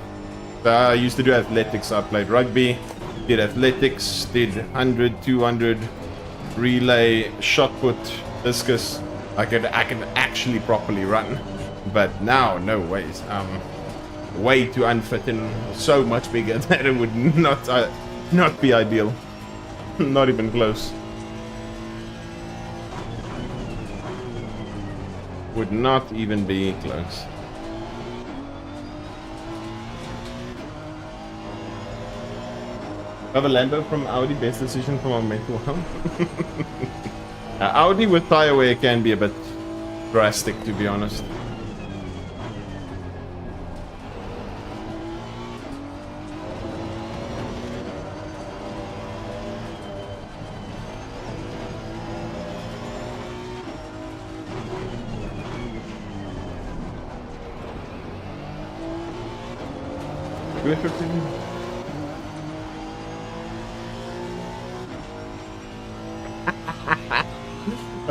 I used to do athletics. I played rugby, did athletics, did 100, 200, relay, shot put, discus. I could actually properly run. But now, no ways. Way too unfit and so much bigger that it would not be ideal. Not even close. Would not even be close. Have a Lambo from Audi, best decision from our mental health. Audi with tire wear can be a bit drastic, to be honest.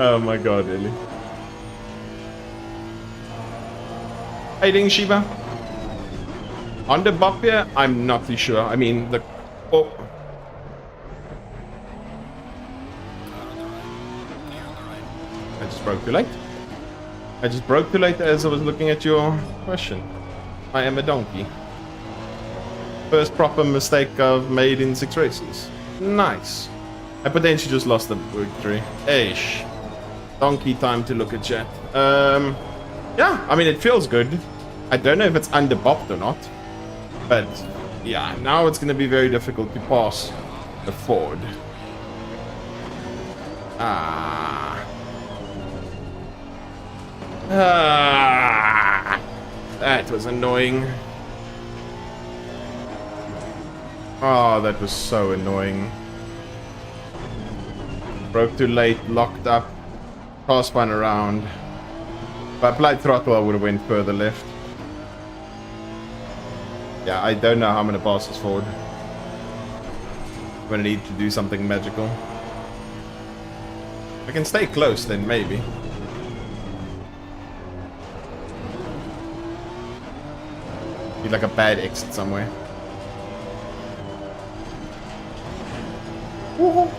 Oh my god, Ellie. How you doing, Shiba? On the bop here, I'm not too sure. I mean, the... Oh. I just broke too late. I just broke too late as I was looking at your question. I am a donkey. First proper mistake I've made in 6 races. Nice. I potentially just lost the victory. Eish. Donkey time to look at chat. Yeah, I mean, it feels good. I don't know if it's under-bopped or not. But, yeah, now it's going to be very difficult to pass the Ford. That was annoying. Oh, that was so annoying. Broke too late, locked up, car spun around. If I applied throttle, I would have went further left. Yeah, I don't know how I'm going to pass this forward. I'm going to need to do something magical. If I can stay close, then maybe. Need like a bad exit somewhere. Woohoo!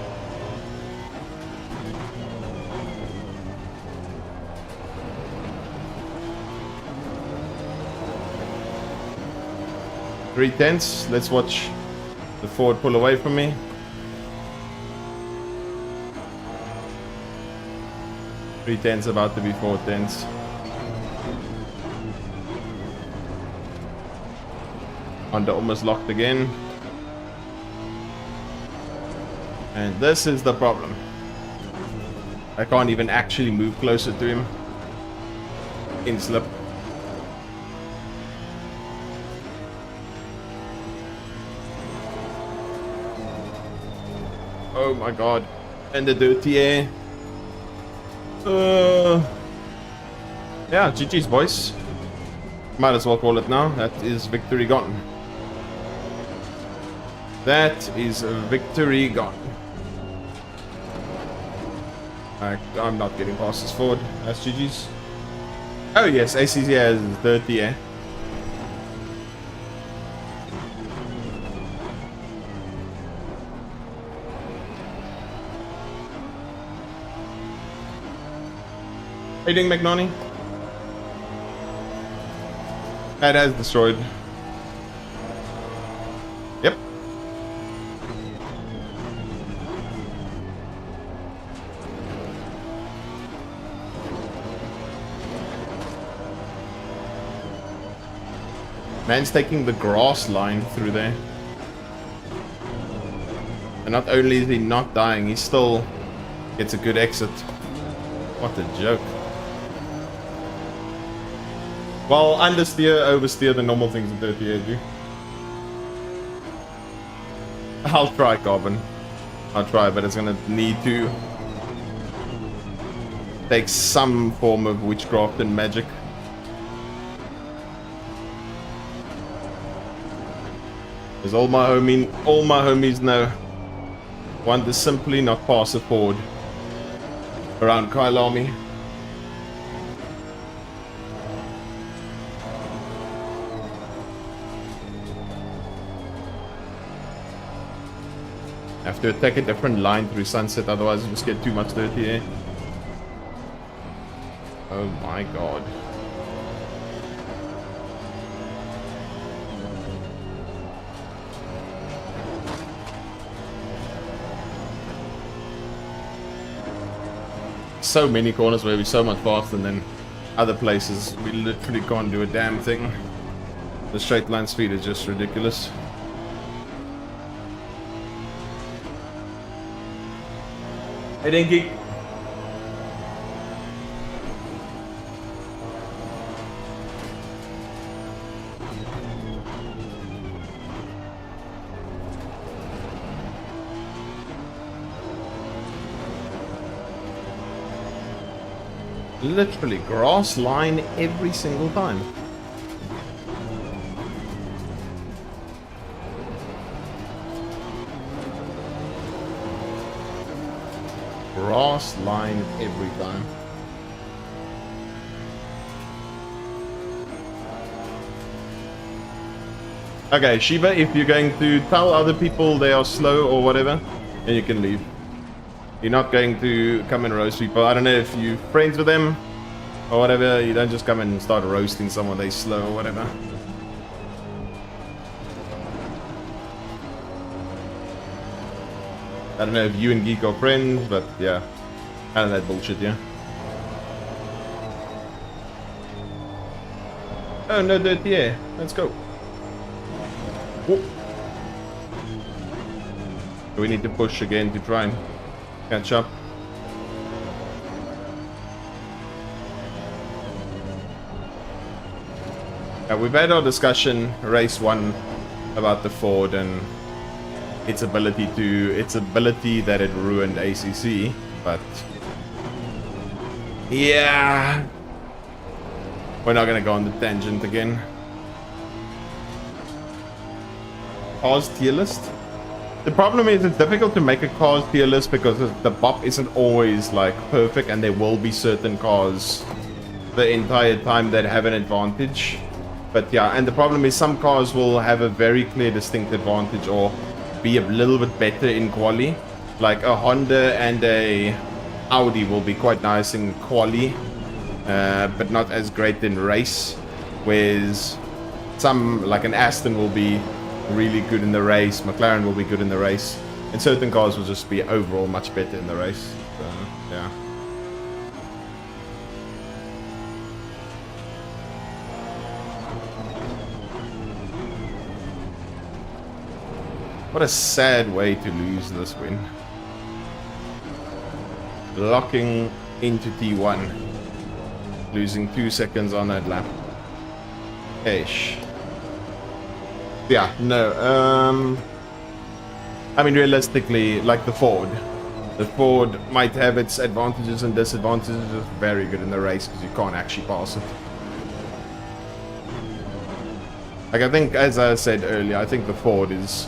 3/10. Let's watch the Ford pull away from me. Three tenths about to be 4/10. Honda almost locked again. And this is the problem. I can't even actually move closer to him. In slip. Oh my god. And the dirty air. Yeah, GG's boys. Might as well call it now. That is victory gone. That is victory gone. I'm not getting past this Ford. That's GG's. Oh yes, ACC has dirty air. How you doing, McNonny? That has destroyed. Yep. Man's taking the grass line through there. And not only is he not dying, he still gets a good exit. What a joke. Well, understeer, oversteer, the normal things in 38 do. I'll try, Carbon. I'll try, but it's gonna need to take some form of witchcraft and magic. As all my homies know, one to simply not pass a Ford around Kyalami. Have to attack a different line through sunset, otherwise you just get too much dirty air. Oh my god. So many corners where we're so much faster than other places. We literally can't do a damn thing. The straight line speed is just ridiculous. Hey Dinky. Literally grass line every single time. Grass line every time. Okay, Shiva, if you're going to tell other people they are slow or whatever, then you can leave. You're not going to come and roast people. I don't know if you're friends with them or whatever. You don't just come and start roasting someone they slow or whatever. I don't know if you and Geek are friends, but yeah. Kind of that bullshit, yeah. Oh, no dirty air. Let's go. Whoop. We need to push again to try and catch up. We've had our discussion, race 1, about the Ford and its ability that it ruined ACC, but yeah, we're not gonna go on the tangent again. Cars tier list? The problem is it's difficult to make a cars tier list because the BOP isn't always like perfect, and there will be certain cars the entire time that have an advantage. But yeah, and the problem is some cars will have a very clear distinct advantage or be a little bit better in quali. Like a Honda and a Audi will be quite nice in quali, but not as great in race. Whereas some, like an Aston will be really good in the race, McLaren will be good in the race, and certain cars will just be overall much better in the race. So, yeah. What a sad way to lose this win. Locking into T1. Losing 2 seconds on that lap. Ish. Yeah, no, I mean, realistically, like the Ford might have its advantages and disadvantages. It's very good in the race because you can't actually pass it. Like, I think, as I said earlier, I think the Ford is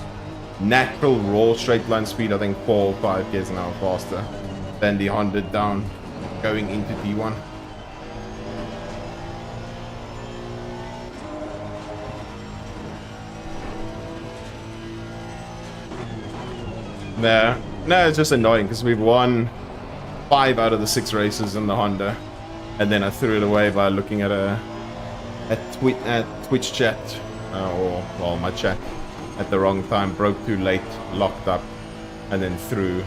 natural raw straight line speed, I think 4 or 5 k's an hour faster than the Honda down going into T1. No, it's just annoying because we've won 5 out of the 6 races in the Honda, and then I threw it away by looking at a Twitch chat, or well, my chat at the wrong time, broke too late, locked up, and then threw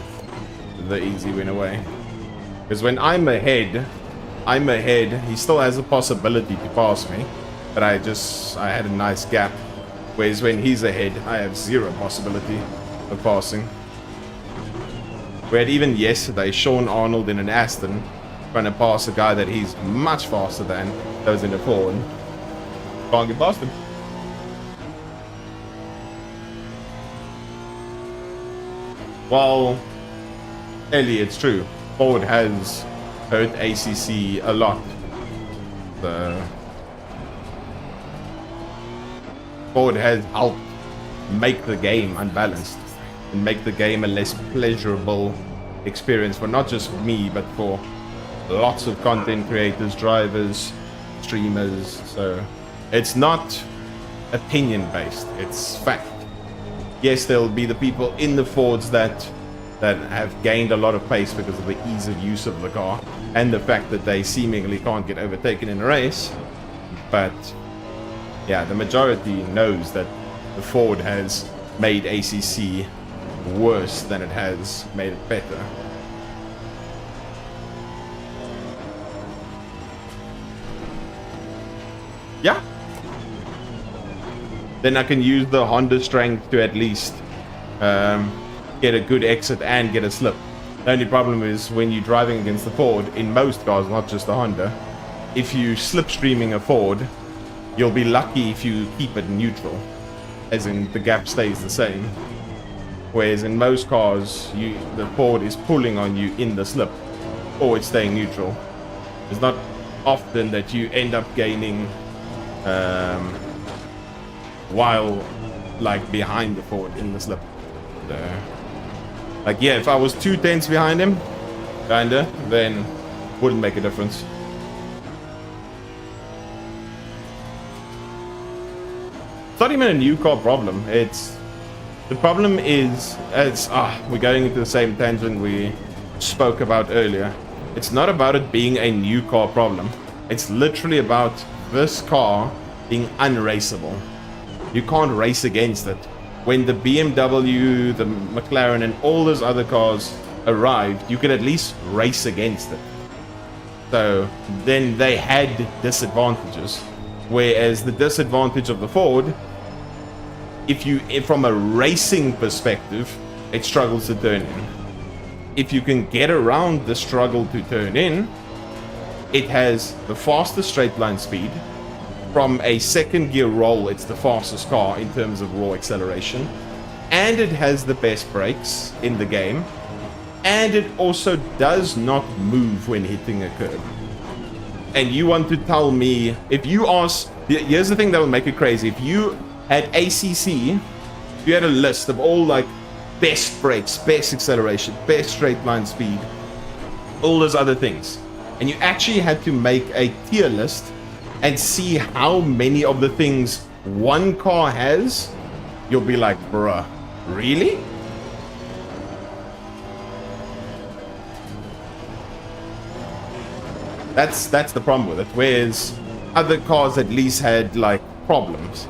the easy win away. Because when I'm ahead, he still has a possibility to pass me, but I had a nice gap. Whereas when he's ahead, I have 0 possibility of passing. We had even yesterday Sean Arnold in an Aston trying to pass a guy that he's much faster than, that was in a Ford. Can't get past him. Well, Ellie, it's true. Ford has hurt ACC a lot. Ford has helped make the game unbalanced and make the game a less pleasurable experience for not just me, but for lots of content creators, drivers, streamers. So it's not opinion based, it's fact. Yes, there'll be the people in the Fords that have gained a lot of pace because of the ease of use of the car and the fact that they seemingly can't get overtaken in a race. But yeah, the majority knows that the Ford has made ACC worse than it has made it better. Yeah. Then I can use the Honda strength to at least get a good exit and get a slip. The only problem is when you're driving against the Ford, in most cars, not just the Honda, if you slipstreaming a Ford, you'll be lucky if you keep it neutral, as in the gap stays the same. Whereas in most cars, the Ford is pulling on you in the slip, or it's staying neutral. It's not often that you end up gaining while like behind the Ford in the slip. Like, yeah, if I was 2 tenths behind him, kinda, then wouldn't make a difference. It's not even a new car problem. The problem is, we're going into the same tangent we spoke about earlier. It's not about it being a new car problem. It's literally about this car being unraceable. You can't race against it. When the BMW, the McLaren, and all those other cars arrived, you could at least race against it. So then they had disadvantages. Whereas the disadvantage of the Ford, if from a racing perspective, it struggles to turn in. If you can get around the struggle to turn in, it has the fastest straight line speed. From a second gear roll, it's the fastest car in terms of raw acceleration. And it has the best brakes in the game. And it also does not move when hitting a curb. And you want to tell me, if you ask, here's the thing that will make it crazy. If you had ACC, you had a list of all like best brakes, best acceleration, best straight line speed, all those other things, and you actually had to make a tier list and see how many of the things one car has, you'll be like, bruh, really? That's the problem with it. Whereas other cars at least had like problems.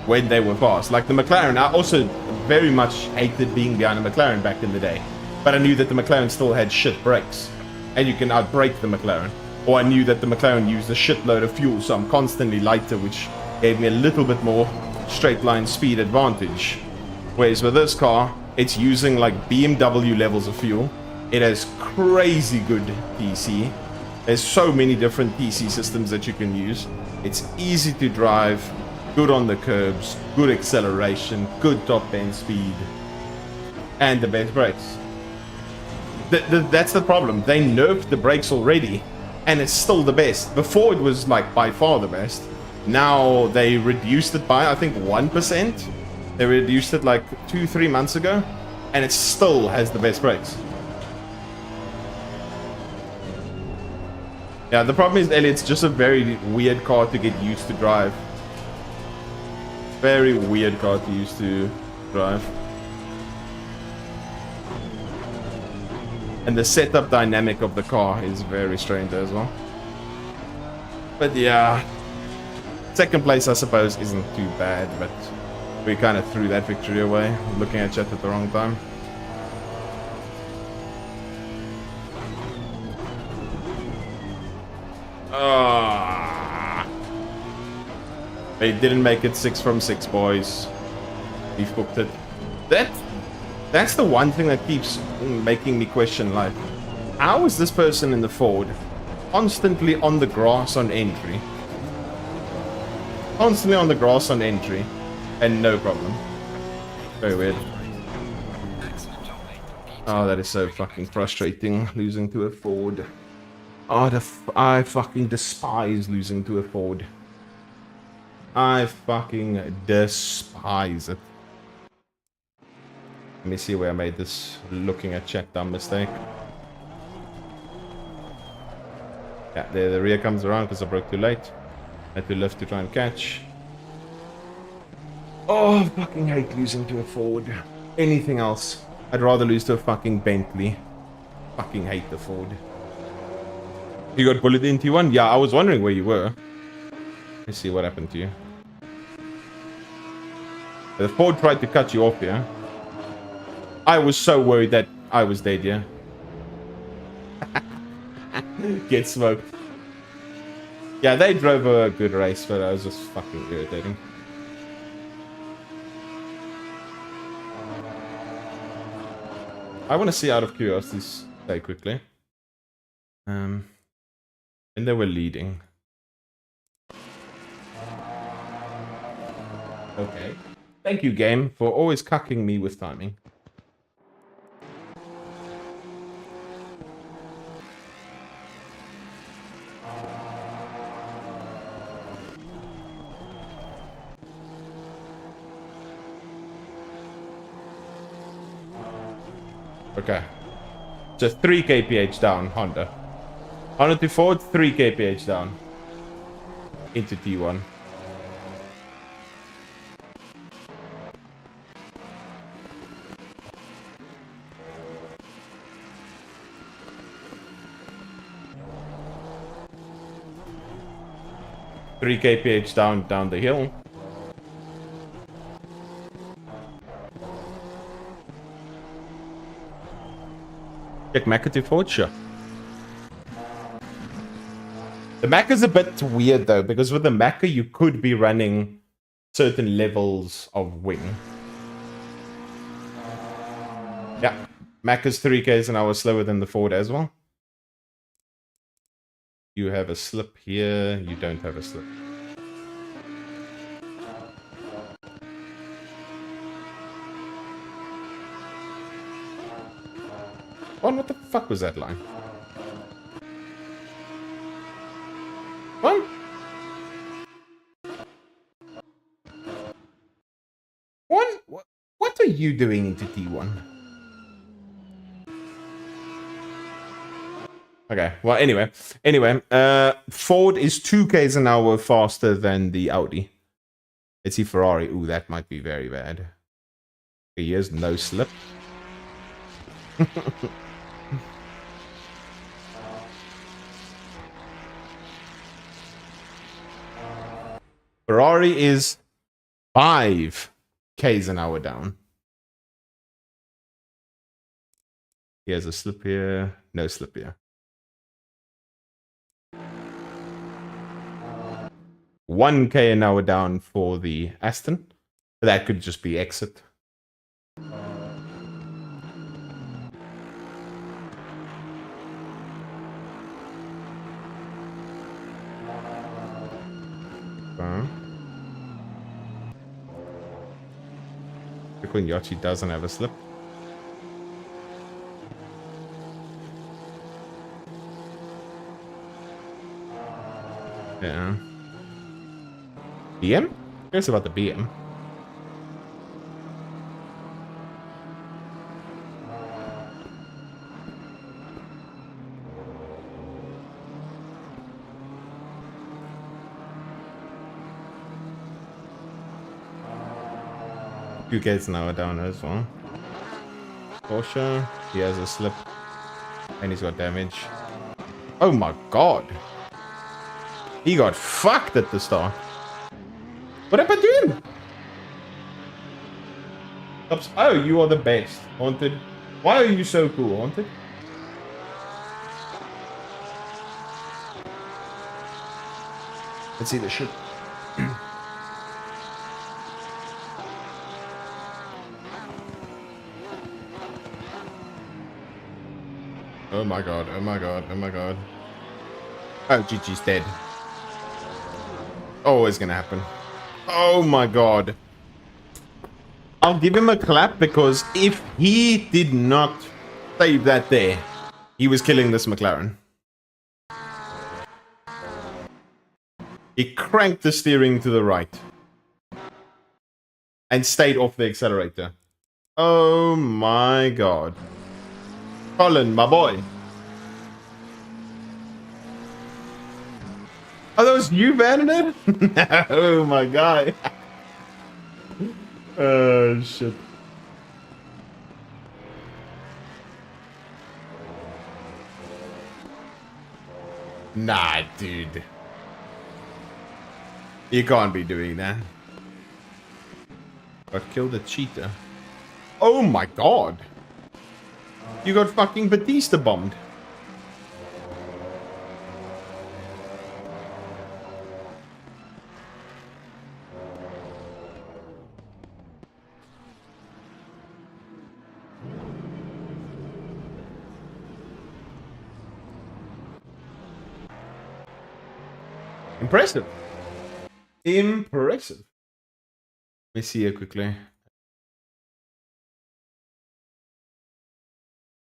when they were fast. Like the McLaren, I also very much hated being behind a McLaren back in the day. But I knew that the McLaren still had shit brakes. And you can outbrake the McLaren. Or I knew that the McLaren used a shitload of fuel, so I'm constantly lighter, which gave me a little bit more straight line speed advantage. Whereas with this car, it's using like BMW levels of fuel. It has crazy good TC. There's so many different TC systems that you can use. It's easy to drive, good on the curbs, good acceleration, good top end speed, and the best brakes. That's the problem. They nerfed the brakes already, and it's still the best. Before it was like by far the best. Now they reduced it by, I think, 1%. They reduced it like 2-3 months ago, and it still has the best brakes. Yeah, the problem is, Elliot, it's just a very weird car to get used to drive. Very weird car to use to drive. And the setup dynamic of the car is very strange as well. But yeah, second place I suppose isn't too bad, but we kind of threw that victory away, looking at chat at the wrong time. They didn't make it 6 from 6, boys. We've booked it. That's the one thing that keeps making me question, like, how is this person in the Ford constantly on the grass on entry? Constantly on the grass on entry, and no problem. Very weird. Excellent job, mate. Oh, that is so fucking frustrating, losing to a Ford. Oh, I fucking despise losing to a Ford. I fucking despise it. Let me see where I made this looking at chat dumb mistake. Yeah, there the rear comes around because I broke too late. Had to lift to try and catch. Oh, I fucking hate losing to a Ford. Anything else, I'd rather lose to a fucking Bentley. Fucking hate the Ford. You got bullied in T1? Yeah, I was wondering where you were. Let's see what happened to you. The Ford tried to cut you off here. I was so worried that I was dead, yeah. Get smoked. Yeah, they drove a good race, but I was just fucking irritating. I want to see out of curiosity, say quickly. And they were leading. Okay. Thank you, game, for always cucking me with timing. Okay. Just 3 kph down, Honda. Honda to Ford, 3 kph down. Into T1. Three kph down the hill. Check Macca to Ford, sure. The Macca is a bit weird though, because with the Macca you could be running certain levels of wing. Yeah, Macca's 3Ks an hour slower than the Ford as well. You have a slip here, you don't have a slip. What the fuck was that line? What are you doing into T1? Okay, well, anyway, Ford is 2Ks an hour faster than the Audi. Let's see Ferrari. Ooh, that might be very bad. Okay, here's no slip. Ferrari is 5 k's an hour down. He has a slip here. No slip here. 1k an hour down for the Aston. That could just be exit. Yachi doesn't have a slip. Yeah. BM? Here's about the BM. Two gates an hour down as well. Porsche, he has a slip. And he's got damage. Oh my god. He got fucked at the start. What happened to him? Oops. Oh, you are the best, Haunted. Why are you so cool, Haunted? Let's see the shit. Oh my god, oh my god, oh my god. Oh, GG's dead. Oh, it's gonna happen. Oh my god. I'll give him a clap because if he did not save that there, he was killing this McLaren. He cranked the steering to the right. And stayed off the accelerator. Oh my god. Colin, my boy. Are those you banning it? Oh my god. Oh shit. Nah, dude. You can't be doing that. Got killed a cheetah. Oh my god. You got fucking Batista bombed. Impressive. Impressive. Let me see here quickly. Let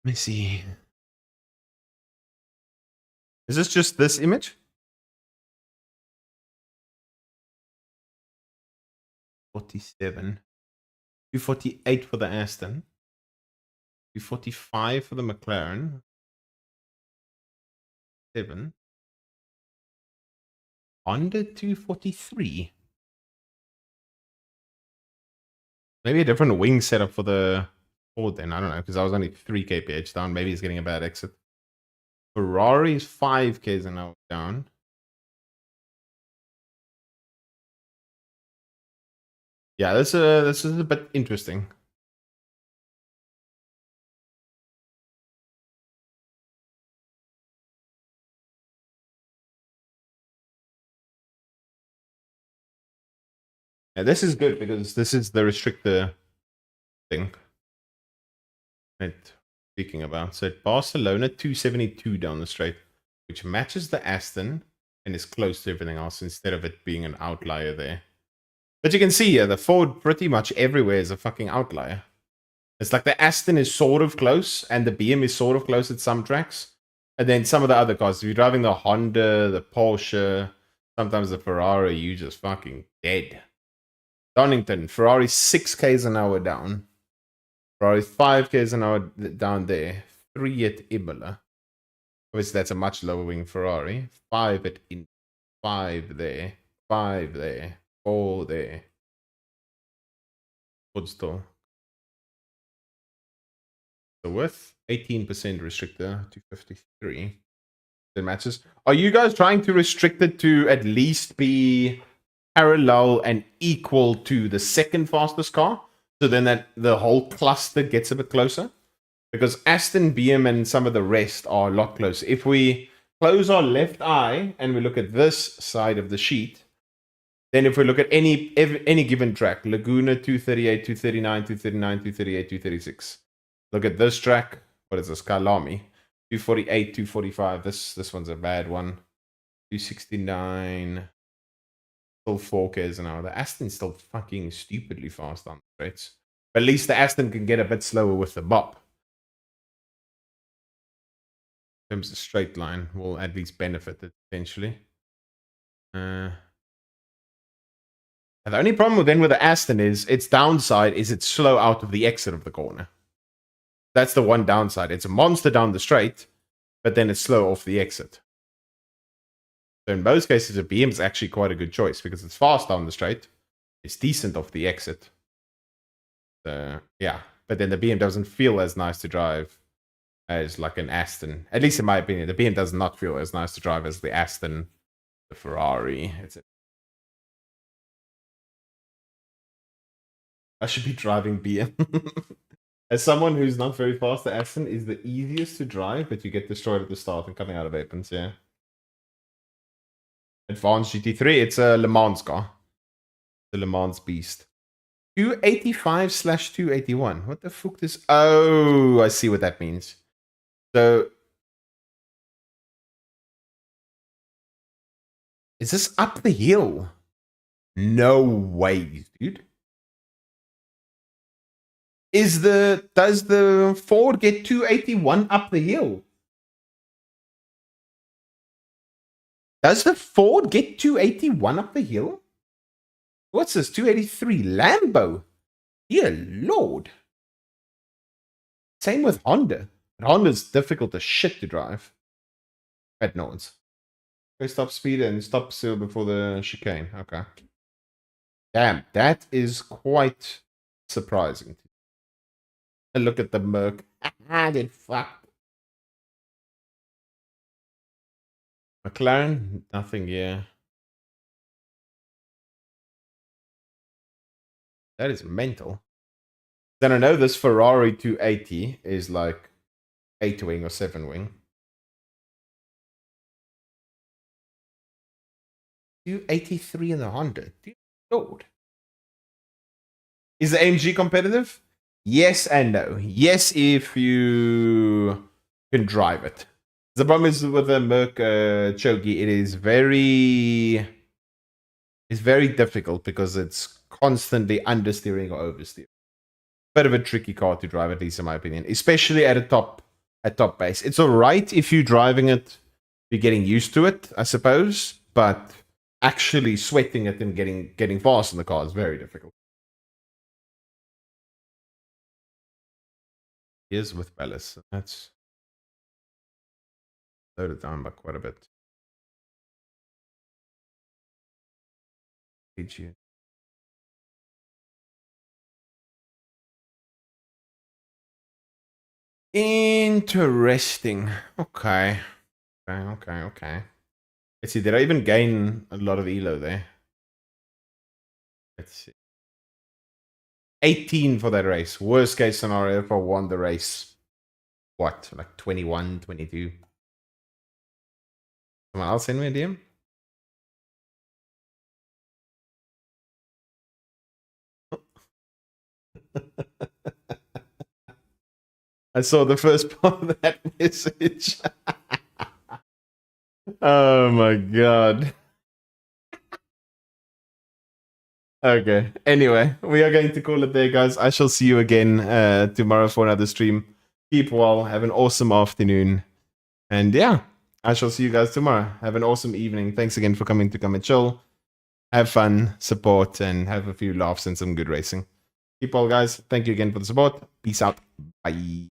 me see. Is this just this image? 47. 248 for the Aston. 245 for the McLaren. 7. Honda 243. Maybe a different wing setup for the Ford then. I don't know, because I was only 3 kph down. Maybe he's getting a bad exit. Ferrari is 5 k's an hour down. Yeah, this is a bit interesting. Yeah, this is good because this is the restrictor thing. Right, speaking about. So Barcelona 272 down the straight, which matches the Aston and is close to everything else instead of it being an outlier there. But you can see here, the Ford pretty much everywhere is a fucking outlier. It's like the Aston is sort of close and the BM is sort of close at some tracks. And then some of the other cars, if you're driving the Honda, the Porsche, sometimes the Ferrari, you just fucking dead. Donington, Ferrari 6 k's an hour down. Ferrari 5 k's an hour down there. 3 at Imola. Obviously, that's a much lower wing Ferrari. 5 at In. 5 there. 5 there. 4 there. Woodstall. The width, 18% restrictor to 53. It matches. Are you guys trying to restrict it to at least be parallel and equal to the second fastest car. So then that the whole cluster gets a bit closer. Because Aston, BM, and some of the rest are a lot closer. If we close our left eye and we look at this side of the sheet, then if we look at any given track, Laguna 238, 239, 239, 238, 236. Look at this track. What is this? Kyalami 248, 245. This one's a bad one. 269. Still 4 k's an hour. The Aston's still fucking stupidly fast on the straights. But at least the Aston can get a bit slower with the bop. In terms of straight line, will at least benefit it potentially. And the only problem with the Aston is its downside is it's slow out of the exit of the corner. That's the one downside. It's a monster down the straight, but then it's slow off the exit. So in most cases, a BM is actually quite a good choice because it's fast down the straight. It's decent off the exit. Yeah, but then the BM doesn't feel as nice to drive as like an Aston. At least in my opinion, the BM does not feel as nice to drive as the Aston, the Ferrari, etc. I should be driving BM. As someone who's not very fast, the Aston is the easiest to drive, but you get destroyed at the start and coming out of opens, yeah. Advanced GT3, it's a Le Mans car. The Le Mans beast. 285/281. What the fuck is... Oh, I see what that means. So... Is this up the hill? No way, dude. Does the Ford get 281 up the hill? Does the Ford get 281 up the hill? What's this? 283 Lambo. Dear Lord. Same with Honda. Honda's difficult as shit to drive. At Nords. Go stop speed and stop still before the chicane. Okay. Damn, that is quite surprising. And look at the Merc. Did fuck. McLaren, nothing, yeah. That is mental. Then I know this Ferrari 280 is like 8-wing or 7-wing. 283 in the Honda. Dear Lord. Is the AMG competitive? Yes and no. Yes, if you can drive it. The problem is with the Merc Chogi, it is very difficult because it's constantly understeering or oversteering. Bit of a tricky car to drive, at least in my opinion, especially at top base. It's all right if you're driving it, you're getting used to it, I suppose, but actually sweating it and getting fast in the car is very difficult. Here's with ballast. That's loaded down by quite a bit. Interesting. Okay. Let's see. Did I even gain a lot of elo there? Let's see. 18 for that race. Worst case scenario if I won the race. What? Like 21, 22? Someone else send me a DM? I saw the first part of that message. Oh my god. Okay. Anyway, we are going to call it there, guys. I shall see you again tomorrow for another stream. Keep well. Have an awesome afternoon. And yeah, I shall see you guys tomorrow. Have an awesome evening. Thanks again for coming to come and chill. Have fun, support, and have a few laughs and some good racing. Keep well, guys. Thank you again for the support. Peace out. Bye.